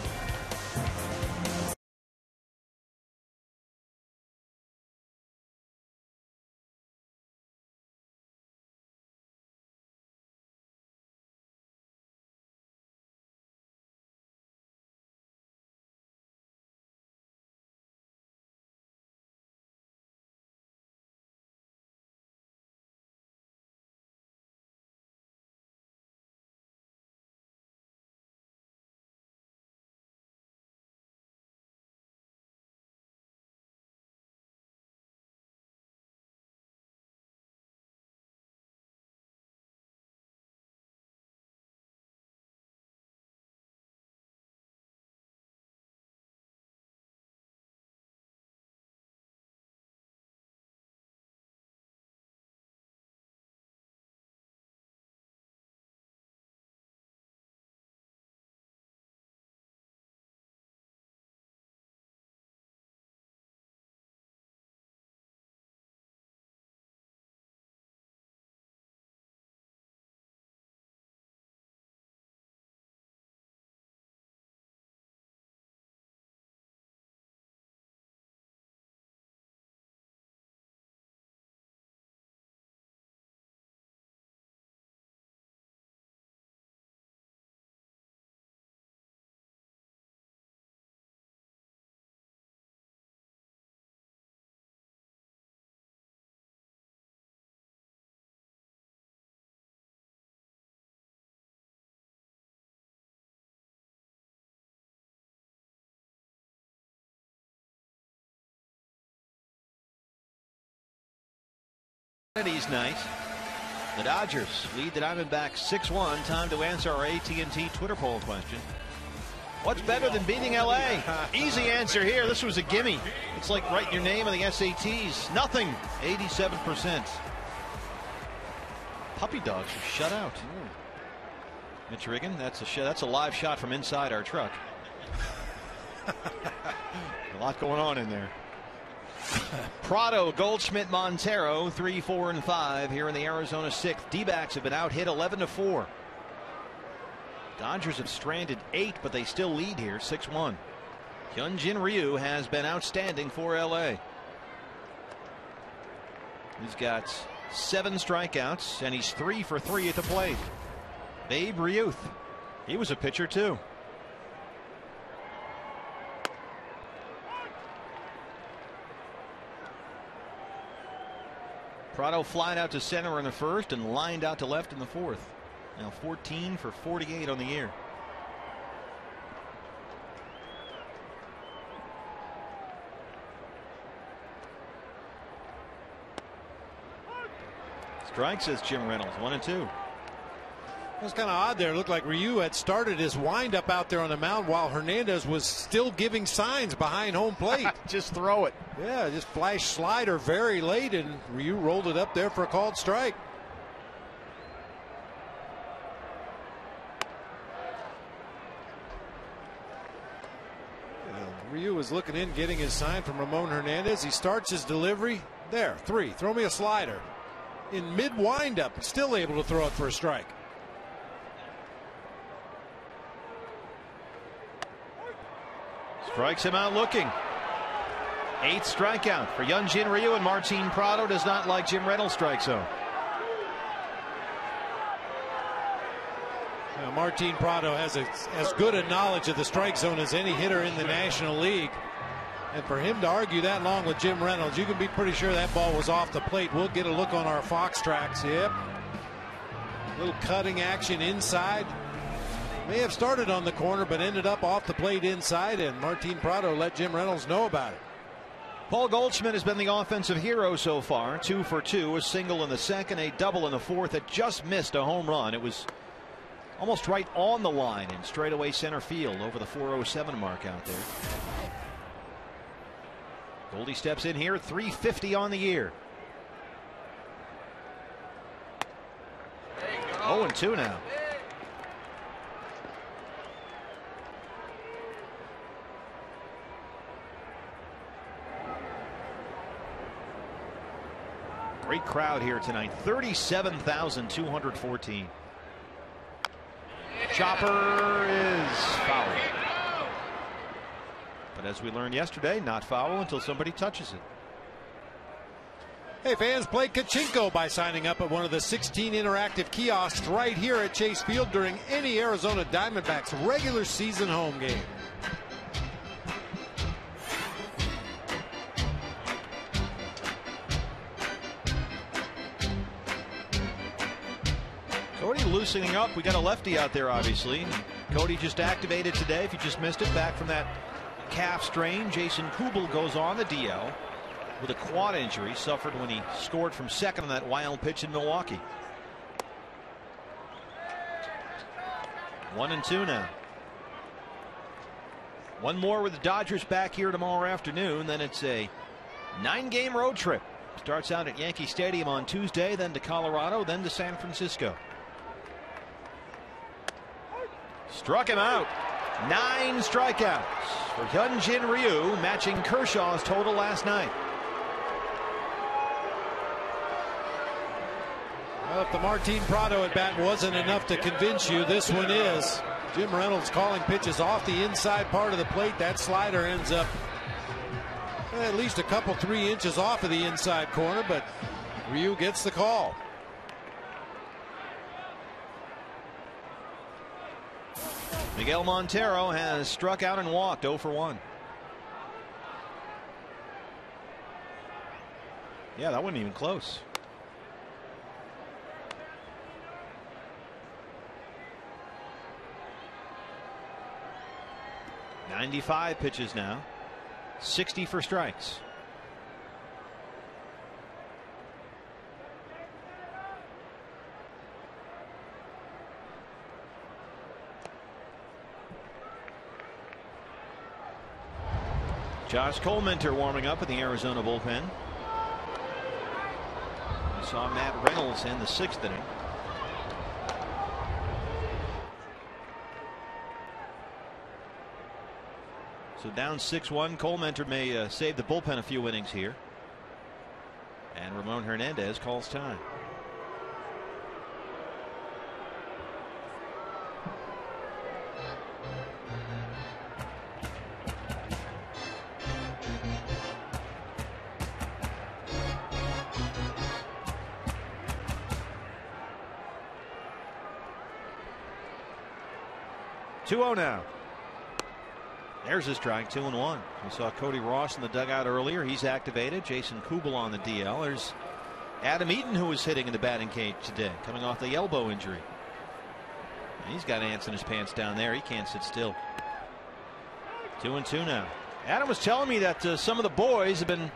Kennedy's night. The Dodgers lead the Diamondbacks 6-1. Time to answer our AT&T Twitter poll question. What's better than beating LA? Easy answer here. This was a gimme. It's like writing your name on the SATs. Nothing. 87%. Puppy dogs are shut out. Mitch Riggin, that's a live shot from inside our truck. A lot going on in there. Prado, Goldschmidt, Montero 3, 4, and 5 here in the Arizona 6th. D-backs have been out hit 11-4. Dodgers have stranded 8, but they still lead here 6-1. Hyunjin Ryu has been outstanding for LA. He's got 7 strikeouts and he's 3 for 3 at the plate. Babe Ruth, he was a pitcher too. Prado flied out to center in the 1st and lined out to left in the 4th. Now 14 for 48 on the year. Strike, says Jim Reynolds. 1-2. It was kind of odd there. It looked like Ryu had started his windup out there on the mound while Hernandez was still giving signs behind home plate. Just throw it. Yeah, just flash slider very late, and Ryu rolled it up there for a called strike. Ryu was looking in, getting his sign from Ramon Hernandez. He starts his delivery. There, 3. Throw me a slider. In mid windup, still able to throw it for a strike. Strikes him out looking. 8th strikeout for Hyunjin Ryu, and Martin Prado does not like Jim Reynolds' strike zone. Now, Martin Prado has as good a knowledge of the strike zone as any hitter in the National League. And for him to argue that long with Jim Reynolds, you can be pretty sure that ball was off the plate. We'll get a look on our Fox tracks. Yep. Little cutting action inside. May have started on the corner, but ended up off the plate inside, and Martin Prado let Jim Reynolds know about it. Paul Goldschmidt has been the offensive hero so far. 2 for 2, a single in the 2nd, a double in the 4th. It just missed a home run. It was almost right on the line in straightaway center field over the 407 mark out there. Goldie steps in here, 350 on the year. 0-2 now. Great crowd here tonight, 37,214. Chopper is foul. But as we learned yesterday, not foul until somebody touches it. Hey, fans, play Kachinko by signing up at one of the 16 interactive kiosks right here at Chase Field during any Arizona Diamondbacks regular season home game. Cody loosening up. We got a lefty out there, obviously. Cody just activated today. If you just missed it, back from that calf strain. Jason Kubel goes on the DL with a quad injury suffered when he scored from second on that wild pitch in Milwaukee. 1-2 now. One more with the Dodgers back here tomorrow afternoon. Then it's a 9-game road trip. Starts out at Yankee Stadium on Tuesday, then to Colorado, then to San Francisco. Struck him out. 9 strikeouts for Hyunjin Ryu, matching Kershaw's total last night. Well, if the Martin Prado at bat wasn't enough to convince you, this one is. Jim Reynolds calling pitches off the inside part of the plate. That slider ends up at least a couple 3 inches off of the inside corner, but Ryu gets the call. Miguel Montero has struck out and walked 0 for 1. Yeah, that wasn't even close. .95 pitches now. 60 for strikes. Josh Coleminter warming up in the Arizona bullpen. We saw Matt Reynolds in the 6th inning. So down 6-1. Coleminter may save the bullpen a few innings here. And Ramon Hernandez calls time. .2-0 now. There's a strike, 2-1. We saw Cody Ross in the dugout earlier. He's activated. Jason Kubel on the DL. There's Adam Eaton, who was hitting in the batting cage today, coming off the elbow injury. He's got ants in his pants down there. He can't sit still. 2-2 now. Adam was telling me that some of the boys have been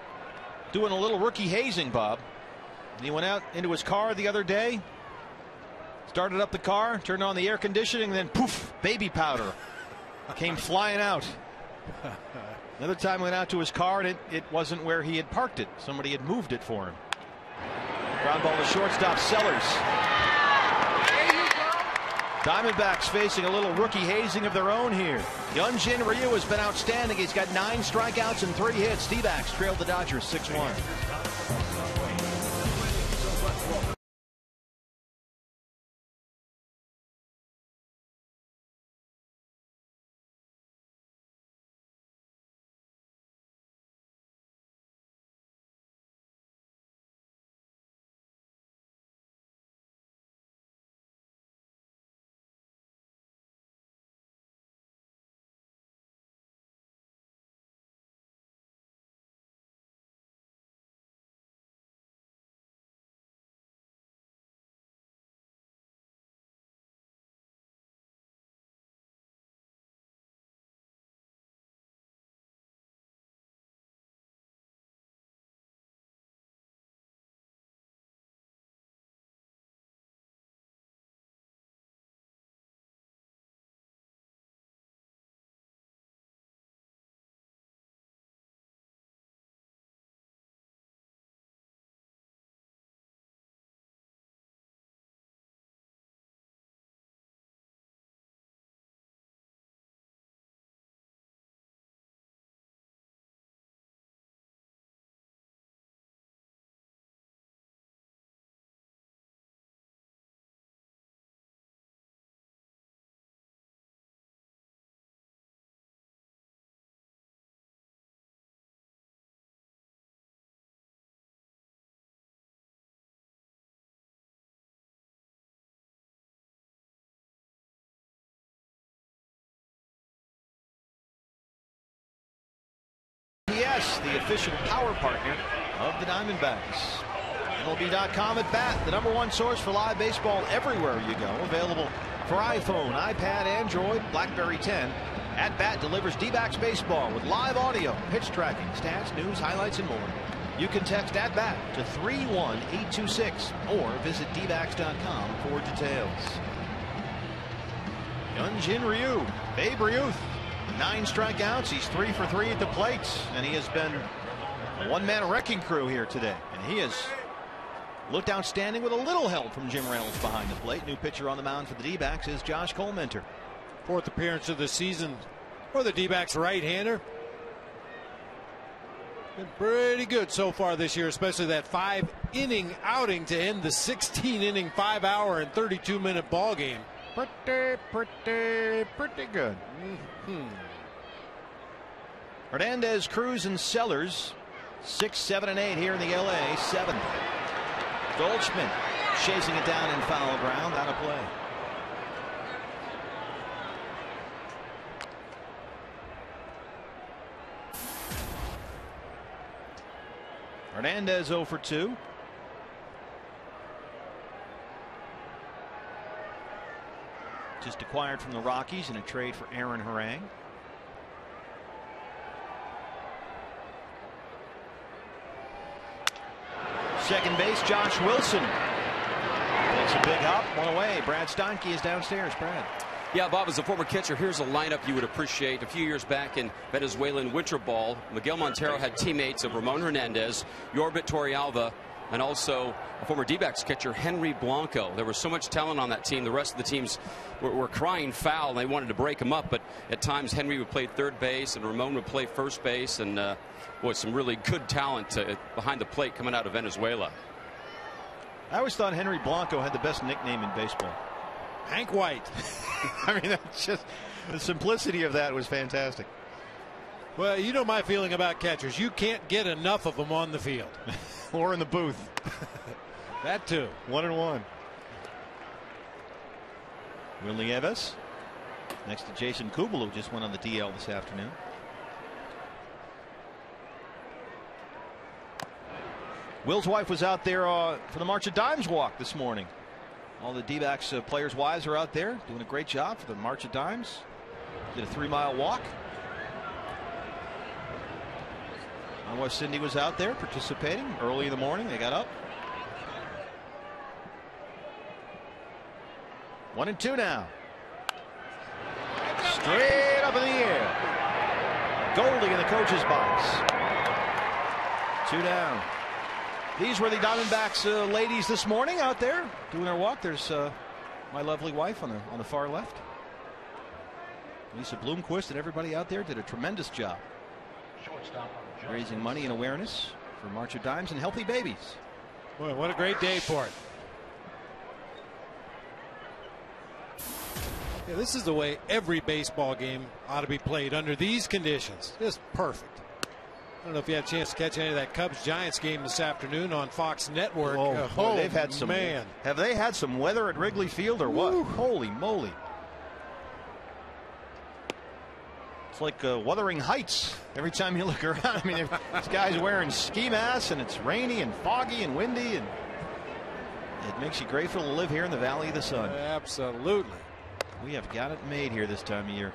doing a little rookie hazing, Bob. He went out into his car the other day, started up the car, turned on the air conditioning, then poof, baby powder came flying out. Another time went out to his car and it wasn't where he had parked it. Somebody had moved it for him. Ground ball to shortstop Sellers. Diamondbacks facing a little rookie hazing of their own here. Hyunjin Ryu has been outstanding. He's got 9 strikeouts and 3 hits. D-backs trailed the Dodgers 6-1. the official power partner of the Diamondbacks. MLB.com at bat, the #1 source for live baseball everywhere you go. Available for iPhone, iPad, Android, BlackBerry 10. At Bat delivers D-backs baseball with live audio, pitch tracking, stats, news, highlights, and more. You can text At Bat to 31826 or visit dbacks.com for details. Hyunjin Ryu, Babe Ruth, 9 strikeouts. He's 3 for 3 at the plate, and he has been a one-man wrecking crew here today. And he has looked outstanding with a little help from Jim Reynolds behind the plate. New pitcher on the mound for the D-backs is Josh Colmenter. 4th appearance of the season for the D-backs right-hander. Been pretty good so far this year, especially that 5-inning outing to end the 16-inning, 5-hour and 32-minute ball game. Pretty good. Hernandez, Cruz, and Sellers 6, 7, and 8 here in the LA 7th. Goldschmidt chasing it down in foul ground, out of play. Hernandez 0 for 2. Just acquired from the Rockies in a trade for Aaron Harang. Second base, Josh Wilson takes a big hop, one away. Brad Steinke is downstairs. Brad. Yeah, Bob, as a former catcher, here's a lineup you would appreciate. A few years back in Venezuelan winter ball, Miguel Montero had teammates of Ramon Hernandez, Yorbit Torrealba, and also a former D-backs catcher, Henry Blanco. There was so much talent on that team. The rest of the teams were crying foul, and they wanted to break them up. But at times, Henry would play third base, and Ramon would play first base. And some really good talent behind the plate coming out of Venezuela. I always thought Henry Blanco had the best nickname in baseball. Hank White. I mean, that's just the simplicity of that was fantastic. Well, you know my feeling about catchers. You can't get enough of them on the field. Or in the booth. That too. 1-1. Willie Eves next to Jason Kubel, who just went on the DL this afternoon. Will's wife was out there for the March of Dimes walk this morning. All the D-backs players' wives are out there doing a great job for the March of Dimes. Did a 3-mile walk. My wife Cindy was out there participating early in the morning. They got up. 1-2 now. Straight up in the air. Goldie in the coach's box. 2 down. These were the Diamondbacks ladies this morning out there doing their walk. There's my lovely wife on the far left. Lisa Bloomquist and everybody out there did a tremendous job raising money and awareness for March of Dimes and healthy babies. Boy, what a great day for it. Yeah, this is the way every baseball game ought to be played under these conditions. Just perfect. I don't know if you had a chance to catch any of that Cubs-Giants game this afternoon on Fox Network. Oh, they've had some. Man, have they had some weather at Wrigley Field or what? Woo. Holy moly! It's like Wuthering Heights every time you look around. I mean, this guy's wearing ski masks and it's rainy and foggy and windy, and it makes you grateful to live here in the Valley of the Sun. Absolutely. We have got it made here this time of year.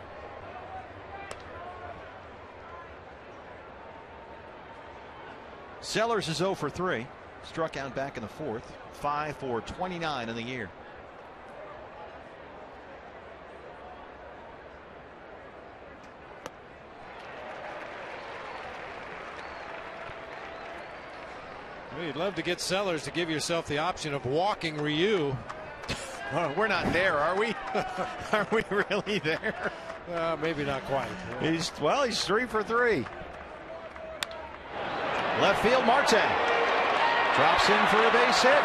Sellers is 0 for 3. Struck out back in the 4th. 5 for 29 in the year. Well, you'd love to get Sellers to give yourself the option of walking Ryu. We're not there, are we? Are we really there? Maybe not quite. He's 3 for 3. Left field, Marte drops in for a base hit.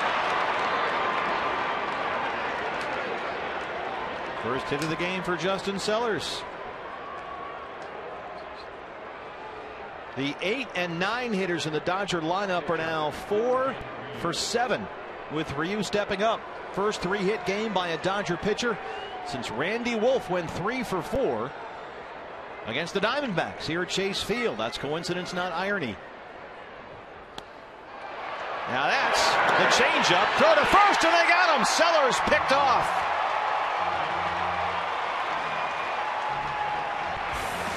First hit of the game for Justin Sellers. The 8 and 9 hitters in the Dodger lineup are now 4 for 7, with Ryu stepping up. First 3-hit game by a Dodger pitcher since Randy Wolf went 3 for 4 against the Diamondbacks here at Chase Field. That's coincidence, not irony. Now that's the changeup. Throw to first, and they got him. Sellers picked off.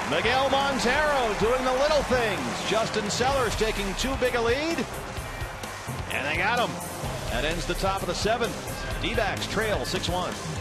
Miguel Montero doing the little things. Justin Sellers taking too big a lead. And they got him. That ends the top of the 7th. D-backs trail 6-1.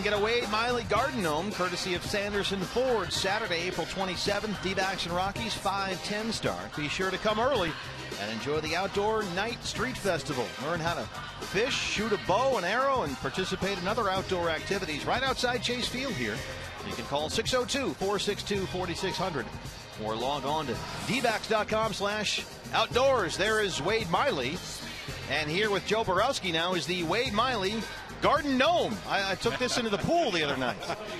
Get a Wade Miley Garden Gnome courtesy of Sanderson Ford. Saturday, April 27th. D-backs and Rockies 5:10 start. Be sure to come early and enjoy the Outdoor Night Street Festival. Learn how to fish, shoot a bow and arrow, and participate in other outdoor activities right outside Chase Field here. You can call 602-462-4600 or log on to dbacks.com/outdoors. There is Wade Miley. And here with Joe Borowski now is the Wade Miley Garden Gnome. I took this into the pool the other night.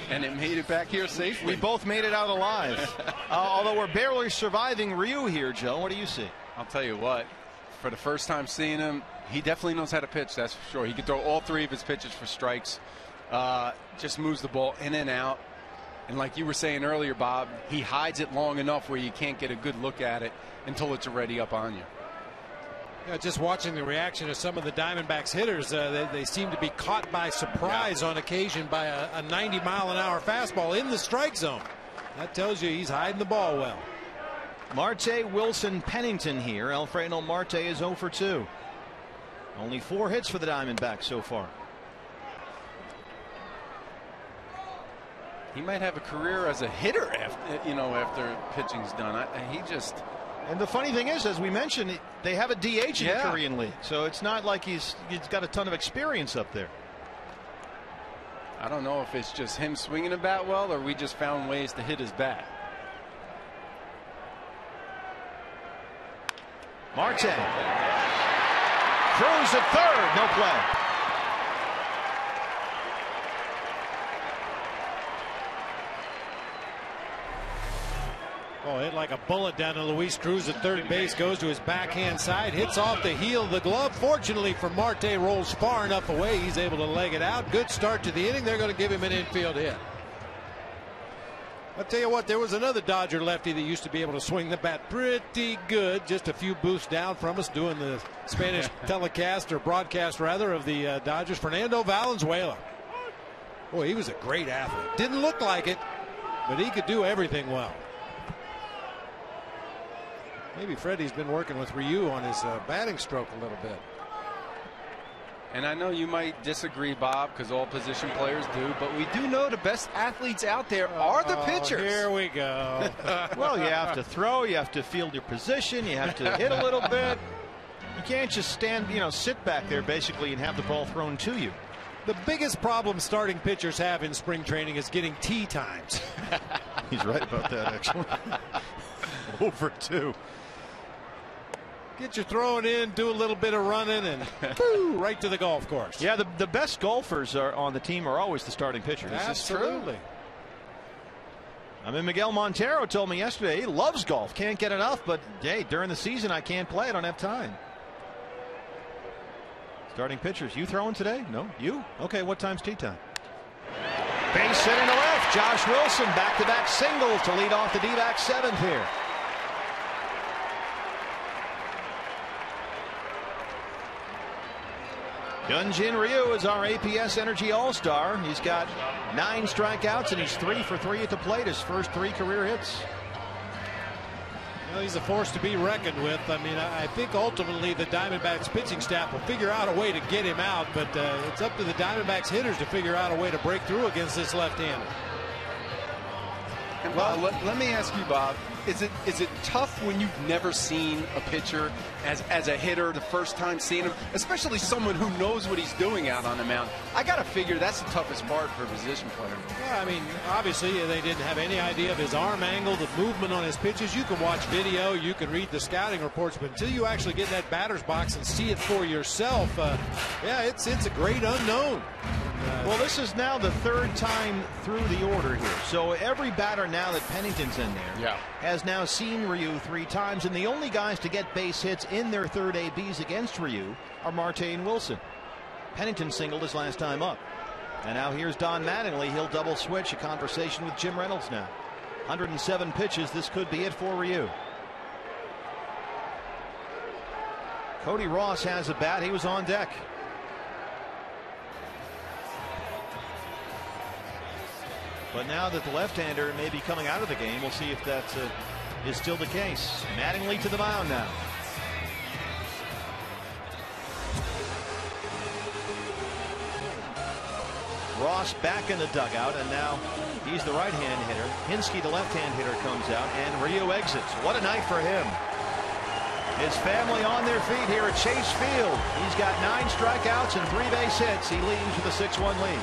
And it made it back here safely. We both made it out alive. Although we're barely surviving Ryu here, Joe. What do you see? I'll tell you what, for the first time seeing him, he definitely knows how to pitch, that's for sure. He can throw all 3 of his pitches for strikes. Just moves the ball in and out. And like you were saying earlier, Bob, he hides it long enough where you can't get a good look at it until it's already up on you. Yeah, just watching the reaction of some of the Diamondbacks hitters, they seem to be caught by surprise on occasion by a 90-mile-an-hour fastball in the strike zone. That tells you he's hiding the ball well. Marte, Wilson, Pennington here. Alfredo Marte is 0 for 2. Only 4 hits for the Diamondbacks so far. He might have a career as a hitter after pitching's done. And the funny thing is, as we mentioned, they have a DH in the Korean League, so it's not like he's got a ton of experience up there. I don't know if it's just him swinging the bat well, or we just found ways to hit his bat. Marte. Cruz at third, no play. Oh, hit like a bullet down to Luis Cruz at third base. Goes to his backhand side. Hits off the heel of the glove. Fortunately for Marte, rolls far enough away. He's able to leg it out. Good start to the inning. They're going to give him an infield hit. I'll tell you what, there was another Dodger lefty that used to be able to swing the bat pretty good. Just a few booths down from us doing the Spanish telecast, or broadcast rather, of the Dodgers. Fernando Valenzuela. Boy, he was a great athlete. Didn't look like it, but he could do everything well. Maybe Freddie's been working with Ryu on his batting stroke a little bit. And I know you might disagree, Bob, because all position players do, but we do know the best athletes out there are the pitchers. Here we go. Well, you have to throw, you have to field your position, you have to hit a little bit. You can't just stand, sit back there basically and have the ball thrown to you. The biggest problem starting pitchers have in spring training is getting tee times. He's right about that, actually. Over 2. Get your throwing in, do a little bit of running, and boo, right to the golf course. Yeah, the best golfers are on the team are always the starting pitchers. Absolutely. I mean, Miguel Montero told me yesterday he loves golf, can't get enough, but hey, during the season I can't play, I don't have time. Starting pitchers, you throwing today? No, you? Okay, what time's tee time? Base hit in the left. Josh Wilson back-to-back singles to lead off the D-backs 7th here. Hyunjin Ryu is our APS Energy All-Star. He's got 9 strikeouts and he's 3 for 3 at the plate. His first 3 career hits. Well, he's a force to be reckoned with. I mean, I think ultimately the Diamondbacks pitching staff will figure out a way to get him out, but it's up to the Diamondbacks hitters to figure out a way to break through against this left-hander. Well, let me ask you, Bob, is it tough when you've never seen a pitcher as a hitter the first time seeing him, especially someone who knows what he's doing out on the mound? I got to figure that's the toughest part for a position player. Yeah, I mean, obviously they didn't have any idea of his arm angle, the movement on his pitches. You can watch video, you can read the scouting reports, but until you actually get in that batter's box and see it for yourself, yeah, it's a great unknown. Well, this is now the 3rd time through the order here. So every batter now that Pennington's in there has now seen Ryu 3 times, and the only guys to get base hits in their 3rd ABs against Ryu are Marte and Wilson. Pennington singled his last time up. And now here's Don Mattingly. He'll double switch. A conversation with Jim Reynolds now. 107 pitches. This could be it for Ryu. Cody Ross has a bat. He was on deck. But now that the left-hander may be coming out of the game, we'll see if that is still the case. Mattingly to the mound now. Ross back in the dugout, and now he's the right-hand hitter. Hinsky, the left-hand hitter, comes out, and Ryu exits. What a night for him. His family on their feet here at Chase Field. He's got 9 strikeouts and 3 base hits. He leaves with a 6-1 lead.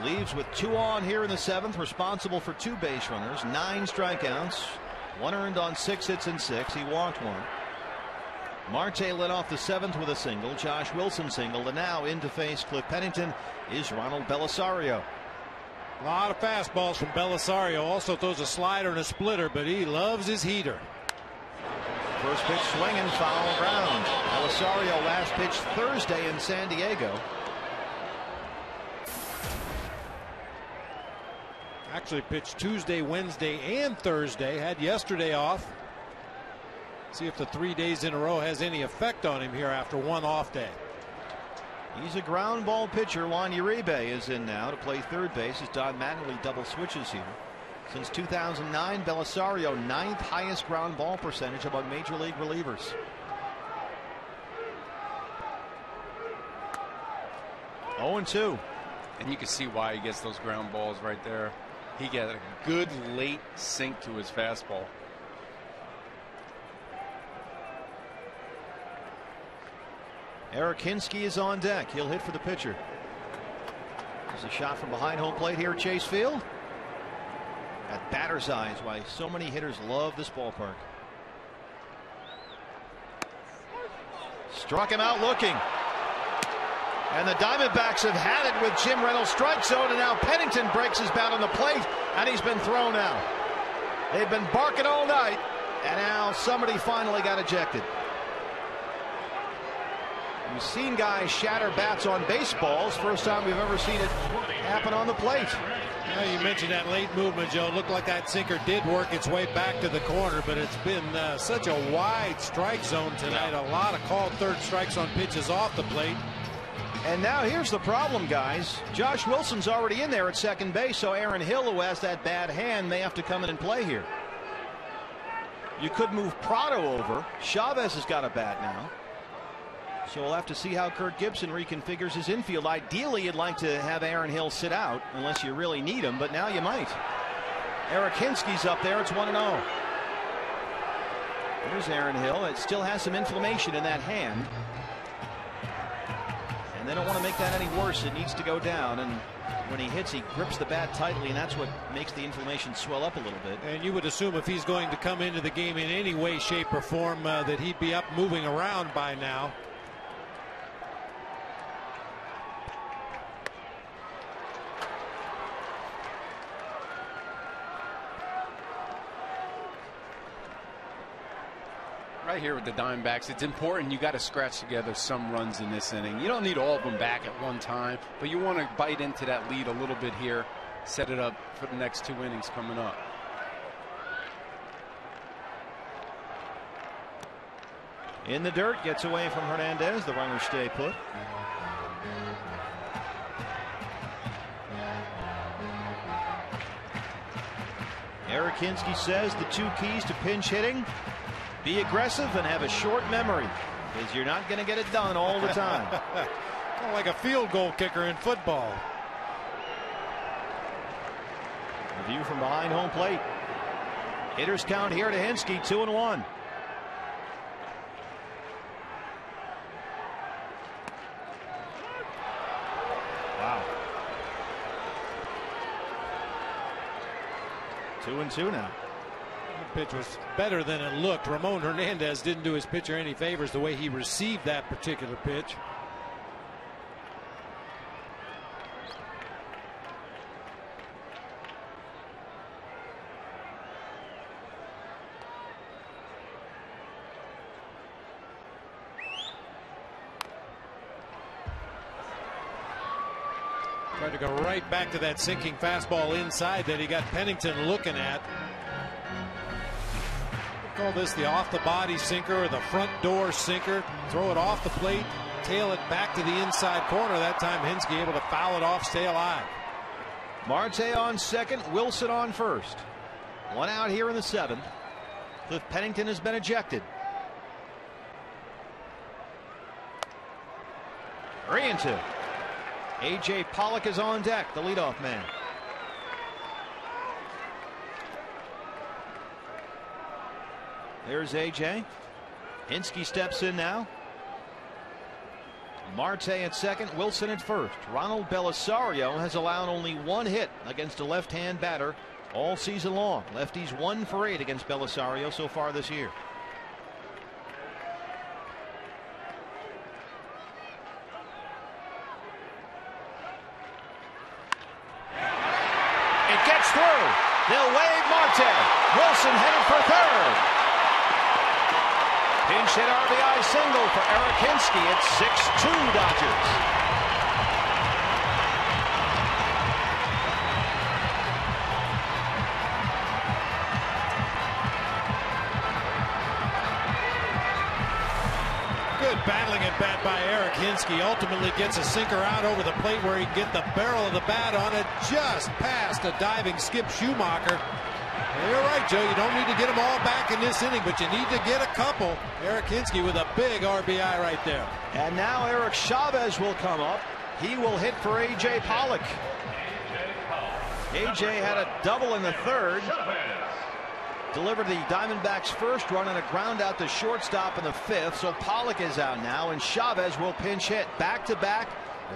Leaves with 2 on here in the 7th, responsible for 2 base runners, 9 strikeouts, 1 earned on 6 hits and 6. He walked 1. Marte led off the 7th with a single. Josh Wilson singled, and now in to face Cliff Pennington is Ronald Belisario. A lot of fastballs from Belisario. Also throws a slider and a splitter, but he loves his heater. First pitch swinging, foul ground. Belisario last pitched Thursday in San Diego. Actually pitched Tuesday, Wednesday, and Thursday. Had yesterday off. See if the 3 days in a row has any effect on him here after 1 off day. He's a ground ball pitcher. Juan Uribe is in now to play third base as Don Mattingly double switches here. Since 2009, Belisario 9th highest ground ball percentage among major league relievers. Oh, 2. And you can see why he gets those ground balls right there. He got a good late sink to his fastball. Eric Hinsky is on deck. He'll hit for the pitcher. There's a shot from behind home plate here at Chase Field. At batter's eyes, why so many hitters love this ballpark. Struck him out looking. And the Diamondbacks have had it with Jim Reynolds' strike zone, and now Pennington breaks his bat on the plate, and he's been thrown out. They've been barking all night, and now somebody finally got ejected. We've seen guys shatter bats on baseballs. First time we've ever seen it happen on the plate. Well, you mentioned that late movement, Joe. It looked like that sinker did work its way back to the corner, but it's been such a wide strike zone tonight. A lot of called third strikes on pitches off the plate. And now here's the problem, guys. Josh Wilson's already in there at second base, so Aaron Hill, who has that bad hand, may have to come in and play here. You could move Prado over. Chavez has got a bat now. So we'll have to see how Kirk Gibson reconfigures his infield. Ideally, you'd like to have Aaron Hill sit out unless you really need him, but now you might. Eric Hinsky's up there. It's 1-0. Here's Aaron Hill. It still has some inflammation in that hand. And they don't want to make that any worse. It needs to go down. And when he hits, he grips the bat tightly, and that's what makes the inflammation swell up a little bit. And you would assume if he's going to come into the game in any way, shape, or form, that he'd be up moving around by now. Right here with the Diamondbacks, it's important. You got to scratch together some runs in this inning. You don't need all of them back at one time, but you want to bite into that lead a little bit here, set it up for the next 2 innings coming up. In the dirt, gets away from Hernandez. The runners stay put. Eric Hinsky says the 2 keys to pinch hitting: be aggressive and have a short memory, because you're not going to get it done all the time. Kind of like a field goal kicker in football. A view from behind home plate. Hitters count here to Hinsky, 2-1. Wow. 2-2 now. The pitch was better than it looked. Ramon Hernandez didn't do his pitcher any favors the way he received that particular pitch. Tried to go right back to that sinking fastball inside that he got Pennington looking at. We call this the off the body sinker or the front door sinker. Throw it off the plate, tail it back to the inside corner. That time Hinsky able to foul it off, stay alive. Marte on second, Wilson on first. 1 out here in the 7th. Cliff Pennington has been ejected. 3-2. A.J. Pollock is on deck, the leadoff man. There's A.J. Hinsky steps in now. Marte at second, Wilson at first. Ronald Belisario has allowed only 1 hit against a left-hand batter all season long. Lefties 1 for 8 against Belisario so far this year. It gets through. They'll wave Marte. Wilson headed for third. Pinch hit RBI single for Eric Hinsky. It's 6-2 Dodgers. Good battling at bat by Eric Hinske ultimately gets a sinker out over the plate where he can get the barrel of the bat on it, just past a diving Skip Schumacher. You're right, Joe. You don't need to get them all back in this inning, but you need to get a couple. Eric Hinske with a big RBI right there. And now Eric Chavez will come up. He will hit for A.J. Pollock. A.J. had a double in the third. Delivered the Diamondbacks' first run and a ground out to shortstop in the fifth. So Pollock is out now, and Chavez will pinch hit. Back-to-back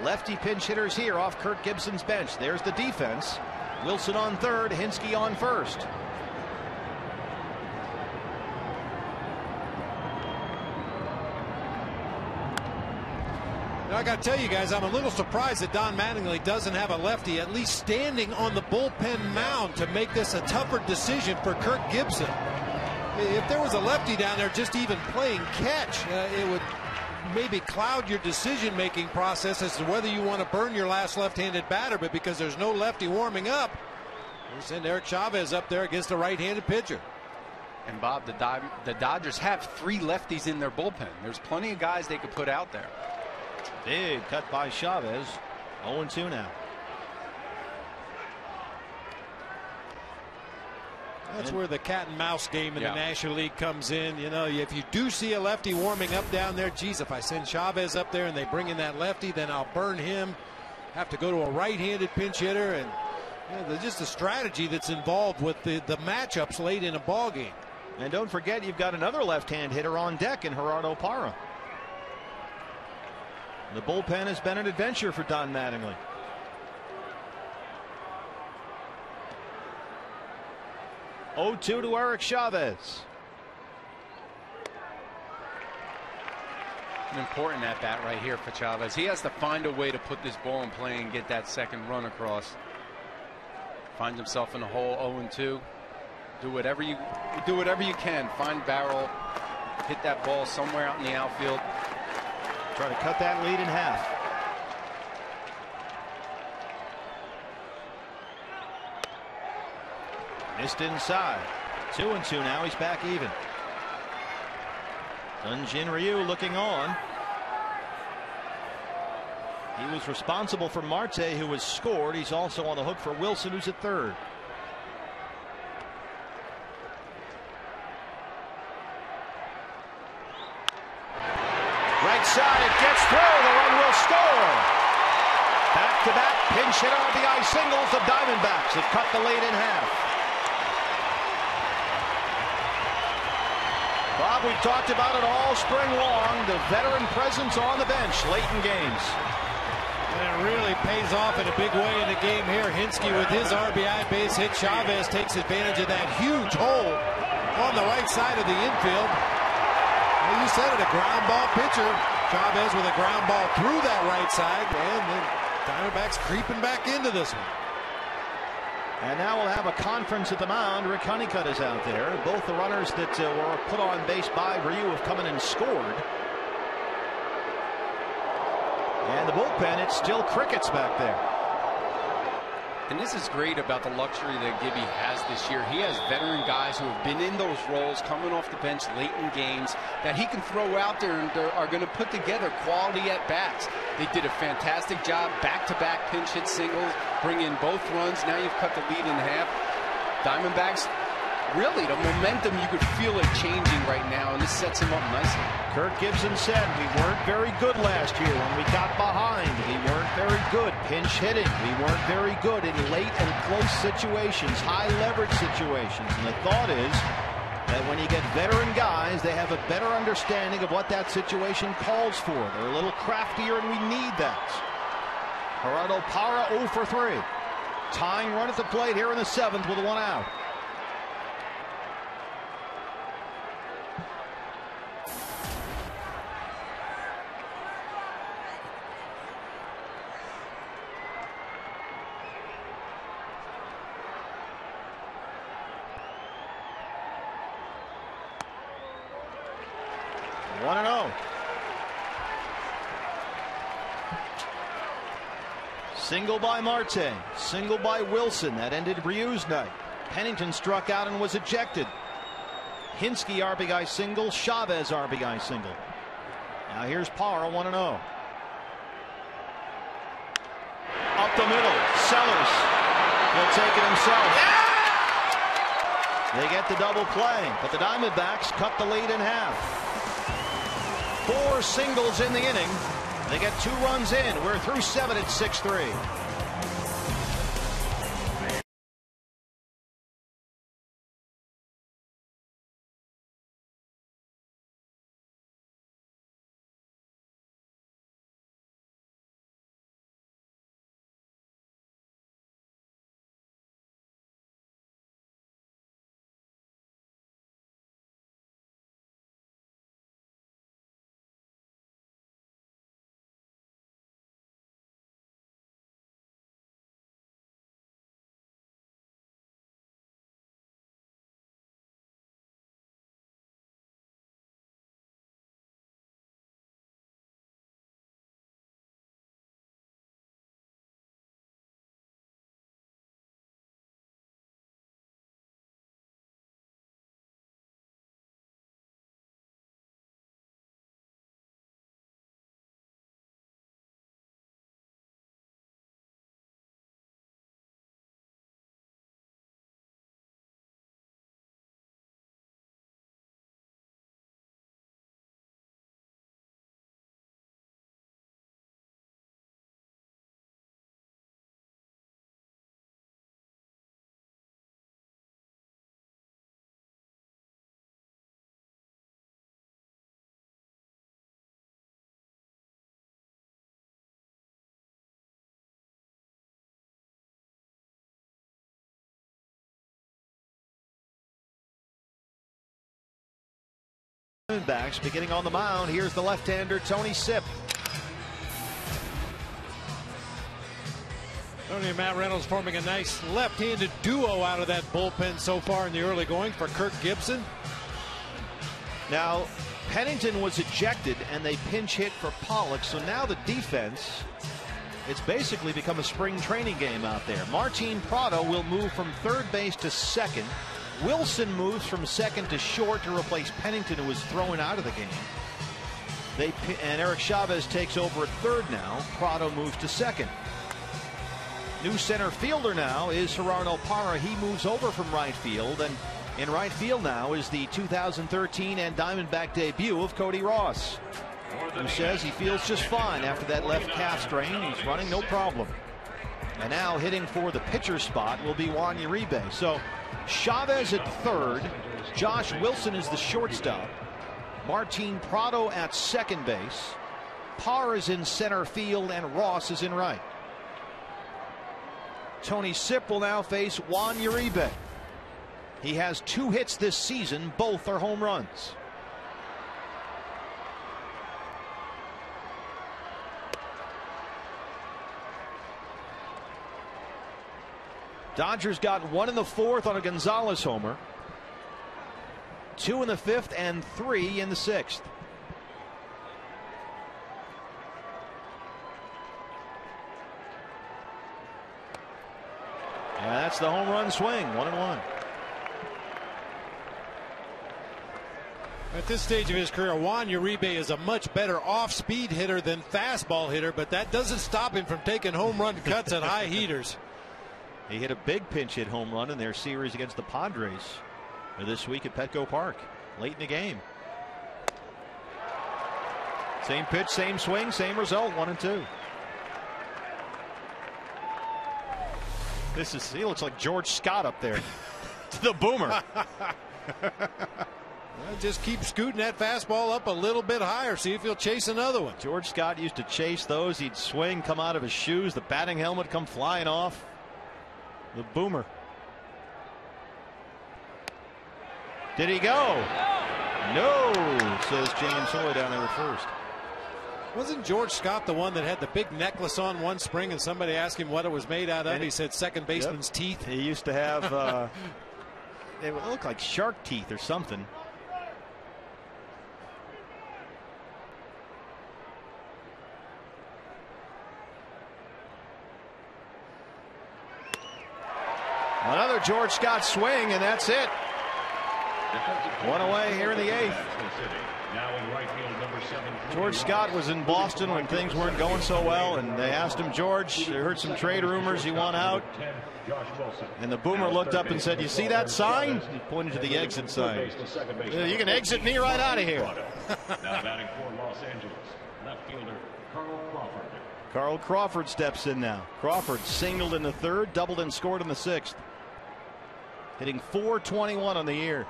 lefty pinch hitters here off Kirk Gibson's bench. There's the defense. Wilson on third, Hinske on first. I got to tell you guys, I'm a little surprised that Don Mattingly doesn't have a lefty at least standing on the bullpen mound to make this a tougher decision for Kirk Gibson. If there was a lefty down there just even playing catch, it would maybe cloud your decision-making process as to whether you want to burn your last left-handed batter. But because there's no lefty warming up, we'll send Eric Chavez up there against a right-handed pitcher. And Bob, the Dodgers have 3 lefties in their bullpen. There's plenty of guys they could put out there. Big cut by Chavez. 0-2 now. That's where the cat and mouse game in the National League comes in. You know, if you do see a lefty warming up down there, geez, if I send Chavez up there and they bring in that lefty, then I'll burn him. Have to go to a right-handed pinch hitter, and there's just a strategy that's involved with the matchups late in a ball game. And don't forget, you've got another left-hand hitter on deck in Gerardo Parra. The bullpen has been an adventure for Don Mattingly. Oh, 2 to Eric Chavez. An important at bat right here for Chavez. He has to find a way to put this ball in play and get that second run across. Finds himself in a hole. 0-2. Do whatever you can. Find barrel. Hit that ball somewhere out in the outfield. Try to cut that lead in half. Missed inside. 2-2 now. He's back even. Dunjin Ryu looking on. He was responsible for Marte, who was scored. He's also on the hook for Wilson, who's at third. Right side, it gets through. The run will score. Back-to-back pinch hit RBI singles. The Diamondbacks have cut the lead in half. Bob, we've talked about it all spring long. The veteran presence on the bench late in games. And it really pays off in a big way in the game here. Hinske with his RBI base hit. Chavez takes advantage of that huge hole on the right side of the infield. Well, you said it, a ground ball pitcher. Chavez with a ground ball through that right side, and the Diamondbacks creeping back into this one. And now we'll have a conference at the mound. Rick Honeycutt is out there. Both the runners that were put on base by Ryu have come in and scored. And the bullpen, it's still crickets back there. And this is great about the luxury that Gibby has this year. He has veteran guys who have been in those roles, coming off the bench late in games, that he can throw out there and are going to put together quality at-bats. They did a fantastic job, back-to-back pinch hit singles, bring in both runs. Now you've cut the lead in half. Diamondbacks, really, the momentum, you could feel it changing right now, and this sets him up nicely. Kirk Gibson said we weren't very good last year when we got behind. We weren't very good pinch hitting. We weren't very good in late and close situations, high leverage situations. And the thought is that when you get veteran guys, they have a better understanding of what that situation calls for. They're a little craftier, and we need that. Gerardo Parra 0 for 3. Tying run at the plate here in the 7th with 1 out. Single by Marte, single by Wilson. That ended Ryu's night. Pennington struck out and was ejected. Hinske RBI single, Chavez RBI single. Now here's Parra 1-0. up the middle. Sellers will take it himself. They get the double play, but the Diamondbacks cut the lead in half. 4 singles in the inning. They get 2 runs in. We're through 7 at 6-3. Backs beginning on the mound. Here's the left-hander Tony Sipp. Tony and Matt Reynolds forming a nice left-handed duo out of that bullpen so far in the early going for Kirk Gibson. Now Pennington was ejected and they pinch hit for Pollock, so now the defense, it's basically become a spring training game out there. Martin Prado will move from third base to second. Wilson moves from second to short to replace Pennington, who was thrown out of the game. And Eric Chavez takes over at third now. Prado moves to second. New center fielder now is Gerardo Parra. He moves over from right field, and in right field now is the 2013 and Diamondback debut of Cody Ross, who says he feels just fine after that left calf strain. He's running no problem. And now hitting for the pitcher spot will be Juan Uribe. So Chavez at third, Josh Wilson is the shortstop, Martin Prado at second base, Parr is in center field, and Ross is in right. Tony Sipp will now face Juan Uribe. He has 2 hits this season, both are home runs. Dodgers got 1 in the 4th on a Gonzalez homer, 2 in the 5th, and 3 in the 6th. And that's the home run swing, 1-1. At this stage of his career, Juan Uribe is a much better off-speed hitter than fastball hitter, but that doesn't stop him from taking home run cuts at high heaters. He hit a big pinch hit home run in their series against the Padres this week at Petco Park late in the game. Same pitch, same swing, same result, 1-2. He looks like George Scott up there. The boomer. Well, just keep scooting that fastball up a little bit higher. See if he'll chase another one. George Scott used to chase those. He'd swing, come out of his shoes, the batting helmet come flying off. The boomer. Did he go? No, says James Hoy down there at first. Wasn't George Scott the one that had the big necklace on one spring and somebody asked him what it was made out of? And he said second baseman's teeth. He used to have they would look like shark teeth or something. Another George Scott swing, and that's it. One away here in the 8th. Now in right field, number 7. George Scott was in Boston when things weren't going so well, and they asked him, George, they heard some trade rumors, you want out? And the boomer looked up and said, you see that sign? He pointed to the exit sign. You can exit me right out of here. Now batting for Los Angeles, left fielder Carl Crawford. Carl Crawford steps in now. Crawford singled in the 3rd, doubled and scored in the 6th. Hitting .421 on the year.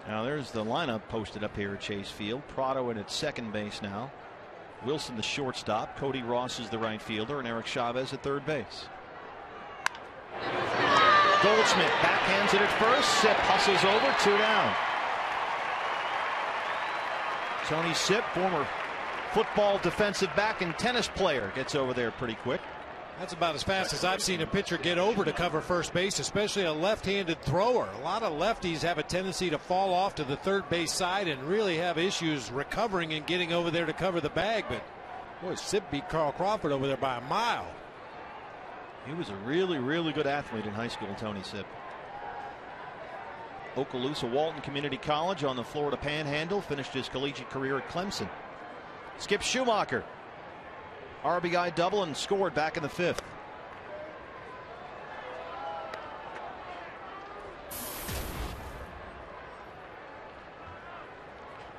Now there's the lineup posted up here at Chase Field. Prado in at second base now. Wilson the shortstop. Cody Ross is the right fielder, and Eric Chavez at third base. Goldschmidt backhands it at first. Sipp hustles over, 2 down. Tony Sipp, former football defensive back and tennis player, gets over there pretty quick. That's about as fast as I've seen a pitcher get over to cover first base, especially a left-handed thrower. A lot of lefties have a tendency to fall off to the third base side and really have issues recovering and getting over there to cover the bag. But boy, Sipp beat Carl Crawford over there by a mile. He was a really, really good athlete in high school, Tony Sipp. Okaloosa Walton Community College on the Florida Panhandle, finished his collegiate career at Clemson. Skip Schumacher. RBI double and scored back in the 5th.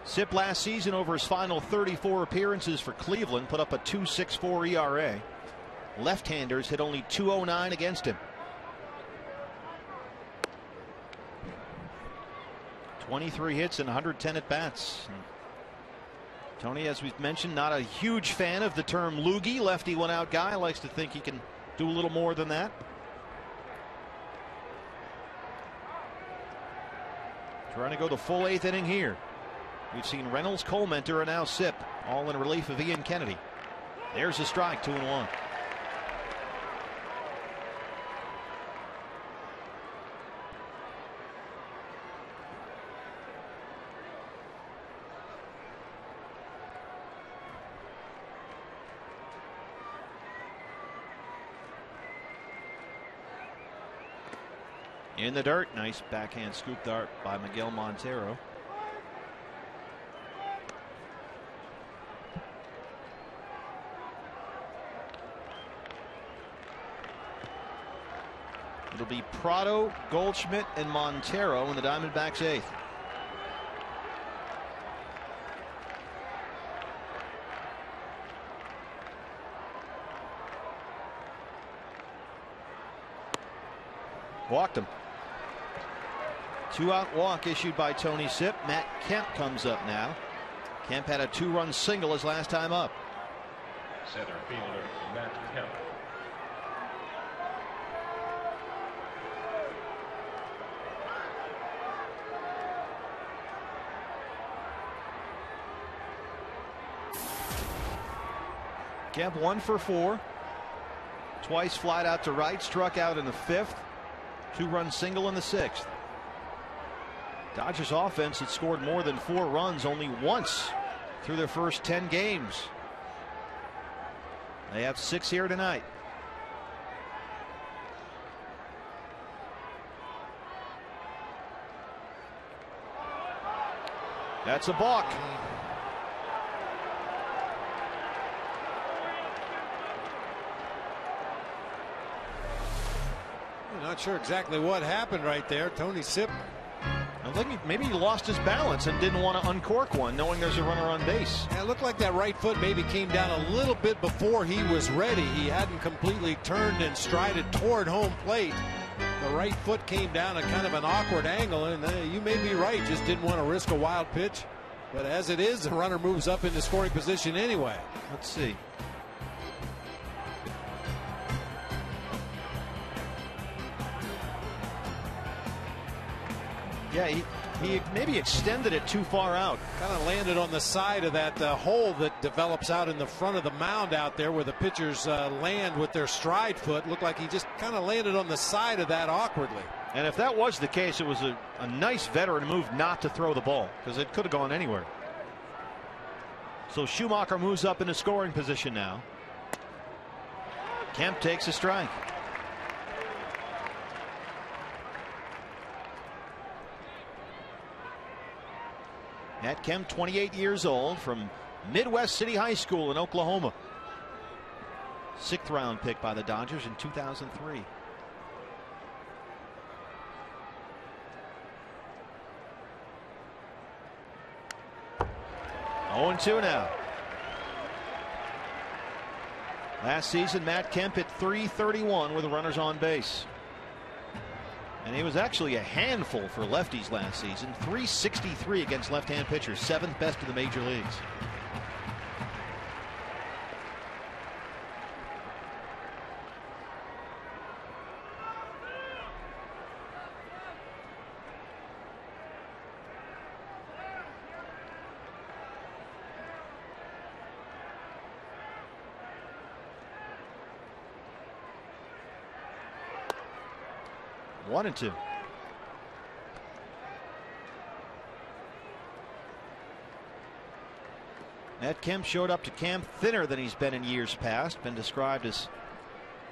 Sipp last season over his final 34 appearances for Cleveland put up a 2.64 ERA. Left-handers hit only .209 against him. 23 hits and 110 at bats. Tony, as we've mentioned, not a huge fan of the term loogie, lefty one out guy. Likes to think he can do a little more than that. Trying to go the full 8th inning here. We've seen Reynolds, Colementor, and now Sipp, all in relief of Ian Kennedy. There's a strike, 2-1. In the dirt, nice backhand scoop dart by Miguel Montero. It'll be Prado, Goldschmidt, and Montero in the Diamondbacks' 8th. Walked him. 2-out walk issued by Tony Sipp. Matt Kemp comes up now. Kemp had a 2-run single his last time up. Center fielder Matt Kemp. Kemp 1 for 4. Twice flied out to right, struck out in the 5th. 2-run single in the 6th. Dodgers offense had scored more than 4 runs only once through their first 10 games. They have 6 here tonight. That's a balk. Not sure exactly what happened right there. Tony Sipp, I think maybe he lost his balance and didn't want to uncork one, knowing there's a runner on base. Yeah, it looked like that right foot maybe came down a little bit before he was ready. He hadn't completely turned and strided toward home plate. The right foot came down at kind of an awkward angle, and you may be right, just didn't want to risk a wild pitch. But as it is, the runner moves up into scoring position anyway. Let's see. Yeah, he maybe extended it too far out. Kind of landed on the side of that hole that develops out in the front of the mound out there where the pitchers land with their stride foot. Looked like he just kind of landed on the side of that awkwardly. And if that was the case, it was a nice veteran move not to throw the ball, because it could have gone anywhere. So Schumacher moves up into scoring position now. Kemp takes a strike. Matt Kemp, 28 years old, from Midwest City High School in Oklahoma. 6th round pick by the Dodgers in 2003. Oh, 0-2 now. Last season, Matt Kemp hit .331 with runners on base. And he was actually a handful for lefties last season. .363 against left-hand pitchers, 7th best in the major leagues. One and two. Matt Kemp showed up to camp thinner than he's been in years past. Been described as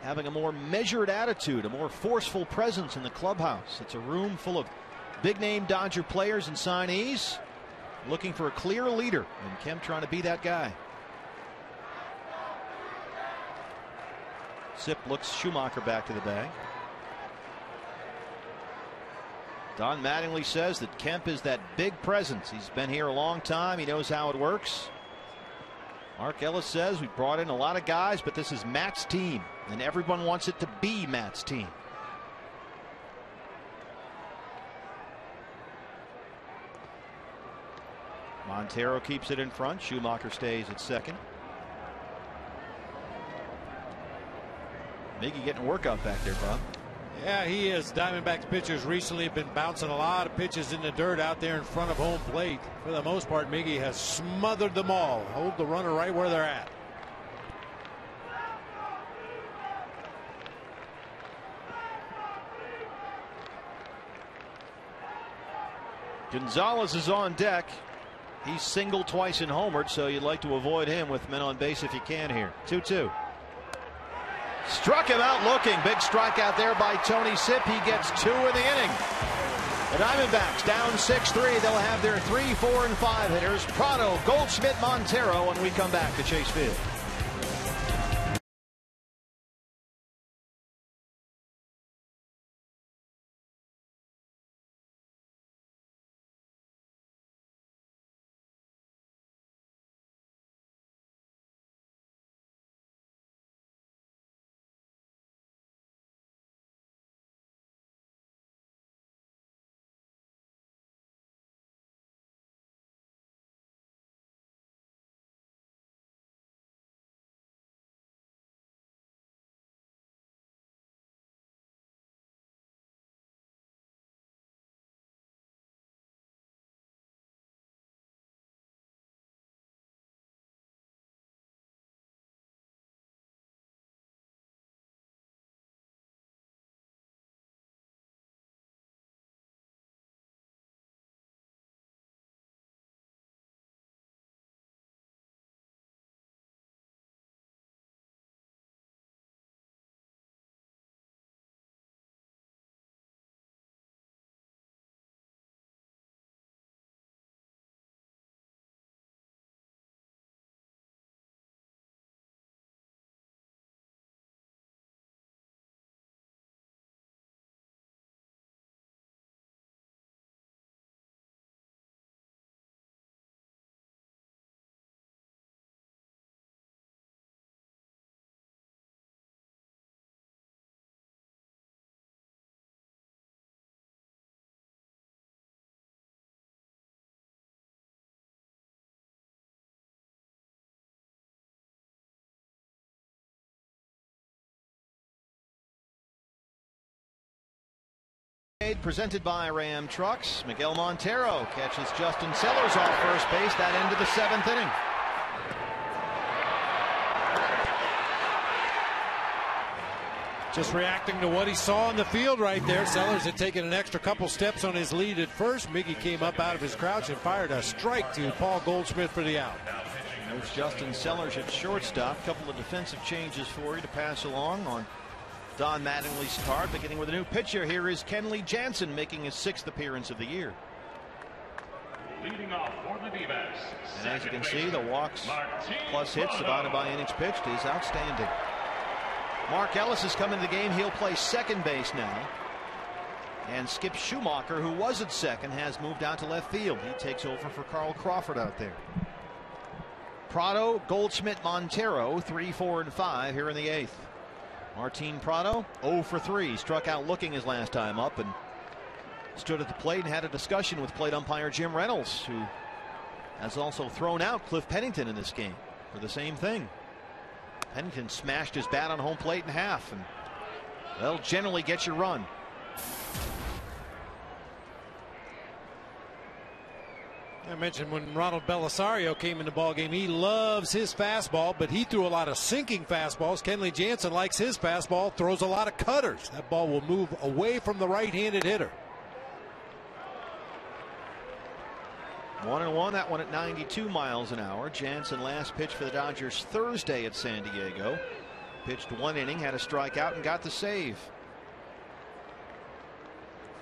having a more measured attitude, a more forceful presence in the clubhouse. It's a room full of big-name Dodger players and signees looking for a clear leader, and Kemp trying to be that guy. Sip looks Schumacher back to the bag. Don Mattingly says that Kemp is that big presence. He's been here a long time. He knows how it works. Mark Ellis says we brought in a lot of guys, but this is Matt's team, and everyone wants it to be Matt's team. Montero keeps it in front. Schumacher stays at second. Miggy getting a workout back there, Bob. Yeah, he is. Diamondbacks pitchers recently have been bouncing a lot of pitches in the dirt out there in front of home plate. For the most part, Miggy has smothered them all. Hold the runner right where they're at. Gonzalez is on deck. He's singled twice and homered, so you'd like to avoid him with men on base if you can here. 2-2. Struck him out looking. Big strikeout there by Tony Sip. He gets 2 in the inning. The Diamondbacks down 6-3. They'll have their 3, 4, and 5 hitters. Prado, Goldschmidt, Montero when we come back to Chase Field. Presented by Ram Trucks. Miguel Montero catches Justin Sellers off first base. That end of the 7th inning. Just reacting to what he saw in the field right there. Sellers had taken an extra couple steps on his lead at first. Miggy came up out of his crouch and fired a strike to Paul Goldschmidt for the out. There's Justin Sellers at shortstop. Couple of defensive changes for you to pass along on Don Mattingly's card. Beginning with a new pitcher, here is Kenley Jansen making his 6th appearance of the year. Leading off for the D-backs. And as you can see, the walks plus hits divided by innings pitched is outstanding. Mark Ellis has come into the game. He'll play second base now. And Skip Schumacher, who was at second, has moved out to left field. He takes over for Carl Crawford out there. Prado, Goldschmidt, Montero, 3, 4, and 5 here in the 8th. Martin Prado, 0 for 3. Struck out looking his last time up and stood at the plate and had a discussion with plate umpire Jim Reynolds, who has also thrown out Cliff Pennington in this game for the same thing. Pennington smashed his bat on home plate in half, and they'll generally get your run. I mentioned when Ronald Belisario came in the ballgame, he loves his fastball, but he threw a lot of sinking fastballs. Kenley Jansen likes his fastball, throws a lot of cutters. That ball will move away from the right-handed hitter. 1-1, that one at 92 miles an hour. Jansen last pitched for the Dodgers Thursday at San Diego. Pitched 1 inning, had a strikeout, and got the save.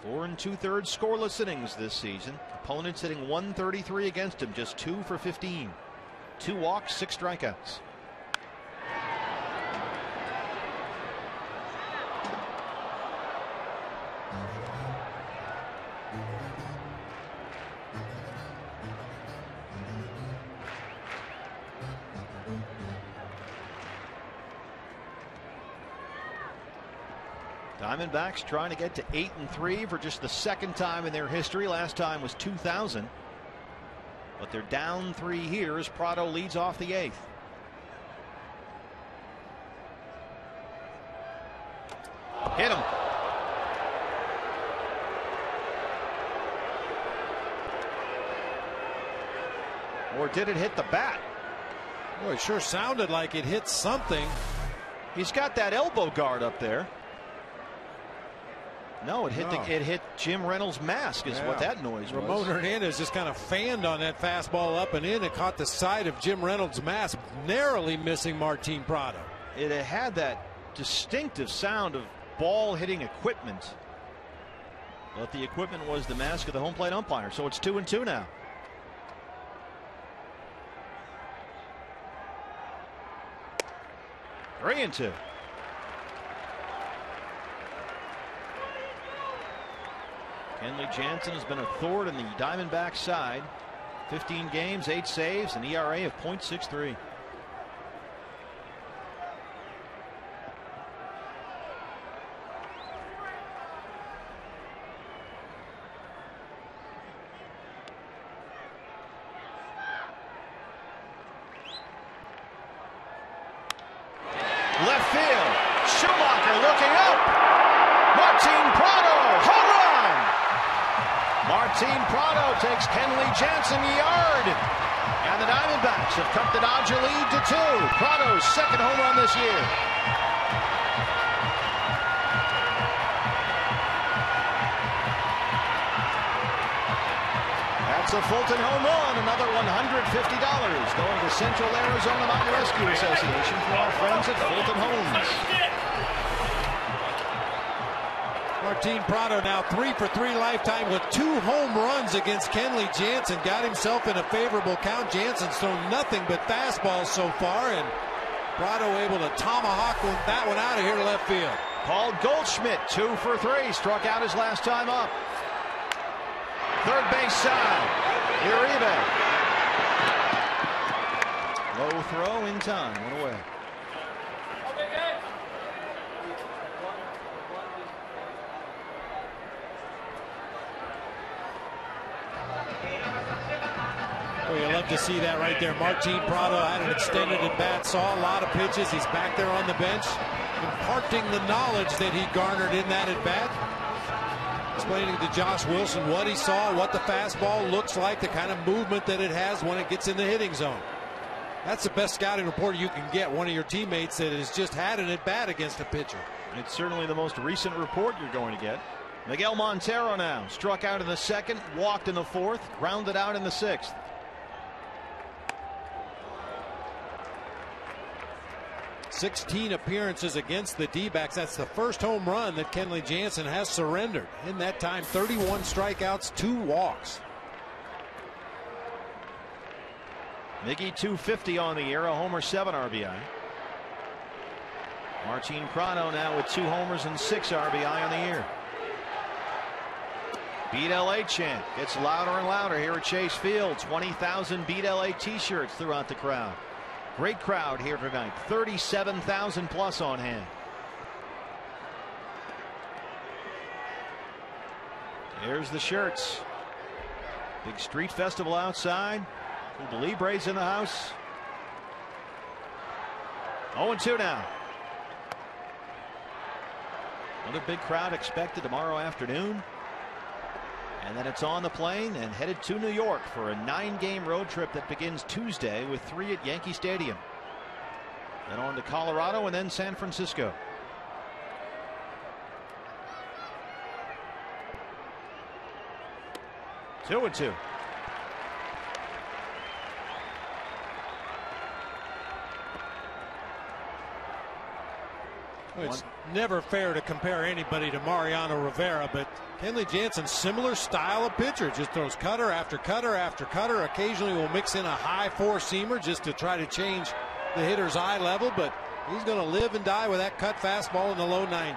4 2/3 scoreless innings this season. Opponents hitting 133 against him, just 2 for 15. 2 walks, 6 strikeouts. Diamondbacks trying to get to 8-3 for just the 2nd time in their history. Last time was 2000. But they're down 3 here as Prado leads off the 8th. Hit him. Or did it hit the bat? Boy, it sure sounded like it hit something. He's got that elbow guard up there. No, it hit Jim Reynolds' mask is what that noise was. Ramon Hernandez just kind of fanned on that fastball up and in and caught the side of Jim Reynolds' mask, narrowly missing Martin Prado. It had that distinctive sound of ball hitting equipment. But the equipment was the mask of the home plate umpire. So it's 2-2 now. Three and 2. Kenley Jansen has been a thorn in the Diamondbacks side. 15 games, 8 saves, an ERA of .63. Left field. Schumacher looking up. Martin Prado, home run. Martin Prado takes Kenley Jansen yard. And the Diamondbacks have cut the Dodger lead to 2. Prado's 2nd home run this year. That's a Fulton home run. Another $150 going to Central Arizona Mountain Rescue Association for our friends at Fulton Homes. Martin Prado now 3 for 3 lifetime with 2 home runs against Kenley Jansen. Got himself in a favorable count. Jansen's thrown nothing but fastballs so far, and Prado able to tomahawk that one out of here to left field. Paul Goldschmidt 2 for 3. Struck out his last time up. Third base side. Uribe. Low throw in time. One away. Well, you love to see that right there. Martin Prado had an extended at bat, saw a lot of pitches. He's back there on the bench, imparting the knowledge that he garnered in that at bat. Explaining to Josh Wilson what he saw, what the fastball looks like, the kind of movement that it has when it gets in the hitting zone. That's the best scouting report you can get. One of your teammates that has just had an at bat against a pitcher. It's certainly the most recent report you're going to get. Miguel Montero now struck out in the 2nd, walked in the 4th, grounded out in the 6th. 16 appearances against the D-backs. That's the first home run that Kenley Jansen has surrendered. In that time, 31 strikeouts, 2 walks. Miggy 250 on the year, a homer, 7 RBI. Martin Prado now with 2 homers and 6 RBI on the year. Beat LA chant gets louder and louder here at Chase Field. 20,000 Beat LA t-shirts throughout the crowd. Great crowd here tonight. 37,000 plus on hand. Here's the shirts. Big street festival outside. The Libres in the house. 0-2 now. Another big crowd expected tomorrow afternoon. And then it's on the plane and headed to New York for a 9-game road trip that begins Tuesday with 3 at Yankee Stadium. Then on to Colorado and then San Francisco. Two and two. It's never fair to compare anybody to Mariano Rivera, but Kenley Jansen, similar style of pitcher, just throws cutter after cutter after cutter. Occasionally will mix in a high 4-seamer just to try to change the hitter's eye level, but he's going to live and die with that cut fastball in the low 90s.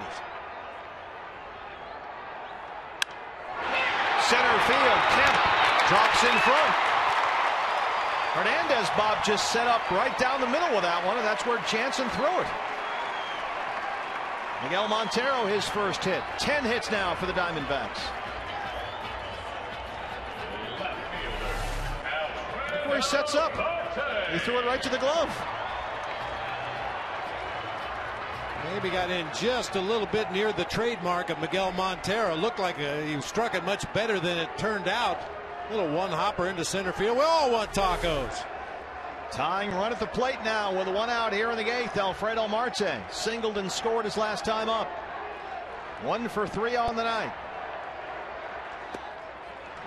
Center field, Kemp drops in front. Hernandez, Bob, just set up right down the middle with that one, and that's where Jansen threw it. Miguel Montero, his first hit. 10 hits now for the Diamondbacks. Look where he sets up. He threw it right to the glove. Maybe got in just a little bit near the trademark of Miguel Montero. Looked like he struck it much better than it turned out. Little one-hopper into center field. We all want tacos. Tying run at the plate now with a 1 out here in the 8th. Alfredo Marte singled and scored his last time up. 1 for 3 on the night.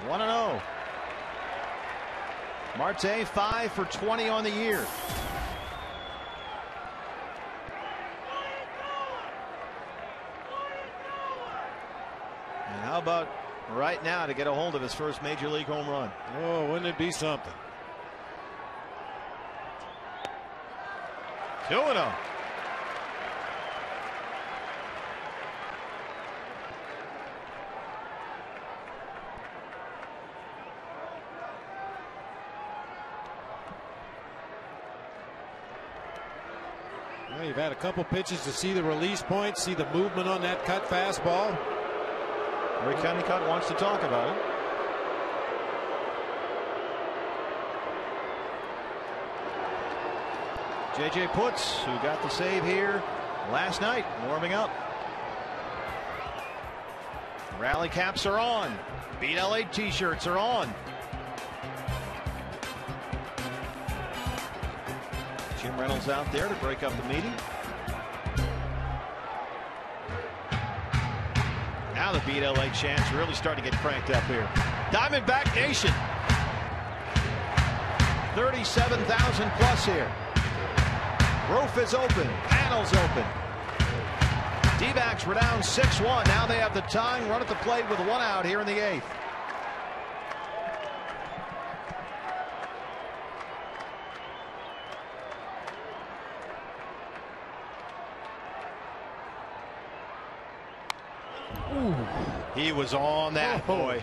1-0. Marte 5 for 20 on the year. And how about right now to get a hold of his first major league home run? Oh, wouldn't it be something? 2-0. Well, you've had a couple pitches to see the release point, see the movement on that cut fastball. Rick Honeycutt wants to talk about it. J.J. Putz, who got the save here last night, warming up. Rally caps are on. Beat LA t-shirts are on. Jim Reynolds out there to break up the meeting. Now the Beat LA chants really starting to get cranked up here. Diamondback Nation. 37,000 plus here. Roof is open. Panels open. D-backs were down 6-1. Now they have the tying run at the plate with 1 out here in the 8th. Ooh. He was on that, boy.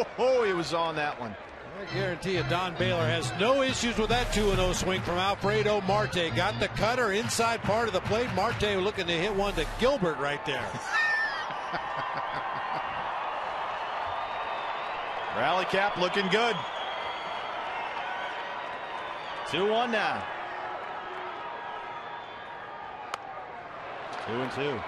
He was on that one. I guarantee you Don Baylor has no issues with that 2-0 swing from Alfredo Marte. Got the cutter inside part of the plate. Marte looking to hit one to Gilbert right there. Rally cap looking good. 2-1 now. 2-2.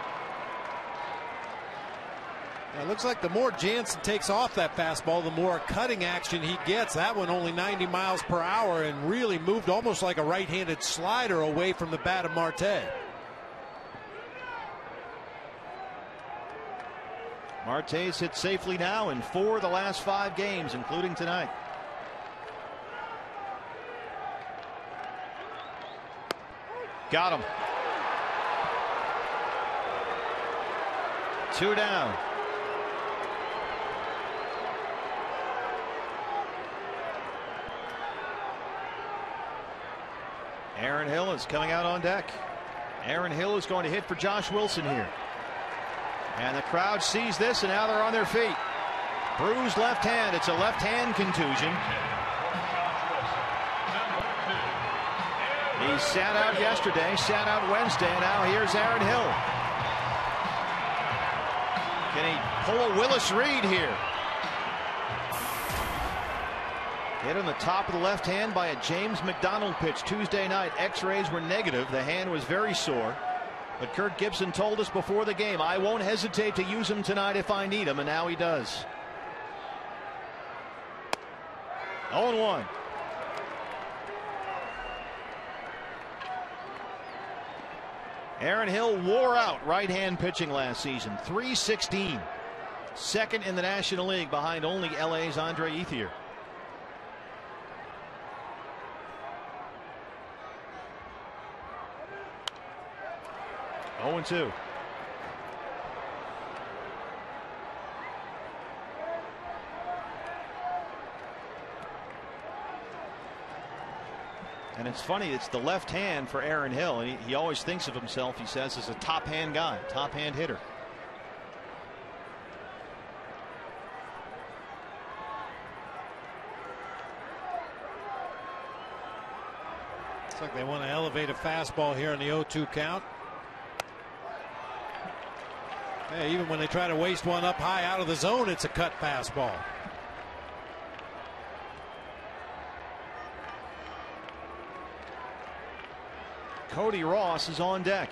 It looks like the more Jansen takes off that fastball, the more cutting action he gets. That one only 90 miles per hour and really moved almost like a right-handed slider away from the bat of Marte. Marte's hit safely now in 4 of the last 5 games, including tonight. Got him. 2 down. Aaron Hill is coming out on deck. Aaron Hill is going to hit for Josh Wilson here. And the crowd sees this, and now they're on their feet. Bruised left hand. It's a left hand contusion. He sat out yesterday, sat out Wednesday, and now here's Aaron Hill. Can he pull a Willis Reed here? Hit on the top of the left hand by a James McDonald pitch Tuesday night. X-rays were negative. The hand was very sore. But Kirk Gibson told us before the game, I won't hesitate to use him tonight if I need him, and now he does. 0-1. Aaron Hill wore out right-hand pitching last season. .316. Second in the National League behind only LA's Andre Ethier. Oh, 0-2. And it's funny, it's the left hand for Aaron Hill. And he always thinks of himself, he says, as a top hand guy, top hand hitter. Looks like they want to elevate a fastball here in the 0-2 count. Hey, even when they try to waste one up high out of the zone, it's a cut fastball. Cody Ross is on deck.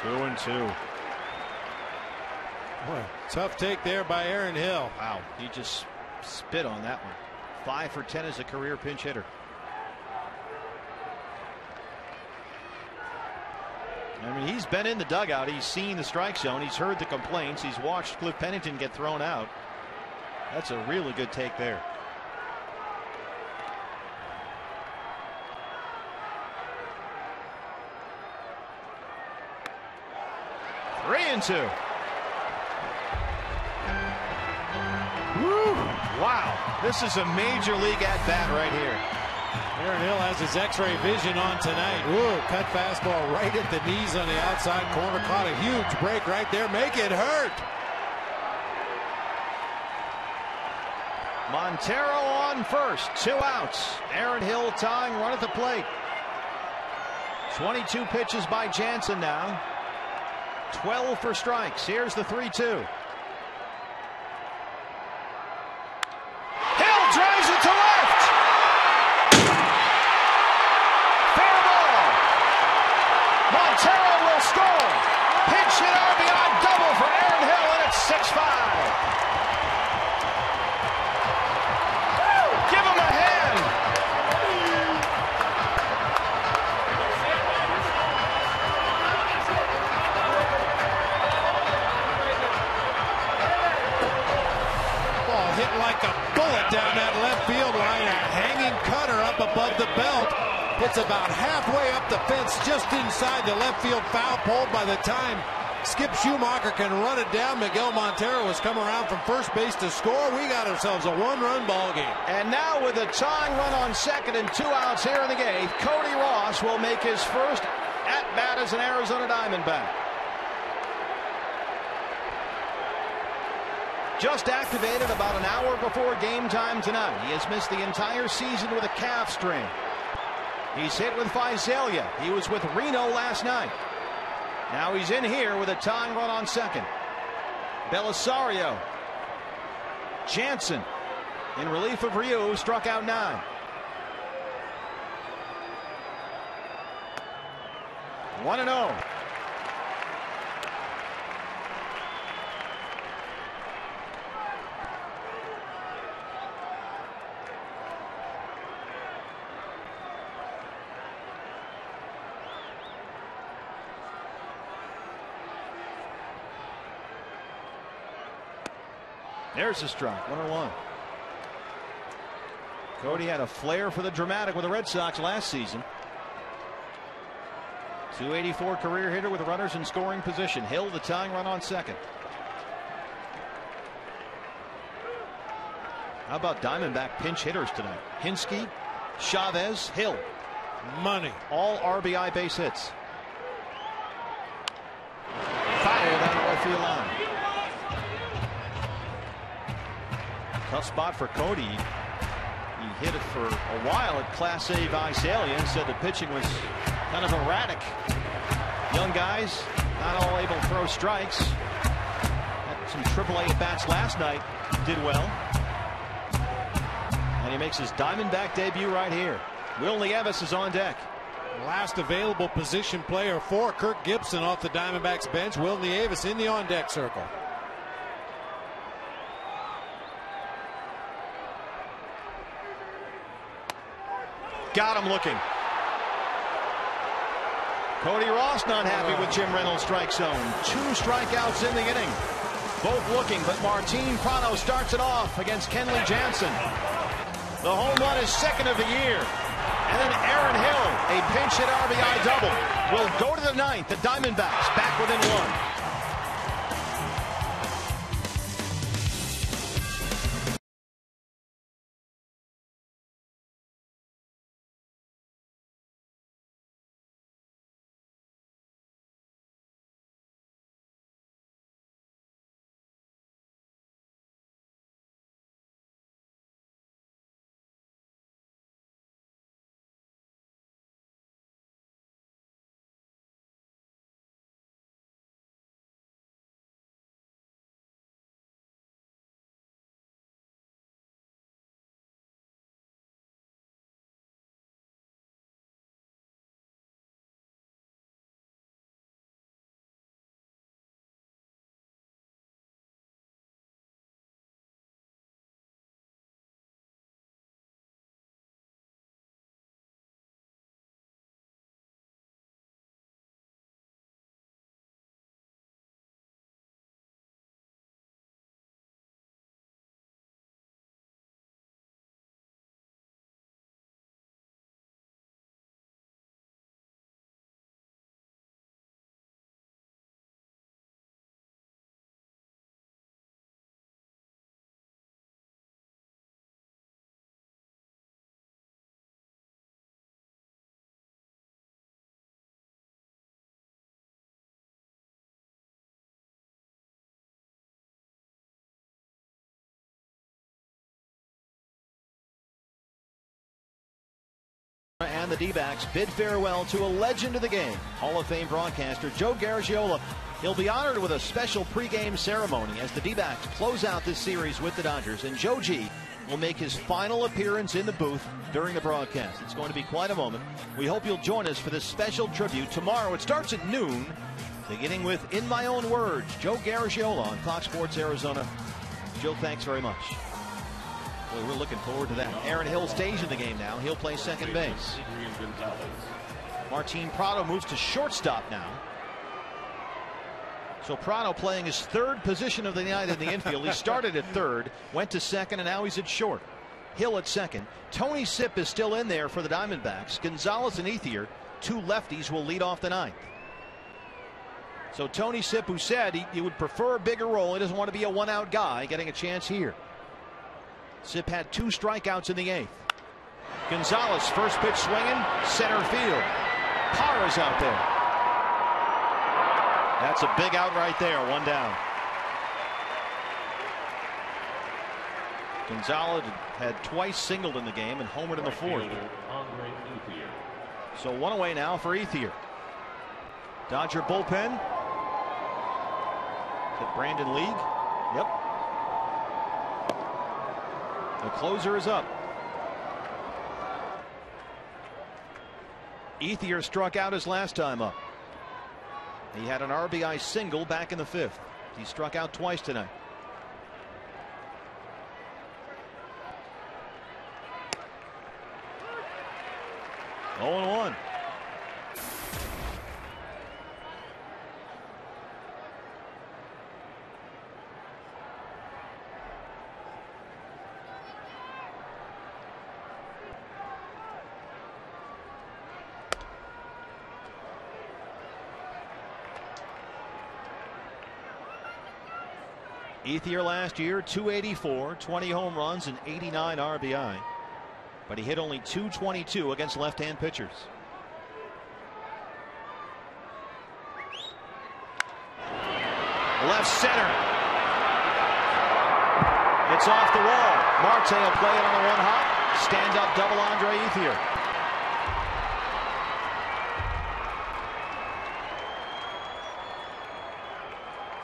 Two and two. Boy, tough take there by Aaron Hill. Wow, he just spit on that one. 5 for 10 as a career pinch hitter. I mean, he's been in the dugout. He's seen the strike zone. He's heard the complaints. He's watched Cliff Pennington get thrown out. That's a really good take there. Three and two. Woo! Wow, this is a major league at bat right here. Aaron Hill has his X-ray vision on tonight. Ooh, cut fastball right at the knees on the outside corner. Caught a huge break right there. Make it hurt. Montero on first. 2 outs. Aaron Hill tying run at the plate. 22 pitches by Jansen now. 12 for strikes. Here's the 3-2. Drives it to left. Fair ball. Montero will score. Pinch hit RBI double for Aaron Hill, and it's 6-5. Give him a hand. Ball hit like a bullet down that left field line. A hanging cutter up above the belt. It's about halfway up the fence, just inside the left field foul pole. By the time Skip Schumacher can run it down, Miguel Montero has come around from first base to score. We got ourselves a 1-run ball game. And now with a tying run on second and 2 outs here in the eighth, Cody Ross will make his first at-bat as an Arizona Diamondback. Just activated about an hour before game time tonight. He has missed the entire season with a calf strain. He's hit with Visalia. He was with Reno last night. Now he's in here with a tying run on second. Belisario. Jansen in relief of Ryu struck out 9. 1-0. There's a strike. 1-1. Cody had a flair for the dramatic with the Red Sox last season. .284 career hitter with runners in scoring position. Hill the tying run on second. How about Diamondback pinch hitters tonight? Hinsky, Chavez, Hill. Money. All RBI base hits. Foul down the right field line. Tough spot for Cody. He hit it for a while at Class A Visalia and said the pitching was kind of erratic. Young guys not all able to throw strikes. Had some AAA at bats last night. Did well. And he makes his Diamondback debut right here. Will Nieves is on deck. Last available position player for Kirk Gibson off the Diamondbacks bench. Will Nieves in the on deck circle. Got him looking. Cody Ross not happy with Jim Reynolds' strike zone. 2 strikeouts in the inning. Both looking, but Martin Prado starts it off against Kenley Jansen. The home run is second of the year. And then Aaron Hill, a pinch hit RBI double, will go to the 9th. The Diamondbacks back within 1. And the D-backs bid farewell to a legend of the game, Hall of Fame broadcaster Joe Garagiola. He'll be honored with a special pregame ceremony as the D-backs close out this series with the Dodgers, and Joe G will make his final appearance in the booth during the broadcast. It's going to be quite a moment. We hope you'll join us for this special tribute tomorrow. It starts at noon, beginning with In My Own Words, Joe Garagiola on Fox Sports Arizona. Joe, thanks very much. Well, we're looking forward to that. Aaron Hill stays in the game now. He'll play second base. Martin Prado moves to shortstop now. So Prado playing his 3rd position of the night in the infield. He started at 3rd, went to 2nd, and now he's at short. Hill at 2nd. Tony Sipp is still in there for the Diamondbacks. Gonzalez and Ethier, 2 lefties, will lead off the 9th. So Tony Sipp, who said he would prefer a bigger role, he doesn't want to be a one-out guy, getting a chance here. Sipp had 2 strikeouts in the 8th. Gonzalez, first pitch swinging, center field. Parr is out there. That's a big out right there, 1 down. Gonzalez had twice singled in the game and homered in the 4th. So 1 away now for Ethier. Dodger bullpen. Is it Brandon League? Yep. The closer is up. Ethier struck out his last time up. He had an RBI single back in the 5th. He struck out twice tonight. Oh, 0-1. Ethier last year, 284, 20 home runs, and 89 RBI. But he hit only .222 against left-hand pitchers. Left center. It's off the wall. Marte will play it on the one hop. Stand-up double Andre Ethier.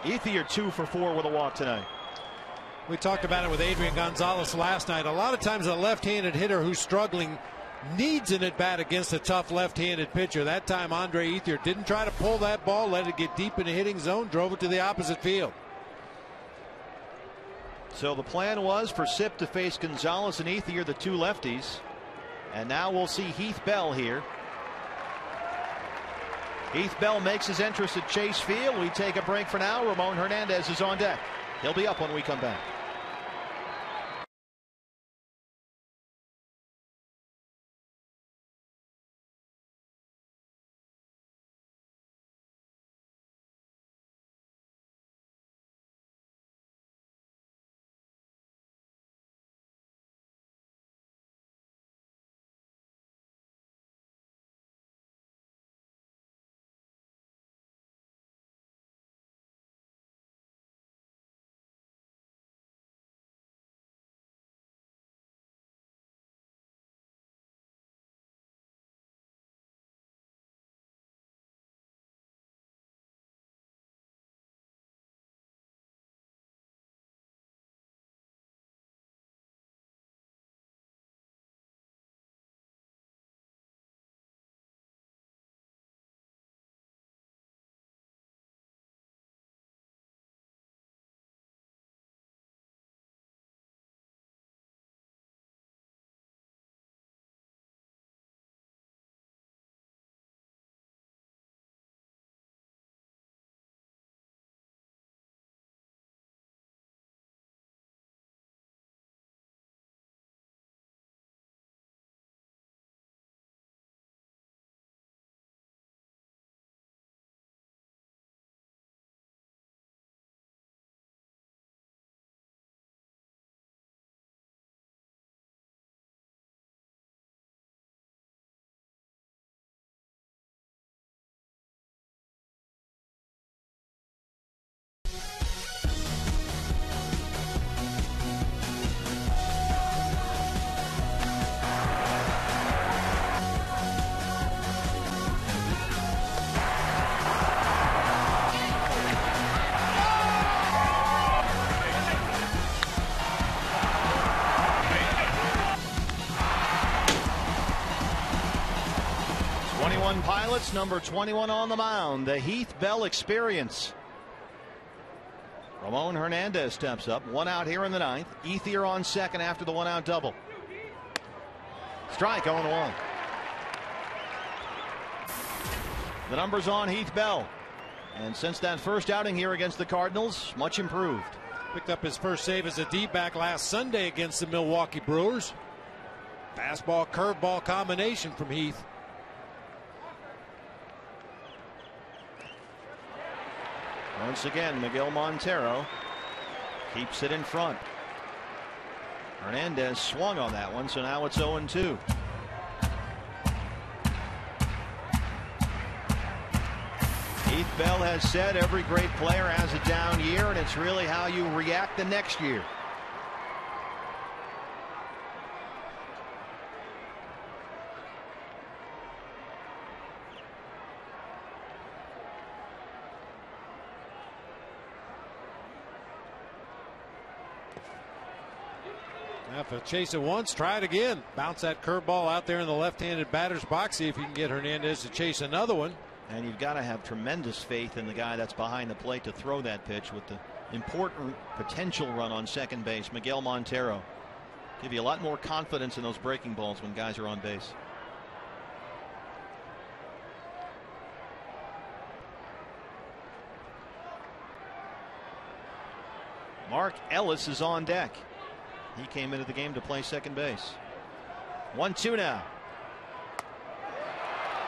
Ethier 2 for 4 with a walk tonight. We talked about it with Adrian Gonzalez last night. A lot of times a left-handed hitter who's struggling needs an at-bat against a tough left-handed pitcher. That time Andre Ethier didn't try to pull that ball, let it get deep in the hitting zone, drove it to the opposite field. So the plan was for Sip to face Gonzalez and Ethier, the two lefties. And now we'll see Heath Bell here. Heath Bell makes his entrance at Chase Field. We take a break for now. Ramon Hernandez is on deck. He'll be up when we come back. Pilots, number 21 on the mound, the Heath Bell experience. Ramon Hernandez steps up, one out here in the ninth. Ethier on second after the one-out double. Strike, 0-1. The numbers on Heath Bell, and since that first outing here against the Cardinals, much improved. Picked up his first save as a D-back last Sunday against the Milwaukee Brewers. Fastball curveball combination from Heath. Once again, Miguel Montero keeps it in front. Hernandez swung on that one, so now it's 0-2. Heath Bell has said every great player has a down year, and it's really how you react the next year. If he'll chase it once, try it again. Bounce that curveball out there in the left-handed batter's box. See if you can get Hernandez to chase another one. And you've got to have tremendous faith in the guy that's behind the plate to throw that pitch with the important potential run on second base. Miguel Montero. Give you a lot more confidence in those breaking balls when guys are on base. Mark Ellis is on deck. He came into the game to play second base. 1-2 now.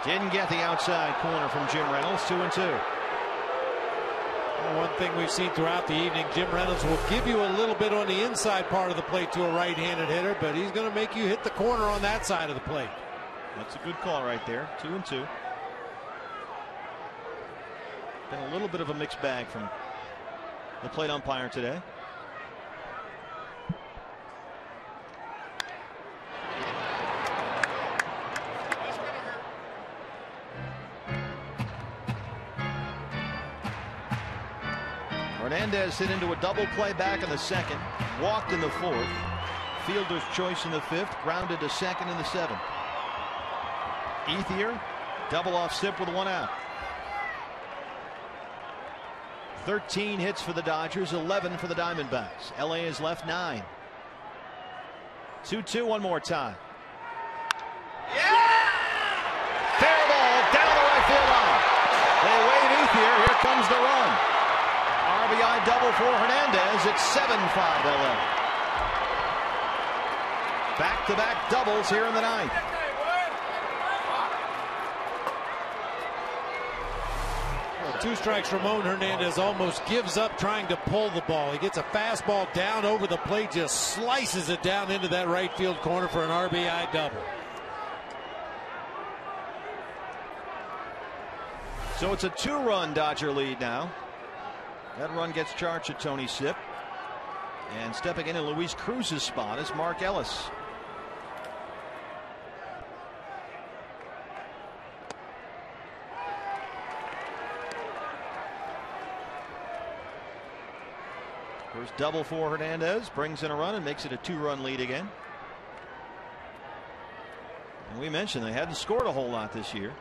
Didn't get the outside corner from Jim Reynolds. 2-2. One thing we've seen throughout the evening, Jim Reynolds will give you a little bit on the inside part of the plate to a right-handed hitter, but he's going to make you hit the corner on that side of the plate. That's a good call right there. 2-2. Been a little bit of a mixed bag from the plate umpire today. Hernandez hit into a double play back in the second, walked in the fourth, fielder's choice in the fifth, grounded to second in the seventh. Ethier, double off Sip with 1 out. 13 hits for the Dodgers, 11 for the Diamondbacks. LA has left 9. 2-2 one more time. Fair ball down the right field line. They wave Ethier. Here comes the run. RBI double for Hernandez. It's 7-5 LA. Back-to-back doubles here in the ninth. Well, 2 strikes. Ramon Hernandez almost gives up trying to pull the ball. He gets a fastball down over the plate, just slices it down into that right field corner for an RBI double. So it's a 2-run Dodger lead now. That run gets charged to Tony Sipp. And stepping in Luis Cruz's spot is Mark Ellis. First double for Hernandez, brings in a run and makes it a 2-run lead again. And we mentioned they hadn't scored a whole lot this year.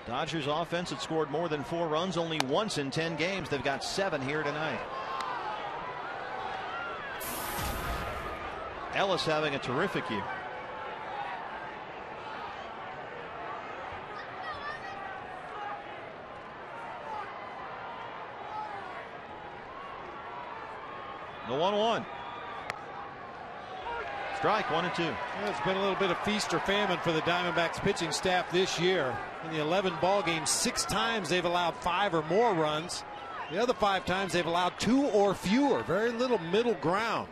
Dodgers offense had scored more than 4 runs only once in 10 games. They've got 7 here tonight. Ellis having a terrific year. The 1-1. Strike 1-2. Well, it's been a little bit of feast or famine for the Diamondbacks pitching staff this year. In the 11 ball games, 6 times they've allowed 5 or more runs. The other 5 times they've allowed 2 or fewer. Very little middle ground.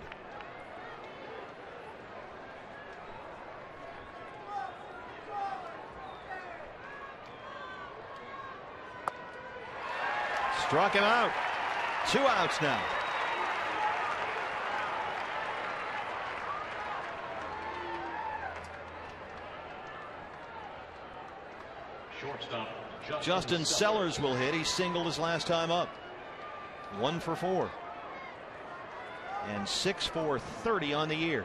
Struck him out. 2 outs now. Shortstop Justin Sellers will hit. He singled his last time up. 1 for 4. And 6 for 30 on the year.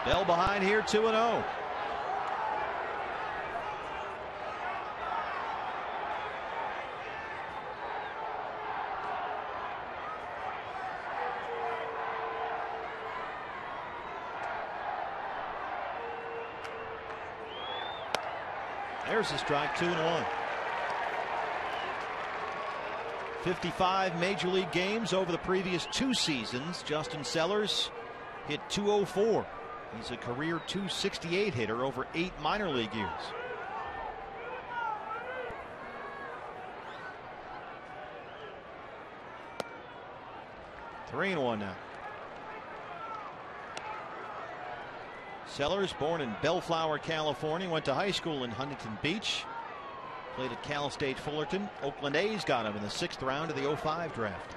Bell behind here, 2-0. There's a strike, 2-1. 55 major league games over the previous 2 seasons. Justin Sellers hit .204. He's a career .268 hitter over 8 minor league years. Three and 1 now. Sellers, born in Bellflower, California, went to high school in Huntington Beach. Played at Cal State Fullerton. Oakland A's got him in the 6th round of the '05 draft.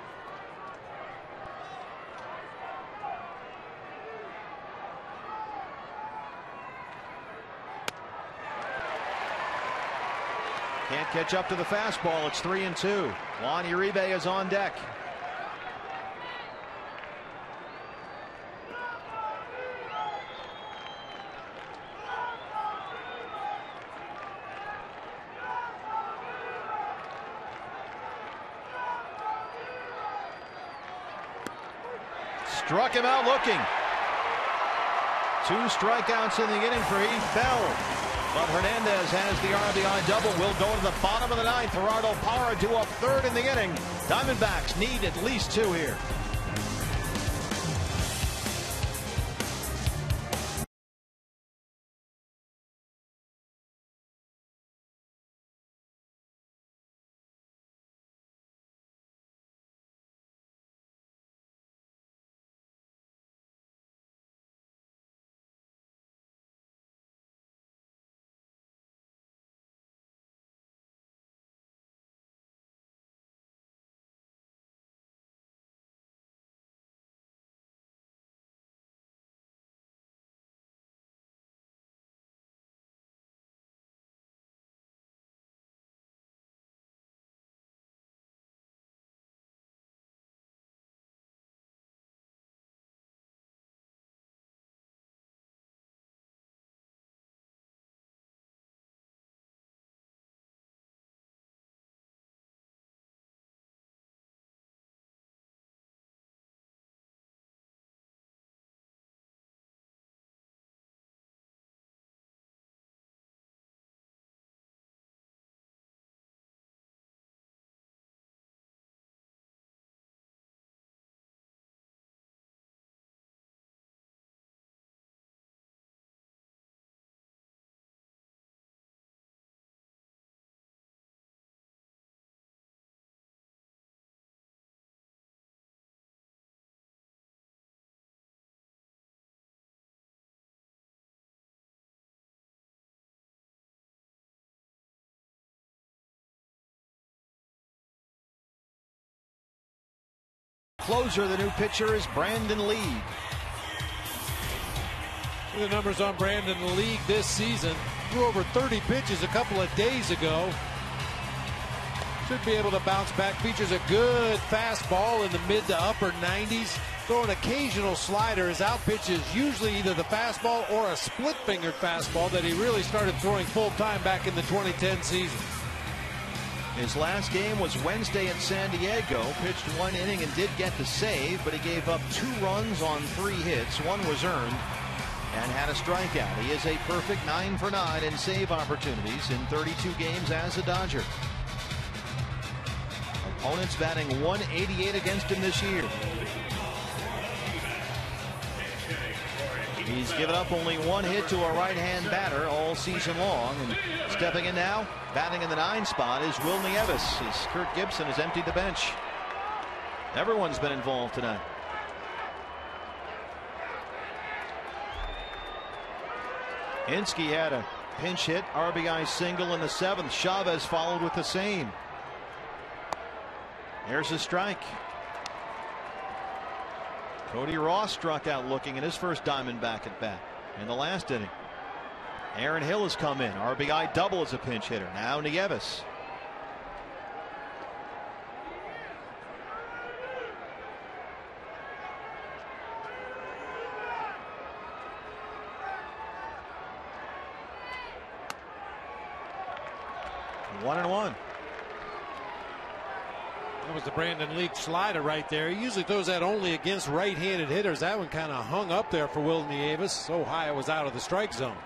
Can't catch up to the fastball. It's 3-2. Juan Uribe is on deck. Struck him out looking. 2 strikeouts in the inning for Heath Bell. But Hernandez has the RBI double. Will go to the bottom of the 9th. Gerardo Parra due up 3rd in the inning. Diamondbacks need at least 2 here. Closer, the new pitcher is Brandon Lee. The numbers on Brandon Lee this season. Threw over 30 pitches a couple of days ago. Should be able to bounce back. Features a good fastball in the mid to upper 90s. Throw an occasional slider. His out pitch is usually either the fastball or a split-fingered fastball that he really started throwing full-time back in the 2010 season. His last game was Wednesday in San Diego. Pitched 1 inning and did get the save, but he gave up 2 runs on 3 hits. 1 was earned and had a strikeout. He is a perfect 9 for 9 in save opportunities in 32 games as a Dodger. Opponents batting .188 against him this year. He's given up only 1 hit to a right-hand batter all season long. And stepping in now, batting in the 9 spot is Will Nieves, as Kurt Gibson has emptied the bench. Everyone's been involved tonight. Hinske had a pinch hit, RBI single in the 7th. Chavez followed with the same. There's a strike. Cody Ross struck out looking in his first Diamondback at bat in the last inning. Aaron Hill has come in. RBI double as a pinch hitter. Now Nieves. One and one. That was the Brandon Lee slider right there. He usually throws that only against right-handed hitters. That one kind of hung up there for Will Nieves. So high it was out of the strike zone.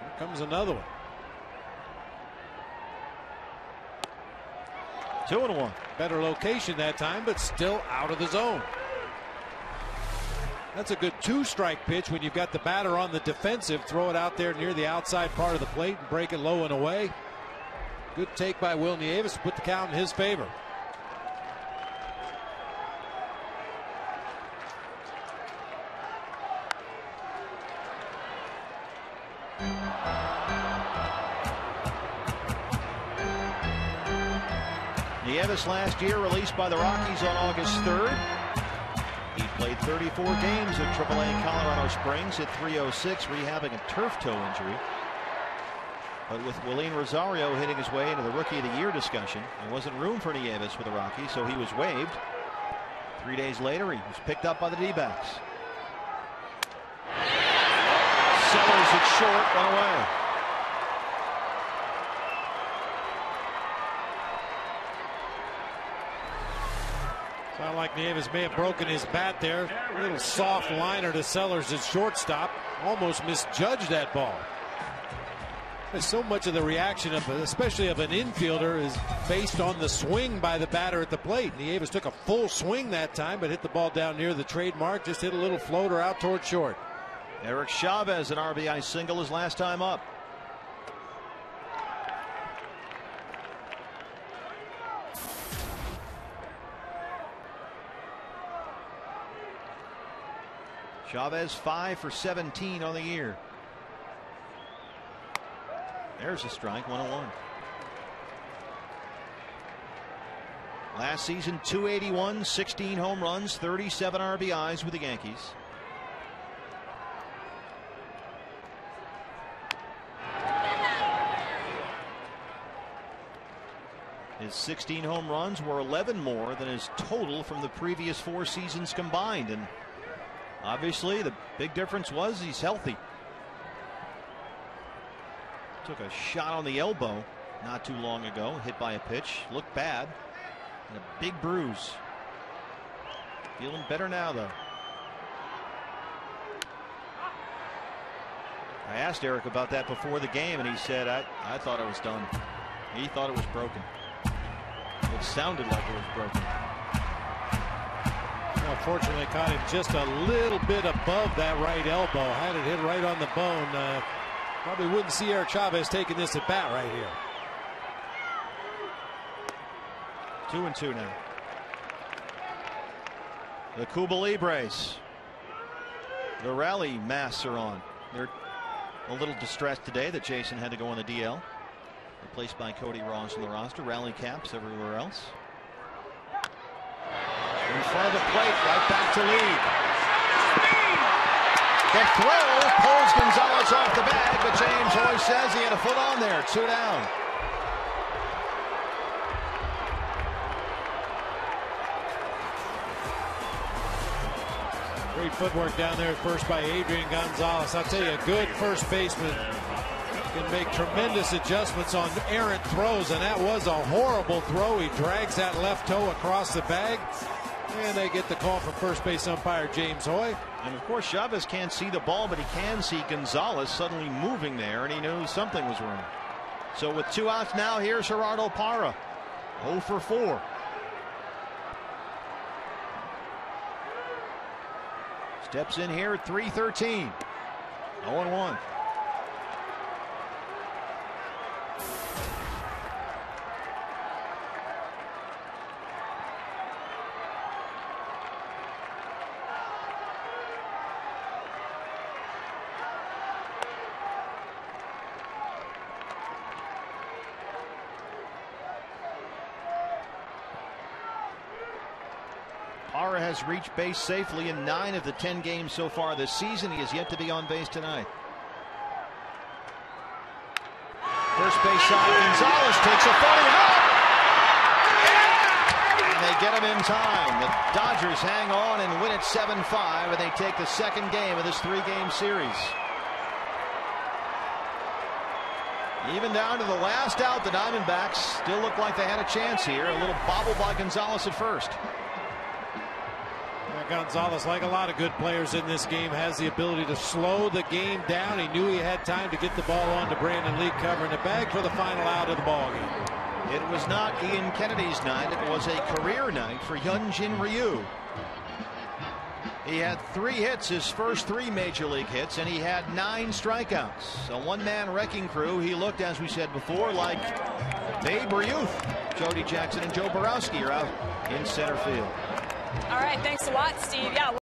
Here comes another one. 2-1. Better location that time, but still out of the zone. That's a good 2-strike pitch when you've got the batter on the defensive. Throw it out there near the outside part of the plate and break it low and away. Good take by Will Nieves to put the count in his favor. Nieves last year released by the Rockies on August 3rd. He played 34 games at AAA Colorado Springs, hit .306, rehabbing a turf toe injury. But with Willeen Rosario hitting his way into the Rookie of the Year discussion, there wasn't room for Nieves for the Rockies, so he was waived. 3 days later, he was picked up by the D-backs. Sellers it short, one away. Sounded like Nieves may have broken his bat there. A little soft liner to Sellers at shortstop. Almost misjudged that ball. So much of the reaction of, especially of an infielder, is based on the swing by the batter at the plate. Nieves took a full swing that time, but hit the ball down near the trademark. Just hit a little floater out toward short. Eric Chavez, an RBI single his last time up. Chavez 5 for 17 on the year. There's a strike, 1-1. Last season, 281, 16 home runs, 37 RBIs with the Yankees. His 16 home runs were 11 more than his total from the previous 4 seasons combined. And obviously, the big difference was he's healthy. Took a shot on the elbow not too long ago, hit by a pitch, looked bad, and a big bruise. Feeling better now, though. I asked Eric about that before the game, and he said, I thought it was done. He thought it was broken. It sounded like it was broken. Well, fortunately, caught him just a little bit above that right elbow. Had it hit right on the bone. Probably wouldn't see Eric Chavez taking this at bat right here. 2-2 now. The Cuba Libres. The rally masks are on. They're a little distressed today that Jason had to go on the DL. Replaced by Cody Ross on the roster. Rally caps everywhere else. In front of the plate, right back to lead. The throw pulls Gonzalez off the bag, but James Hoy says he had a foot on there. 2 down. Great footwork down there at first by Adrian Gonzalez. I'll tell you, a good first baseman can make tremendous adjustments on errant throws, and that was a horrible throw. He drags that left toe across the bag, and they get the call from first base umpire James Hoy. And of course, Chavez can't see the ball, but he can see Gonzalez suddenly moving there, and he knew something was wrong. So with 2 outs now, here's Gerardo Parra, 0 for 4. Steps in here at 3:13. 0-1. Parra has reached base safely in 9 of the 10 games so far this season. He is yet to be on base tonight. First base side, Gonzalez takes a 40-hop. And they get him in time. The Dodgers hang on and win it 7-5, and they take the second game of this 3-game series. Even down to the last out, the Diamondbacks still look like they had a chance here. A little bobble by Gonzalez at first. Gonzalez, like a lot of good players in this game, has the ability to slow the game down. He knew he had time to get the ball on to Brandon Lee covering the bag for the final out of the ball game. It was not Ian Kennedy's night. It was a career night for Hyunjin Ryu. He had 3 hits, his first 3 major league hits, and he had 9 strikeouts. A one-man wrecking crew. He looked, as we said before, like Babe Ruth. Jody Jackson and Joe Borowski are out in center field. All right, thanks a lot, Steve. Yeah.